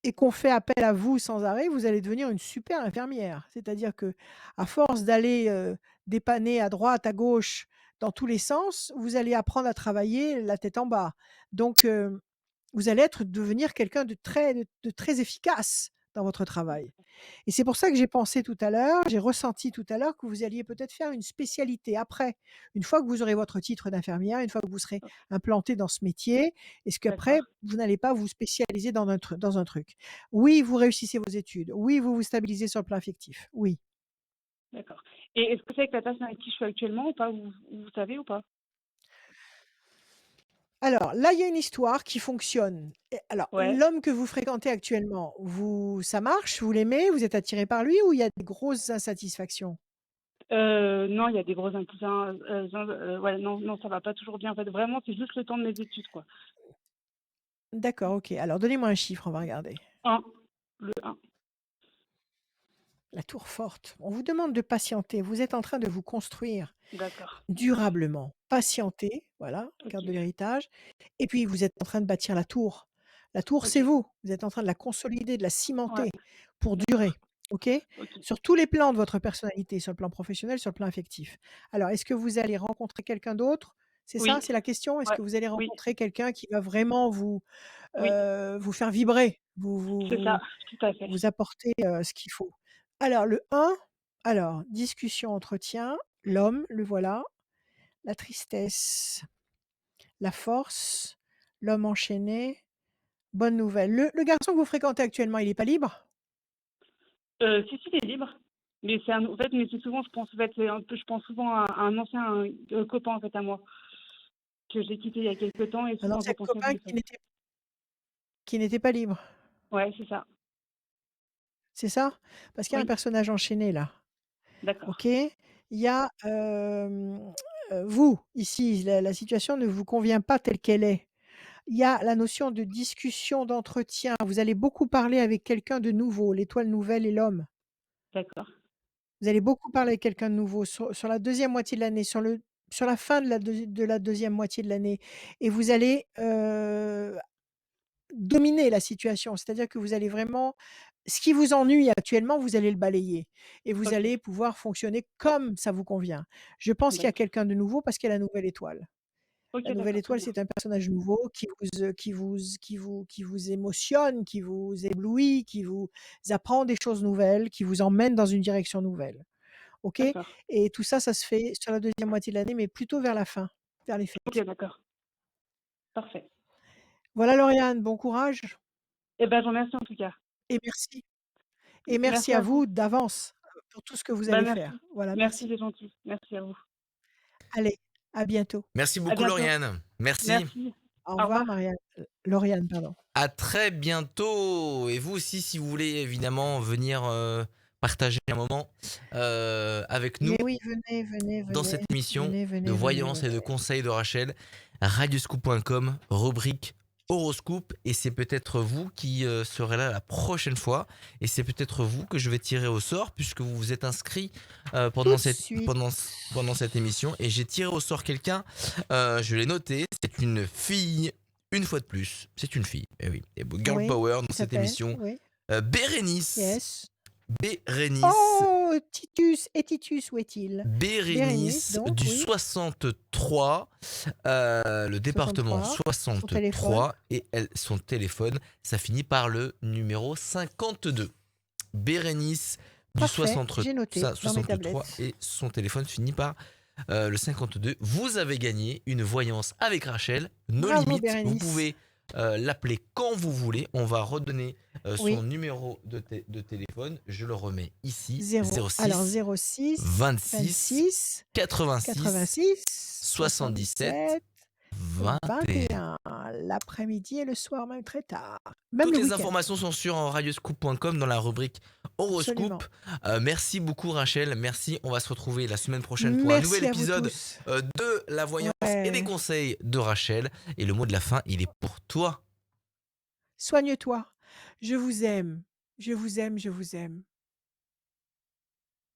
et qu'on fait appel à vous sans arrêt, vous allez devenir une super infirmière. C'est-à-dire que à force d'aller, dépanner à droite, à gauche, dans tous les sens, vous allez apprendre à travailler la tête en bas. Donc, vous allez devenir quelqu'un de très efficace dans votre travail. Et c'est pour ça que j'ai ressenti tout à l'heure que vous alliez peut-être faire une spécialité après. Une fois que vous aurez votre titre d'infirmière, une fois que vous serez implanté dans ce métier, est-ce qu'après, D'accord, vous n'allez pas vous spécialiser dans un truc? Oui, vous réussissez vos études. Oui, vous vous stabilisez sur le plan affectif. Oui. d'accord. Et est-ce que c'est avec la personne avec qui je suis actuellement ou pas? Vous savez ou pas? Alors là, il y a une histoire qui fonctionne. Et alors, Ouais. l'homme que vous fréquentez actuellement, ça marche? Vous l'aimez? Vous êtes attiré par lui ou il y a des grosses insatisfactions? Non, il y a des gros inclus ouais, non, non, ça va pas toujours bien. En fait, vraiment, c'est juste le temps de mes études, quoi. D'accord, OK. Alors donnez-moi un chiffre, on va regarder. 1, le 1. La tour forte. On vous demande de patienter. Vous êtes en train de vous construire D'accord. durablement. Patientez, voilà, carte OK, de l'héritage. Et puis vous êtes en train de bâtir la tour. La tour, c'est OK. vous. Vous êtes en train de la consolider, de la Ouais, cimenter pour d'accord. durer. OK? OK. Sur tous les plans de votre personnalité, sur le plan professionnel, sur le plan affectif. Alors, est-ce que vous allez rencontrer quelqu'un d'autre? C'est ça? Oui, C'est la question? Est-ce ouais, que vous allez oui, rencontrer quelqu'un qui va vraiment oui, vous faire vibrer, c'est ça, tout à fait. vous apporter, ce qu'il faut? Alors le 1, alors discussion, entretien, l'homme, le voilà, la tristesse, la force, l'homme enchaîné, bonne nouvelle. Le garçon que vous fréquentez actuellement, il est pas libre? Si, si, il est libre. Mais c'est en fait, mais c'est souvent, je pense, en fait, c'est un peu, je pense souvent à un ancien copain, en fait, à moi, que j'ai quitté il y a quelque temps et Un souvent je ancien repense à copain lui, en fait. qui n'était pas libre, Ouais, c'est ça. c'est ça? Parce qu'il y a un Oui, personnage enchaîné là, d'accord, OK? Il y a, vous, ici, la situation ne vous convient pas telle qu'elle est. Il y a la notion de discussion, d'entretien. Vous allez beaucoup parler avec quelqu'un de nouveau, l'étoile nouvelle et l'homme. d'accord, Vous allez beaucoup parler avec quelqu'un de nouveau sur la deuxième moitié de l'année, sur la fin de la deuxième moitié de l'année et vous allez, dominer la situation. C'est-à-dire que vous allez vraiment ce qui vous ennuie actuellement, vous allez le balayer et vous OK, allez pouvoir fonctionner comme ça vous convient. Je pense qu'il y a d'accord. quelqu'un de nouveau parce qu'il y a la nouvelle étoile. OK, La nouvelle d'accord, très étoile, bien. c'est un personnage nouveau qui vous émotionne, qui vous éblouit, qui vous apprend des choses nouvelles, qui vous emmène dans une direction nouvelle. OK? D'accord, Et tout ça, ça se fait sur la deuxième moitié de l'année, mais plutôt vers la fin, vers les OK, fêtes. d'accord, parfait. Voilà Lauriane, bon courage Eh ben, je vous remercie en tout cas. et merci. Et merci Merci à à vous. vous d'avance pour tout ce que vous Bah, allez merci. faire. Voilà, Merci, merci. c'est gentil. Merci à vous. Allez, à bientôt. Merci À beaucoup, bientôt. Lauriane. Merci. Merci. Au Au revoir revoir. Marianne, Lauriane, pardon. À très bientôt. Et vous aussi, si vous voulez évidemment venir partager un moment avec nous Mais oui, venez, venez, dans venez, cette émission venez, de venez, venez, voyance et de venez. conseils de Rachel, radioscoop.com, rubrique horoscope. Et c'est peut-être vous qui serez là la prochaine fois. Et c'est peut-être vous que je vais tirer au sort puisque vous vous êtes inscrit Tout de suite. pendant cette émission. Et j'ai tiré au sort quelqu'un, je l'ai noté, c'est une fille. Une fois de plus, c'est une fille. Eh oui, et Girl Oui, Power dans qui cette s'appelle? émission. Oui. Bérénice. Yes. Bérénice. Oh! Titus, où est-il? Bérénice, Bérénice donc du oui, 63, le département 63, son téléphone. 63 et son téléphone, ça finit par le numéro 52. Bérénice du Parfait, j'ai noté dans mes 63 tablettes. et son téléphone finit par le 52. Vous avez gagné une voyance avec Rachel, nos Bravo limites. Vous Bérénice. pouvez l'appeler quand vous voulez. On va redonner son Oui, numéro de téléphone. Je le remets ici. alors 06 06 26 26 86 86 77 77 21. 21. L'après-midi et le soir, même très tard. Même Toutes le les week-end. informations sont sur radioscoop.com dans la rubrique horoscope. Absolument. Merci beaucoup Rachel, merci. On va se retrouver la semaine prochaine pour un nouvel Merci à vous épisode tous. de la voyance et des Ouais. conseils de Rachel. Et le mot de la fin, il est pour toi. Soigne-toi. Je vous aime. Je vous aime, je vous aime.